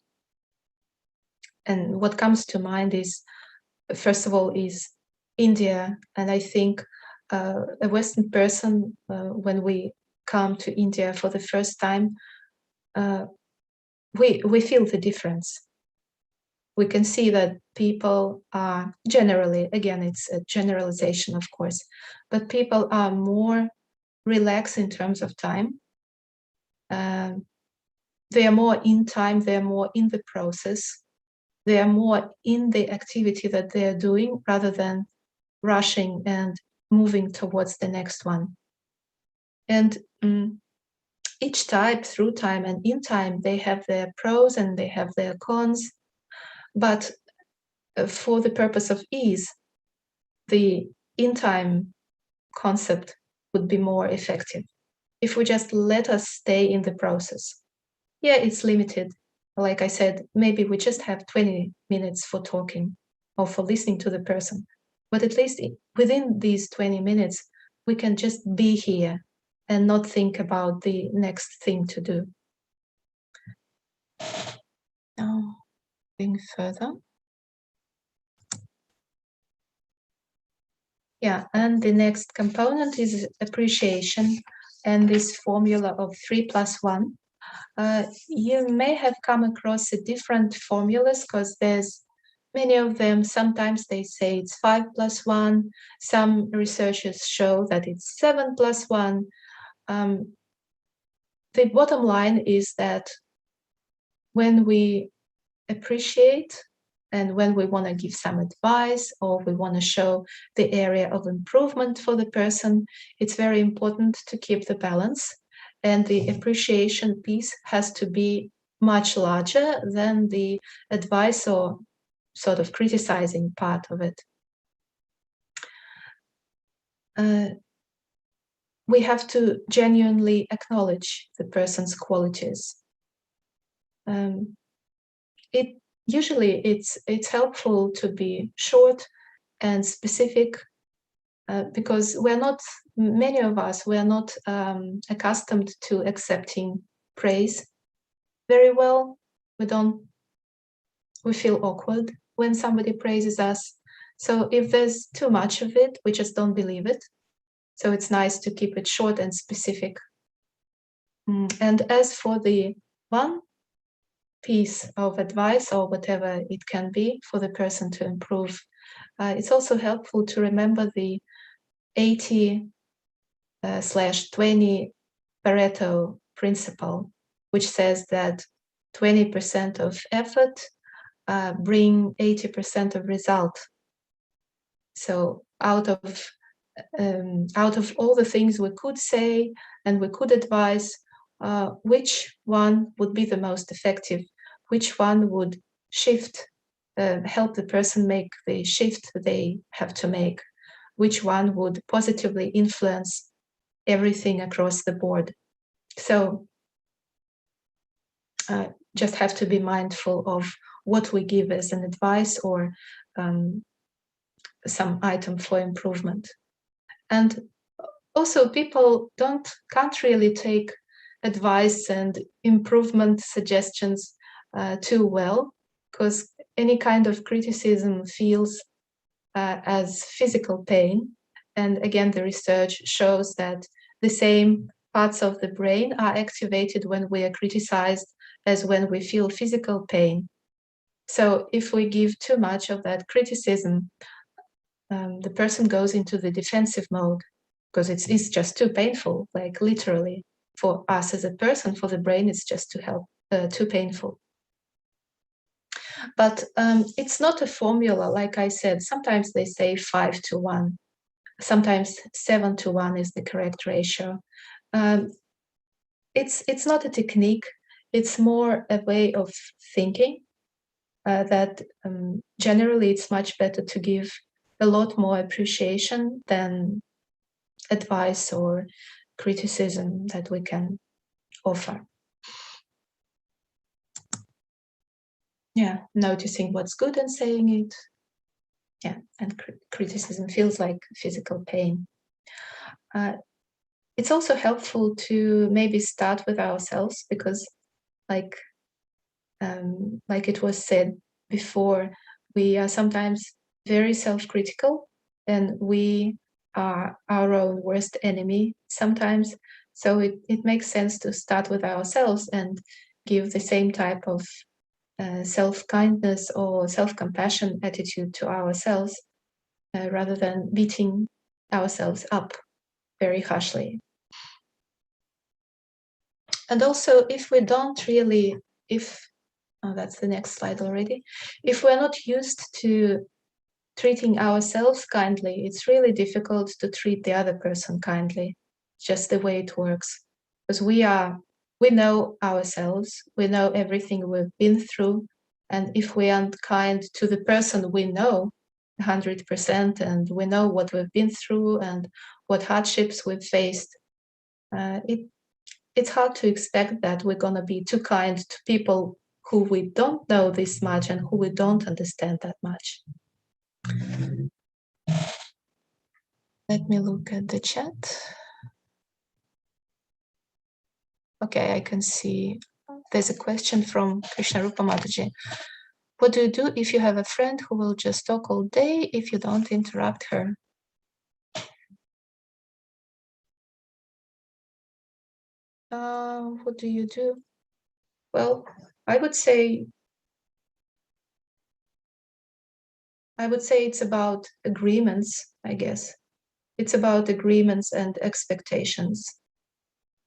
And what comes to mind is, first of all, is India. And I think a Western person, when we come to India for the first time, we feel the difference. We can see that people are generally, again, it's a generalization, of course, but people are more relaxed in terms of time. They are more in time, they are more in the process, they are more in the activity that they are doing rather than rushing and moving towards the next one. And each type, through time and in time, they have their pros and they have their cons. But for the purpose of ease, the in-time concept would be more effective. If we just let us stay in the process. Yeah, it's limited. Like I said, maybe we just have 20 minutes for talking or for listening to the person. But at least within these 20 minutes, we can just be here and not think about the next thing to do. Now, going further. Yeah, and the next component is appreciation and this formula of 3 + 1. You may have come across different formulas because there's many of them. Sometimes they say it's 5 + 1. Some researchers show that it's 7 + 1. The bottom line is that when we appreciate and when we want to give some advice or we want to show the area of improvement for the person, it's very important to keep the balance. And the appreciation piece has to be much larger than the advice or sort of criticizing part of it. We have to genuinely acknowledge the person's qualities. Usually it's helpful to be short and specific because many of us, we're not accustomed to accepting praise very well. we feel awkward when somebody praises us. So if there's too much of it, we just don't believe it. So it's nice to keep it short and specific. And as for the one piece of advice or whatever it can be for the person to improve, it's also helpful to remember the 80/20 Pareto principle, which says that 20% of effort bring 80% of result. So out of all the things we could say and we could advise, which one would be the most effective? Which one would help the person make the shift they have to make? Which one would positively influence everything across the board? So just have to be mindful of what we give as an advice or some item for improvement. And also people can't really take advice and improvement suggestions too well, because any kind of criticism feels as physical pain. And again, the research shows that the same parts of the brain are activated when we are criticized as when we feel physical pain. So if we give too much of that criticism, the person goes into the defensive mode because it's just too painful, like literally for us as a person, for the brain, it's just too painful. But it's not a formula, like I said. Sometimes they say 5:1. Sometimes 7:1 is the correct ratio. It's not a technique. It's more a way of thinking that generally it's much better to give a lot more appreciation than advice or criticism that we can offer. Yeah, noticing what's good and saying it. Yeah, and criticism feels like physical pain. It's also helpful to maybe start with ourselves, because like it was said before, we are sometimes very self-critical and we are our own worst enemy sometimes. So it makes sense to start with ourselves and give the same type of self-kindness or self-compassion attitude to ourselves rather than beating ourselves up very harshly. And also, if we don't really, that's the next slide already, if we're not used to treating ourselves kindly, it's really difficult to treat the other person kindly, just the way it works. Because we know ourselves, we know everything we've been through, and if we aren't kind to the person we know 100%, and we know what we've been through and what hardships we've faced, it's hard to expect that we're going to be too kind to people who we don't know this much and who we don't understand that much. Let me look at the chat. Okay, I can see there's a question from Krishna Rupa Mataji. What do you do if you have a friend who will just talk all day if you don't interrupt her? What do you do? Well, I would say it's about agreements, I guess. It's about agreements and expectations.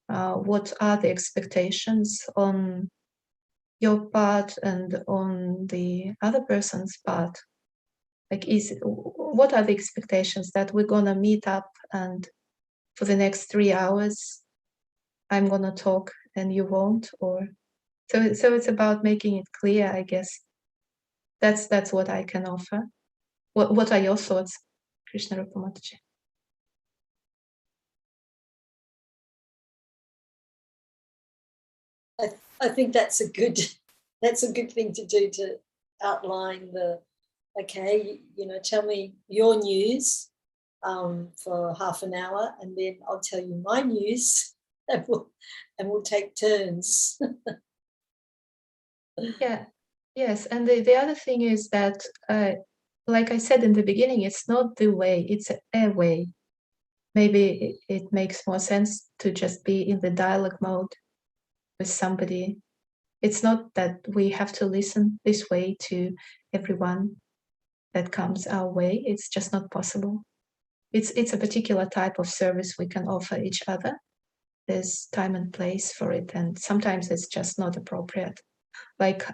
What are the expectations on your part and on the other person's part? Like, what are the expectations that we're gonna meet up and for the next 3 hours I'm gonna talk and you won't? Or so it's about making it clear, I guess. That's what I can offer. What are your thoughts, Krishna Rupa Mataji? I think that's a good thing to do, to outline okay, tell me your news for half an hour, and then I'll tell you my news, and we'll take turns. Yeah, yes. And the other thing is that, like I said in the beginning, it's not the way, it's a way. Maybe it makes more sense to just be in the dialogue mode with somebody. It's not that we have to listen this way to everyone that comes our way. It's just not possible. It's a particular type of service we can offer each other. There's time and place for it, and sometimes it's just not appropriate. Like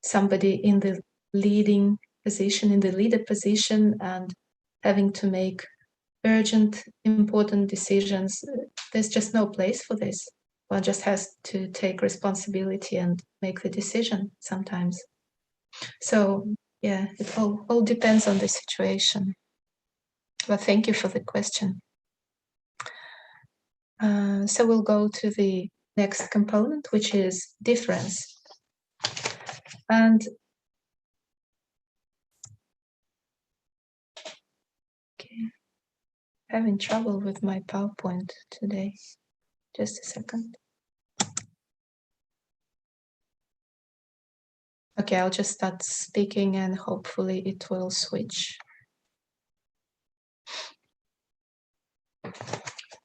somebody in the leading position, in the leader position, and having to make urgent, important decisions. There's just no place for this. One just has to take responsibility and make the decision sometimes. So yeah, it all depends on the situation. But thank you for the question. So we'll go to the next component, which is difference. And okay, having trouble with my PowerPoint today. Just a second. Okay, I'll just start speaking and hopefully it will switch.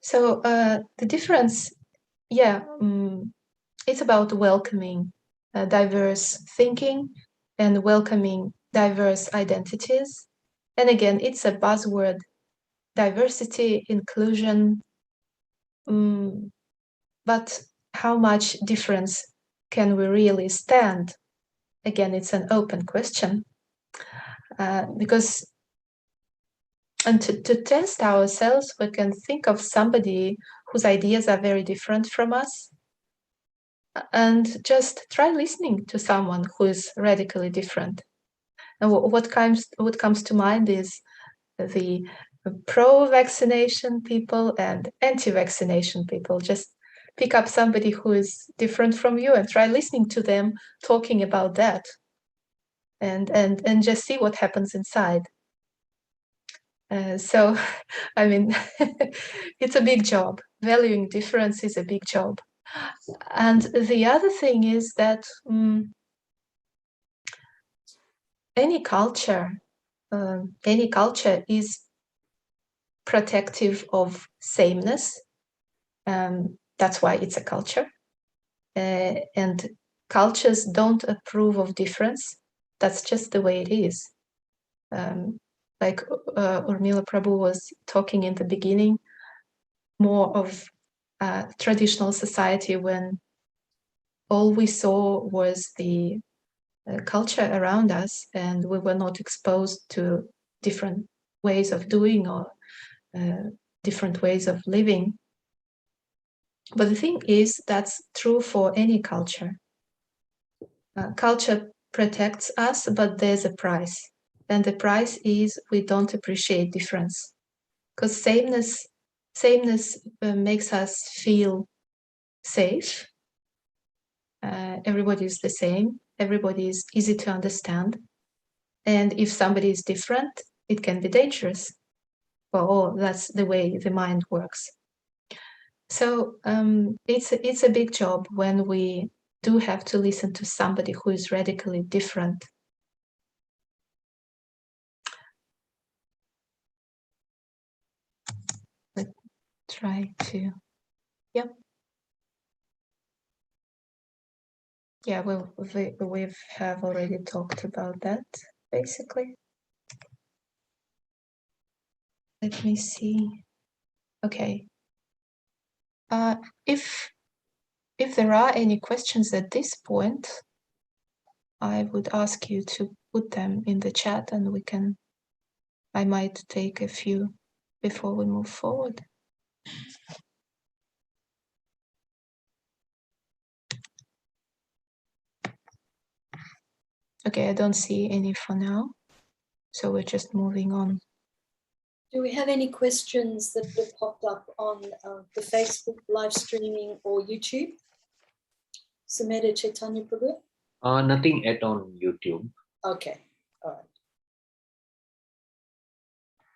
So the difference, yeah, it's about welcoming diverse thinking and welcoming diverse identities. And again, it's a buzzword, diversity, inclusion, but how much difference can we really stand? Again, it's an open question because, and to test ourselves, we can think of somebody whose ideas are very different from us and just try listening to someone who is radically different. And what comes to mind is the pro-vaccination people and anti-vaccination people. Just pick up somebody who is different from you and try listening to them talking about that, and just see what happens inside. So, I mean, it's a big job. Valuing difference is a big job. And the other thing is that any culture is protective of sameness. That's why it's a culture. And cultures don't approve of difference. That's just the way it is. Like Urmila Prabhu was talking in the beginning, more of traditional society when all we saw was the culture around us and we were not exposed to different ways of doing or different ways of living. But the thing is, that's true for any culture. Culture protects us, but there's a price. And the price is we don't appreciate difference. Because sameness makes us feel safe. Everybody is the same. Everybody is easy to understand. And if somebody is different, it can be dangerous. Well, that's the way the mind works. So it's a big job when we do have to listen to somebody who is radically different. Let's try to, yep. Yeah, we have already talked about that, basically. Let me see. Okay. If there are any questions at this point, I would ask you to put them in the chat and I might take a few before we move forward. Okay, I don't see any for now, so we're just moving on. Do we have any questions that have popped up on the Facebook live streaming or YouTube? Sumedha Chaitanya Prabhu? Nothing yet on YouTube. Okay, all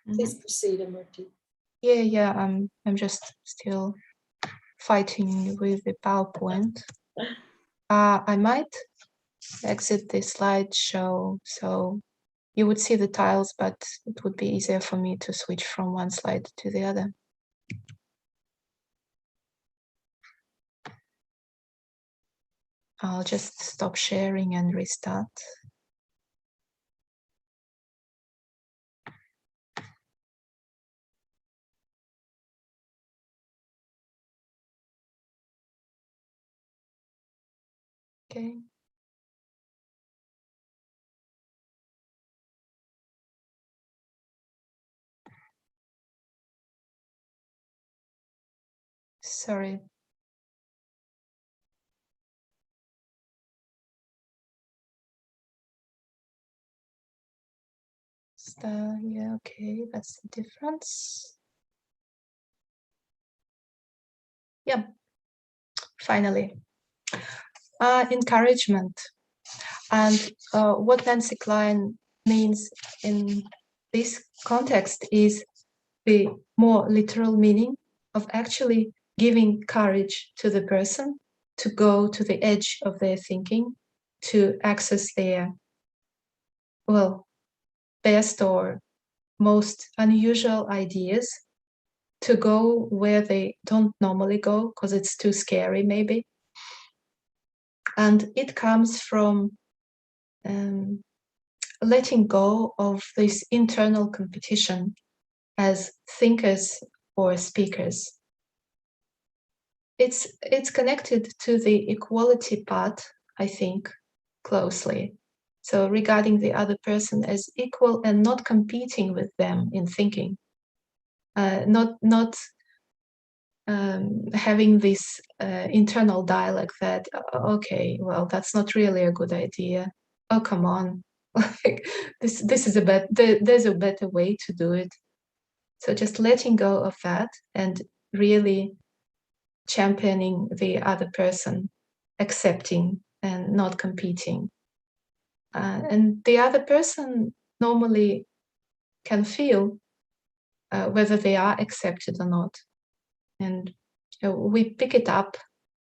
right. Please proceed, Amurti. Yeah, I'm just still fighting with the PowerPoint. I might exit the slideshow. So you would see the tiles, but it would be easier for me to switch from one slide to the other. I'll just stop sharing and restart. Okay. Sorry. Yeah, okay, that's the difference. Yeah, finally. Encouragement. And what Nancy Klein means in this context is the more literal meaning of actually giving courage to the person to go to the edge of their thinking, to access their, well, best or most unusual ideas, to go where they don't normally go because it's too scary maybe. And it comes from letting go of this internal competition as thinkers or speakers. It's connected to the equality part, I think, closely. So regarding the other person as equal and not competing with them in thinking, not having this internal dialogue that, okay, well, that's not really a good idea. Oh, come on, this is there's a better way to do it. So just letting go of that and really championing the other person, accepting and not competing. And the other person normally can feel whether they are accepted or not. And we pick it up,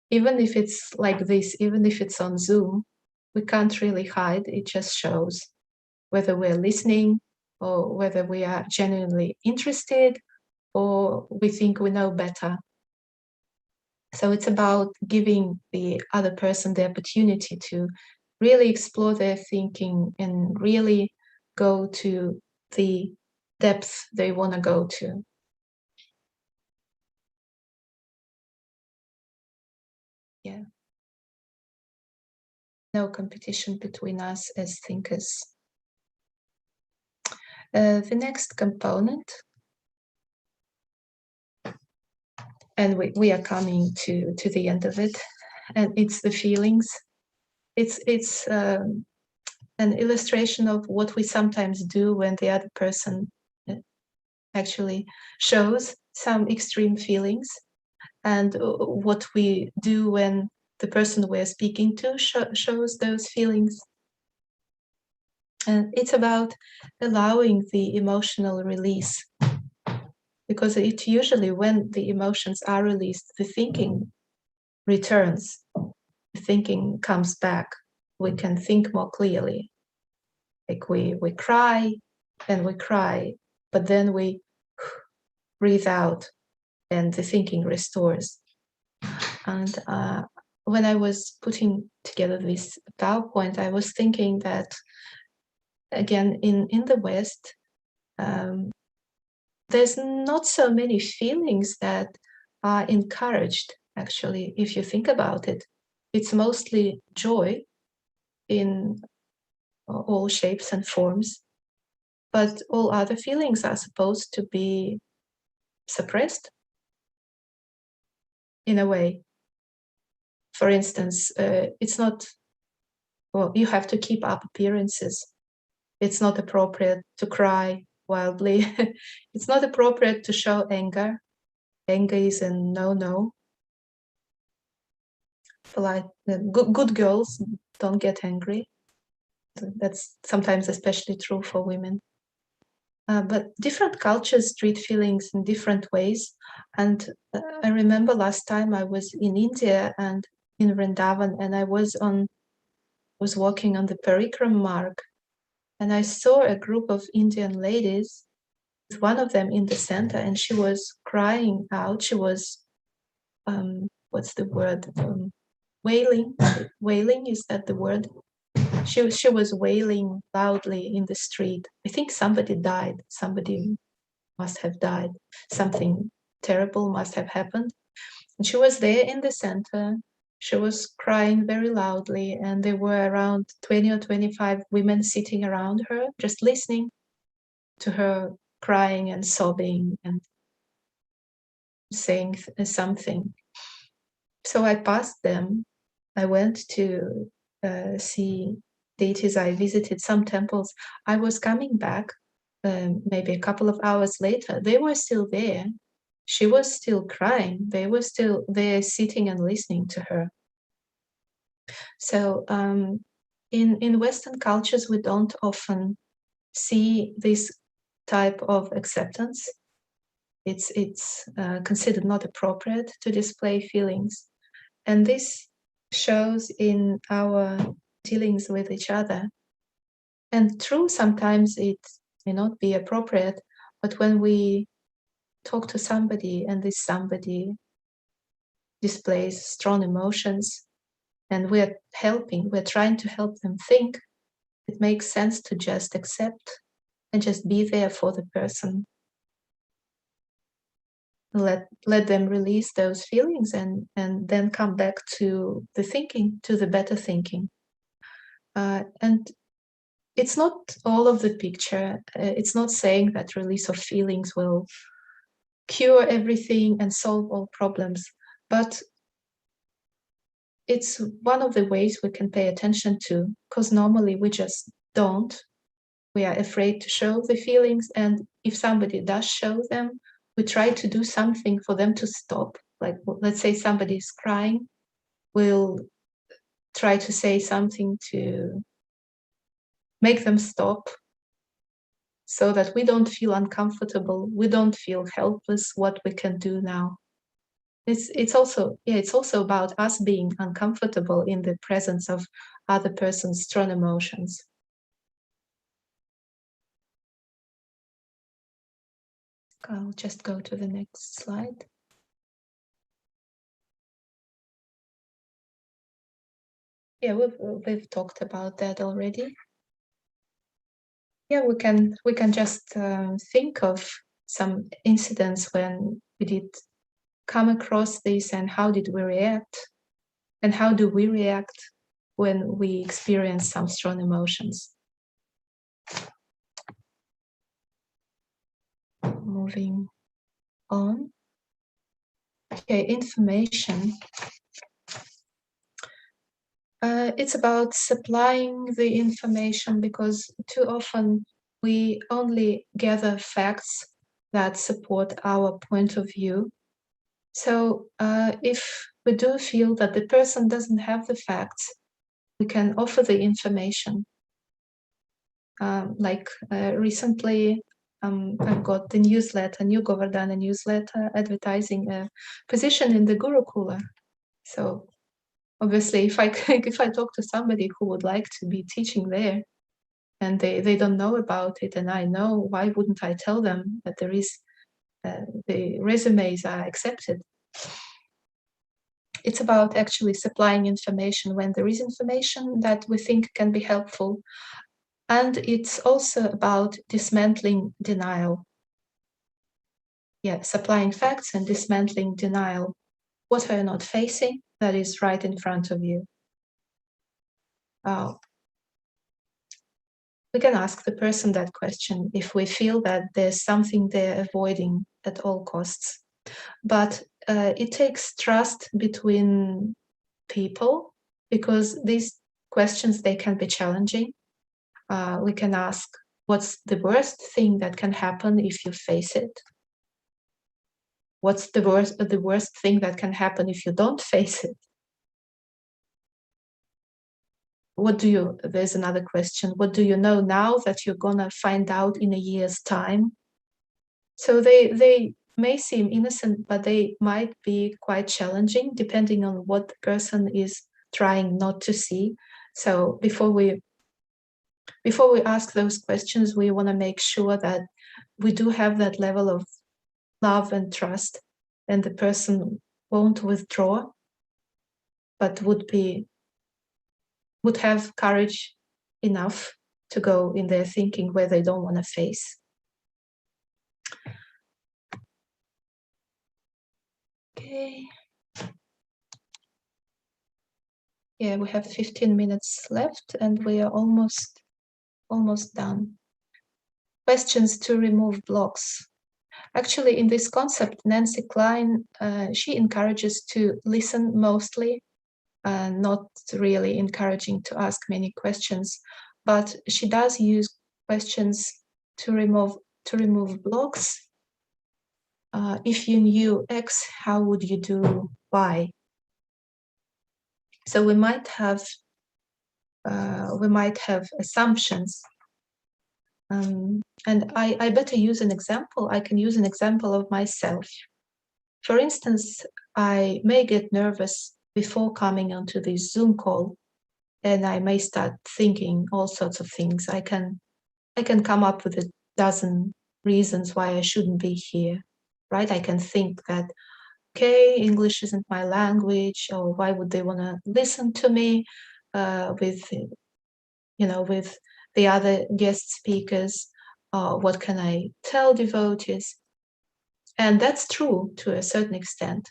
even if it's like this, even if it's on Zoom, we can't really hide. It just shows whether we're listening or whether we are genuinely interested or we think we know better. So it's about giving the other person the opportunity to really explore their thinking and really go to the depth they want to go to. Yeah. No competition between us as thinkers. The next component, and we are coming to the end of it, and it's the feelings. It's an illustration of what we sometimes do when the other person actually shows some extreme feelings, and what we do when the person we're speaking to shows those feelings. And it's about allowing the emotional release, because it usually, when the emotions are released, the thinking returns, the thinking comes back. We can think more clearly. Like we cry and we cry, but then we breathe out and the thinking restores. And when I was putting together this PowerPoint, I was thinking that, again, in the West, there's not so many feelings that are encouraged, actually, if you think about it. It's mostly joy in all shapes and forms, but all other feelings are supposed to be suppressed in a way. For instance, it's not, well, you have to keep up appearances. It's not appropriate to cry wildly. It's not appropriate to show anger. Anger is a no-no. Polite, good girls don't get angry. That's sometimes especially true for women. But different cultures treat feelings in different ways. And I remember last time I was in India and in Vrindavan, and I was on was walking on the Parikram marg, and I saw a group of Indian ladies, with one of them in the center, and she was crying out. She was, what's the word? Wailing. Wailing, is that the word? She was wailing loudly in the street. I think somebody died. Somebody must have died. Something terrible must have happened. And she was there in the center. She was crying very loudly, and there were around 20 or 25 women sitting around her, just listening to her crying and sobbing and saying something. So I passed them. I went to see deities. I visited some temples. I was coming back maybe a couple of hours later. They were still there. She was still crying. They were still there sitting and listening to her. So in Western cultures, we don't often see this type of acceptance. It's considered not appropriate to display feelings. And this shows in our dealings with each other. And true, sometimes it may not be appropriate, but when we talk to somebody and this somebody displays strong emotions and we're trying to help them think, it makes sense to just accept and just be there for the person. Let them release those feelings and then come back to the thinking, to the better thinking. And it's not all of the picture. It's not saying that release of feelings will cure everything and solve all problems, but it's one of the ways we can pay attention to, because normally we just don't. We are afraid to show the feelings, and if somebody does show them, we try to do something for them to stop. Like, let's say somebody is crying, we'll try to say something to make them stop so that we don't feel uncomfortable, we don't feel helpless, what we can do now. It's also about us being uncomfortable in the presence of other person's strong emotions. I'll just go to the next slide. Yeah, we've talked about that already. Yeah, we can just think of some incidents when we did come across this, and how did we react, and how do we react when we experience some strong emotions. Moving on. Okay, information. It's about supplying the information, because too often we only gather facts that support our point of view. So if we do feel that the person doesn't have the facts, we can offer the information. Recently, I've got the newsletter, New Govardhana newsletter, advertising a position in the Gurukula. So obviously, if I talk to somebody who would like to be teaching there, and they don't know about it, and I know, why wouldn't I tell them that there is the resumes are accepted? It's about actually supplying information when there is information that we think can be helpful. And it's also about dismantling denial. Yeah, supplying facts and dismantling denial. What are you not facing that is right in front of you? We can ask the person that question if we feel that there's something they're avoiding at all costs. But it takes trust between people, because these questions, they can be challenging. We can ask, what's the worst thing that can happen if you face it? What's the worst thing that can happen if you don't face it? There's another question. What do you know now that you're gonna find out in a year's time? So they may seem innocent, but they might be quite challenging depending on what the person is trying not to see. So before we ask those questions, we want to make sure that we do have that level of love and trust, and the person won't withdraw, but would have courage enough to go in their thinking where they don't want to face. Okay. Yeah, we have 15 minutes left and we are almost done. Questions to remove blocks. Actually, in this concept, Nancy Klein, she encourages to listen mostly, not really encouraging to ask many questions, but she does use questions to remove blocks. If you knew X, how would you do Y? So we might have assumptions. And I better use an example. I can use an example of myself. For instance, I may get nervous before coming onto this Zoom call, and I may start thinking all sorts of things. I can come up with a dozen reasons why I shouldn't be here, right? I can think that, okay, English isn't my language, or why would they want to listen to me with the other guest speakers? What can I tell devotees? And that's true to a certain extent.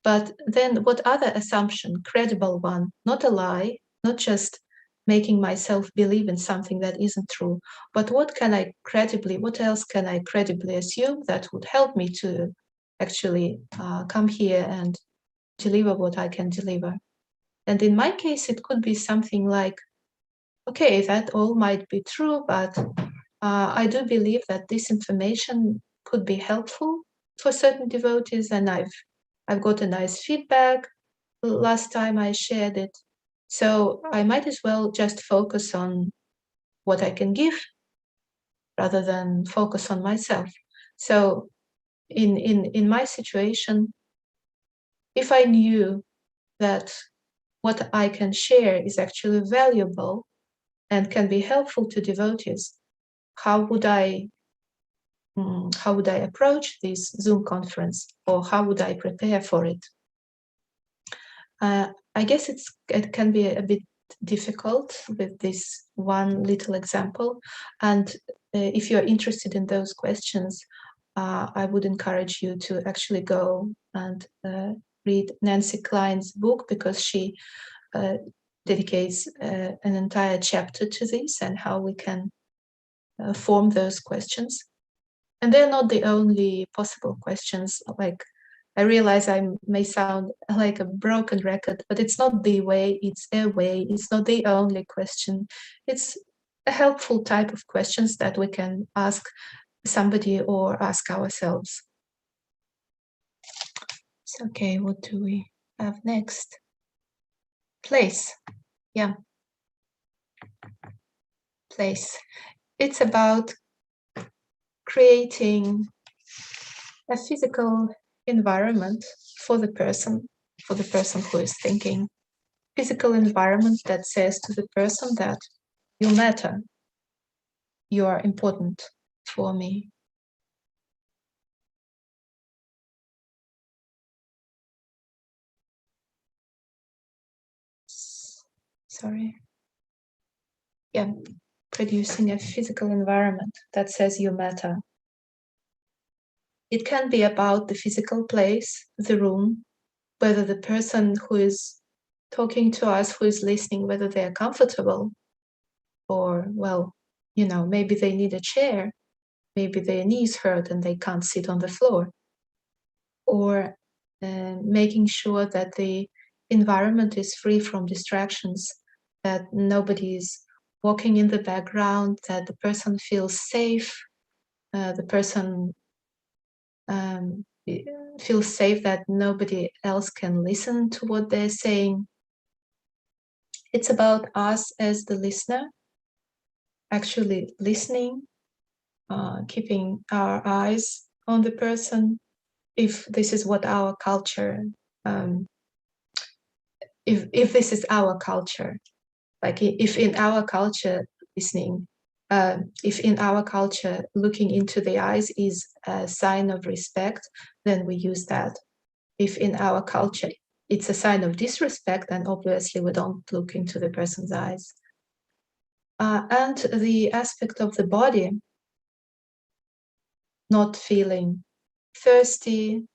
But then what other assumption, credible one, not a lie, not just making myself believe in something that isn't true, but what else can I credibly assume that would help me to actually come here and deliver what I can deliver? And in my case, it could be something like, okay, that all might be true, but I do believe that this information could be helpful for certain devotees, and I've got a nice feedback last time I shared it. So I might as well just focus on what I can give rather than focus on myself. So in my situation, if I knew that what I can share is actually valuable and can be helpful to devotees, how would I approach this Zoom conference, or how would I prepare for it? I guess it can be a bit difficult with this one little example. And if you're interested in those questions, I would encourage you to actually go and read Nancy Klein's book, because she dedicates an entire chapter to this and how we can form those questions. And they're not the only possible questions. Like, I realize I may sound like a broken record, but it's not the way, it's a way. It's not the only question. It's a helpful type of questions that we can ask somebody or ask ourselves. So, okay, what do we have next? Place. Yeah. Place. It's about creating a physical environment for the person who is thinking. Physical environment that says to the person that you matter, you are important for me. Sorry. Yeah, producing a physical environment that says you matter. It can be about the physical place, the room, whether the person who is talking to us, who is listening, whether they are comfortable, or, well, maybe they need a chair, maybe their knees hurt and they can't sit on the floor, or making sure that the environment is free from distractions, that nobody is walking in the background, that the person feels safe, the person feels safe that nobody else can listen to what they're saying. It's about us as the listener, actually listening, keeping our eyes on the person, if this is what our culture, if this is our culture. Like if in our culture listening, if in our culture looking into the eyes is a sign of respect, then we use that. If in our culture it's a sign of disrespect, then obviously we don't look into the person's eyes. And the aspect of the body, not feeling thirsty,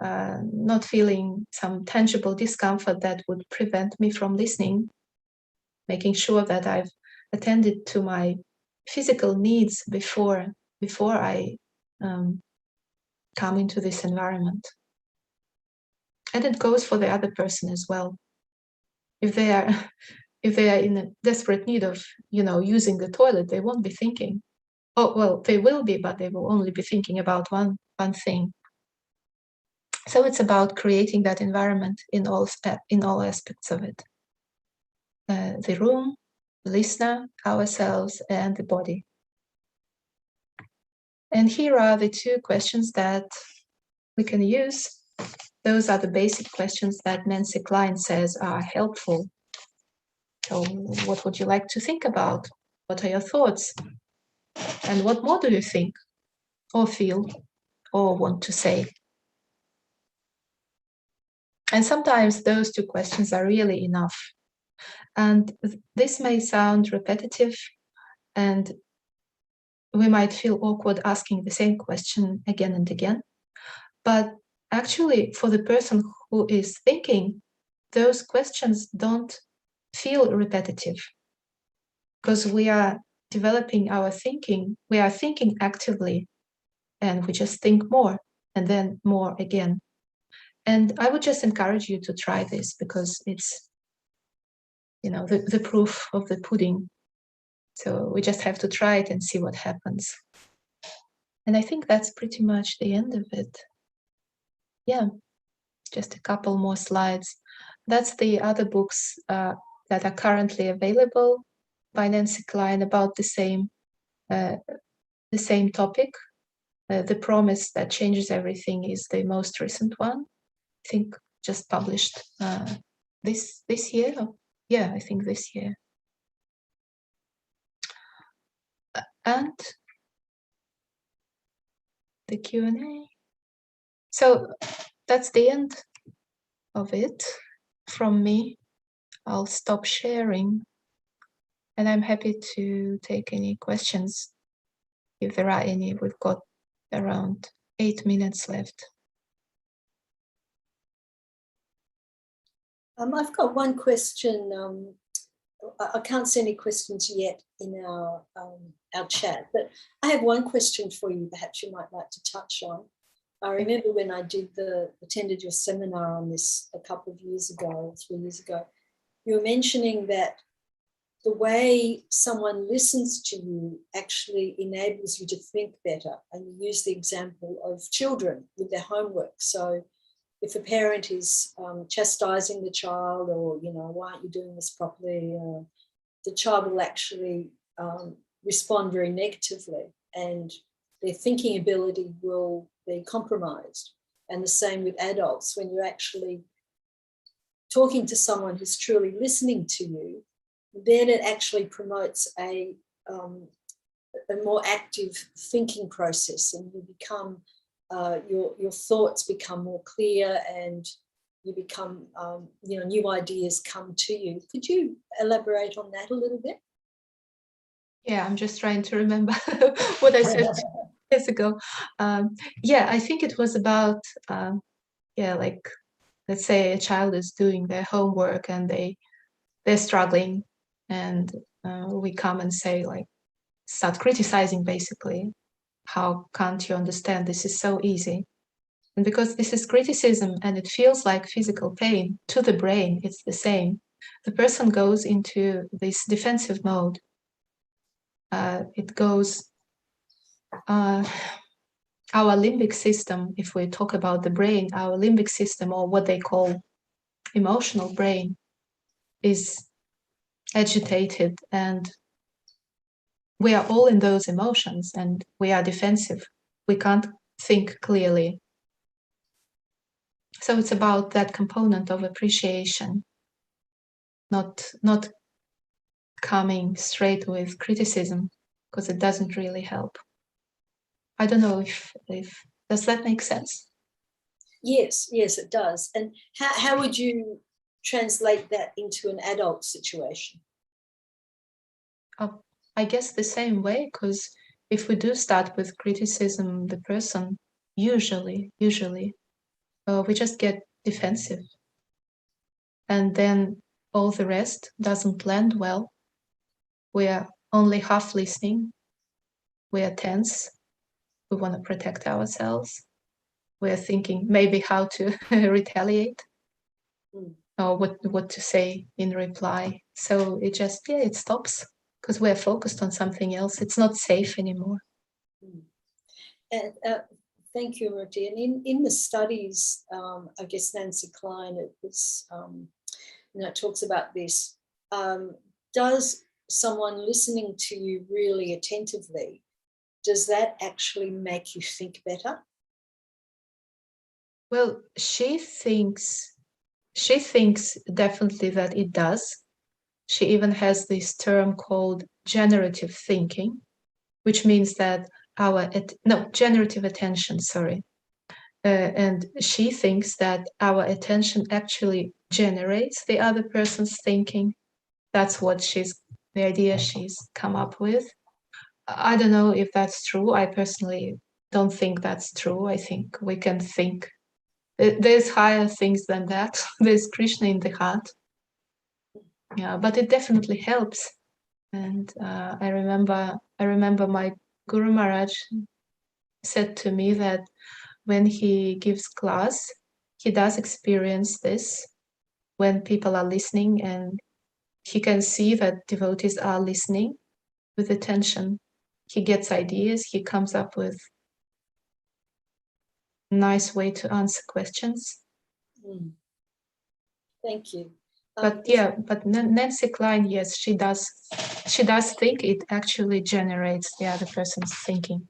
not feeling some tangible discomfort that would prevent me from listening, making sure that I've attended to my physical needs before I come into this environment. And it goes for the other person as well. If they are in a desperate need of, using the toilet, they won't be thinking, oh, well, they will be, but they will only be thinking about one thing. So it's about creating that environment in all aspects of it. The room, the listener, ourselves, and the body. And here are the 2 questions that we can use. Those are the basic questions that Nancy Klein says are helpful. So what would you like to think about? What are your thoughts? And what more do you think or feel or want to say? And sometimes those 2 questions are really enough. And this may sound repetitive, and we might feel awkward asking the same question again and again. But actually, for the person who is thinking, those questions don't feel repetitive, because we are developing our thinking. We are thinking actively, and we just think more and then more again. And I would just encourage you to try this, because it's, the proof of the pudding. So we just have to try it and see what happens. And I think that's pretty much the end of it. Yeah, just a couple more slides. That's the other books that are currently available by Nancy Klein about the same topic. The Promise That Changes Everything is the most recent one. I think just published this year. Yeah, I think this year. And the Q&A. So that's the end of it from me. I'll stop sharing, and I'm happy to take any questions if there are any. We've got around 8 minutes left. I've got one question. I can't see any questions yet in our chat, but I have one question for you. Perhaps you might like to touch on. I remember when I attended your seminar on this a couple of years ago, 3 years ago, you were mentioning that the way someone listens to you actually enables you to think better. And you use the example of children with their homework. So if a parent is chastising the child, or, why aren't you doing this properly? The child will actually respond very negatively, and their thinking ability will be compromised. And the same with adults. When you're actually talking to someone who's truly listening to you, then it actually promotes a more active thinking process, and you become your thoughts become more clear, and you become new ideas come to you. Could you elaborate on that a little bit? Yeah, I'm just trying to remember what I said 2 years ago. I think it was about like, let's say a child is doing their homework and they're struggling, and we come and say, like, start criticizing basically. How can't you understand? This is so easy. And because this is criticism and it feels like physical pain to the brain, it's the same. The person goes into this defensive mode. It goes, our limbic system, if we talk about the brain, our limbic system, or what they call emotional brain, is agitated, and we are all in those emotions, and we are defensive. We can't think clearly. So it's about that component of appreciation, not coming straight with criticism, because it doesn't really help. I don't know if does that make sense? Yes, it does. And how would you translate that into an adult situation? I guess the same way, because if we do start with criticism, the person usually we just get defensive, and then all the rest doesn't land well. We are only half listening. We are tense. We want to protect ourselves. We are thinking maybe how to retaliate or what to say in reply. So it just, it stops because we're focused on something else. It's not safe anymore. And thank you, Murti. And in the studies, I guess Nancy Klein, it was, talks about this. Does someone listening to you really attentively, does that actually make you think better? Well, she thinks definitely that it does. She even has this term called generative thinking, which means that generative attention, sorry. And she thinks that our attention actually generates the other person's thinking. That's what the idea she's come up with. I don't know if that's true. I personally don't think that's true. I think we can think. There's higher things than that. There's Krishna in the heart. Yeah, but it definitely helps. And I remember my Guru Maharaj said to me that when he gives class, he does experience this when people are listening, and he can see that devotees are listening with attention. He gets ideas, he comes up with a nice way to answer questions. Thank you. But Nancy Klein, yes, she does think it actually generates the other person's thinking.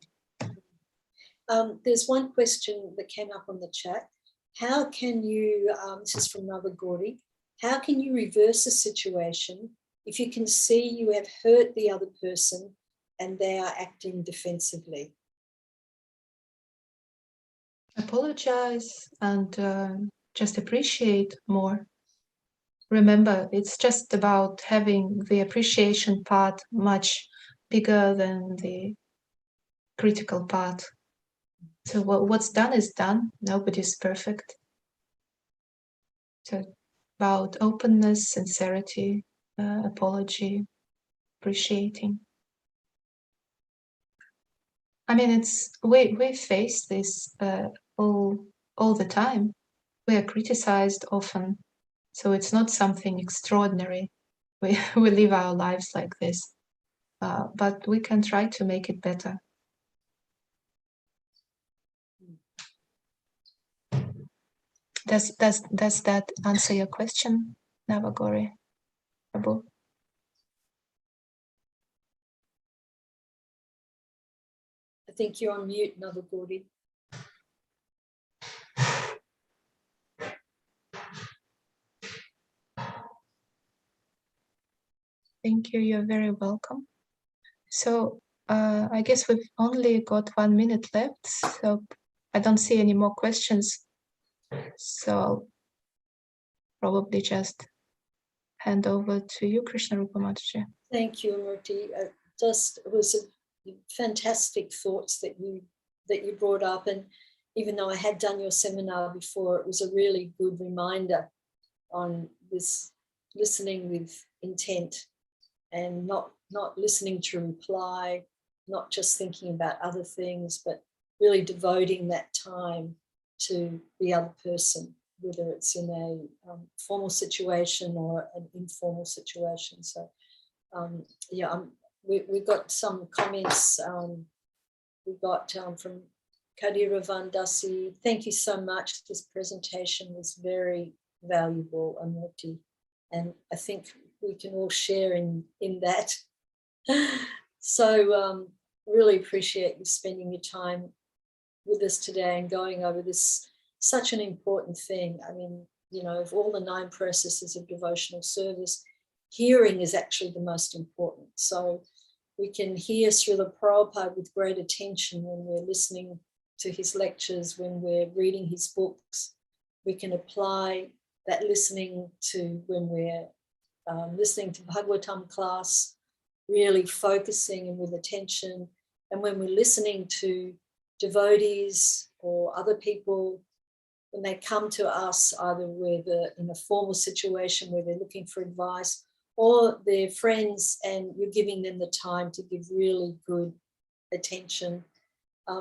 There's one question that came up on the chat. How can you, this is from Navagori, how can you reverse a situation if you can see you have hurt the other person and they are acting defensively? Apologize and just appreciate more. Remember, it's just about having the appreciation part much bigger than the critical part. So what's done is done. Nobody's perfect. So about openness, sincerity, apology, appreciating. I mean, we face this all the time. We are criticized often, so it's not something extraordinary. We live our lives like this, but we can try to make it better. Does that answer your question, Navagori? Prabhu? I think you're on mute, Navagori. Thank you. You're very welcome. So I guess we've only got 1 minute left, so I don't see any more questions. So I'll probably just hand over to you, Krishna Rupa Mataji. Thank you, Murti. It was fantastic thoughts that you brought up, and even though I had done your seminar before, it was a really good reminder on this listening with intent and not listening to reply, not just thinking about other things, but really devoting that time to the other person, whether it's in a formal situation or an informal situation. So we got some comments. We got from Kadira Vandasi. Thank you so much. This presentation was very valuable, Amurti, and I think we can all share in that. So really appreciate you spending your time with us today and going over this such an important thing. I mean, of all the 9 processes of devotional service, hearing is actually the most important. So we can hear Srila Prabhupada with great attention when we're listening to his lectures, when we're reading his books. We can apply that listening to when we're listening to Bhagavatam class, really focusing and with attention. And when we're listening to devotees or other people, when they come to us, either whether in a formal situation where they're looking for advice, or they're friends and you're giving them the time to give really good attention.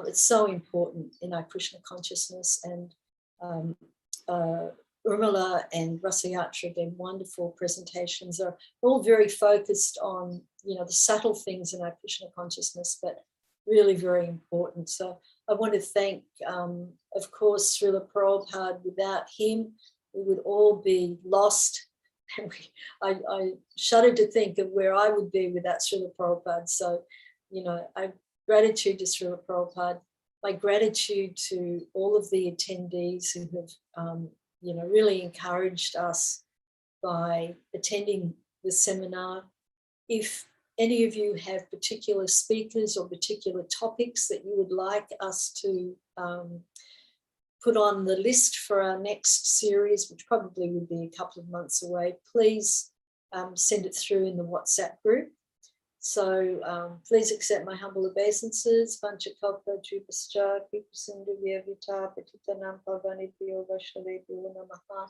It's so important in our Krishna consciousness. And Urmila and Rasayatra gave wonderful presentations. They're all very focused on, the subtle things in our Krishna consciousness, but really very important. So I want to thank, of course, Srila Prabhupada. Without him, we would all be lost. And I shudder to think of where I would be without Srila Prabhupada. So, gratitude to Srila Prabhupada, my gratitude to all of the attendees who have, really encouraged us by attending the seminar. If any of you have particular speakers or particular topics that you would like us to put on the list for our next series, which probably would be a couple of months away, please send it through in the WhatsApp group. So please accept my humble obeisances. Panchakalpa Drupascha, Kripasindu Vyavita, Patitanam Pavanibhyo Vaishnavibhyo Namaha.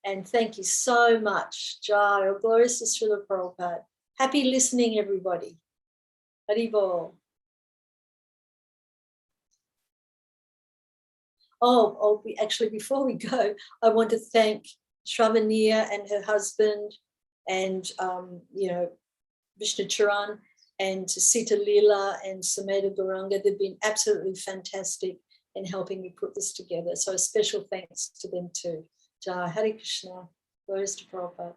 And thank you so much. Jai, oh, glorious to Srila Prabhupada. Happy listening, everybody. Hari Bol. Actually, before we go, I want to thank Shravaniya and her husband and, Vishnu Charan and to Sita Leela and Sameda Goranga. They've been absolutely fantastic in helping me put this together. So a special thanks to them too. Jai Hare Krishna. Glorious to Prabhupada.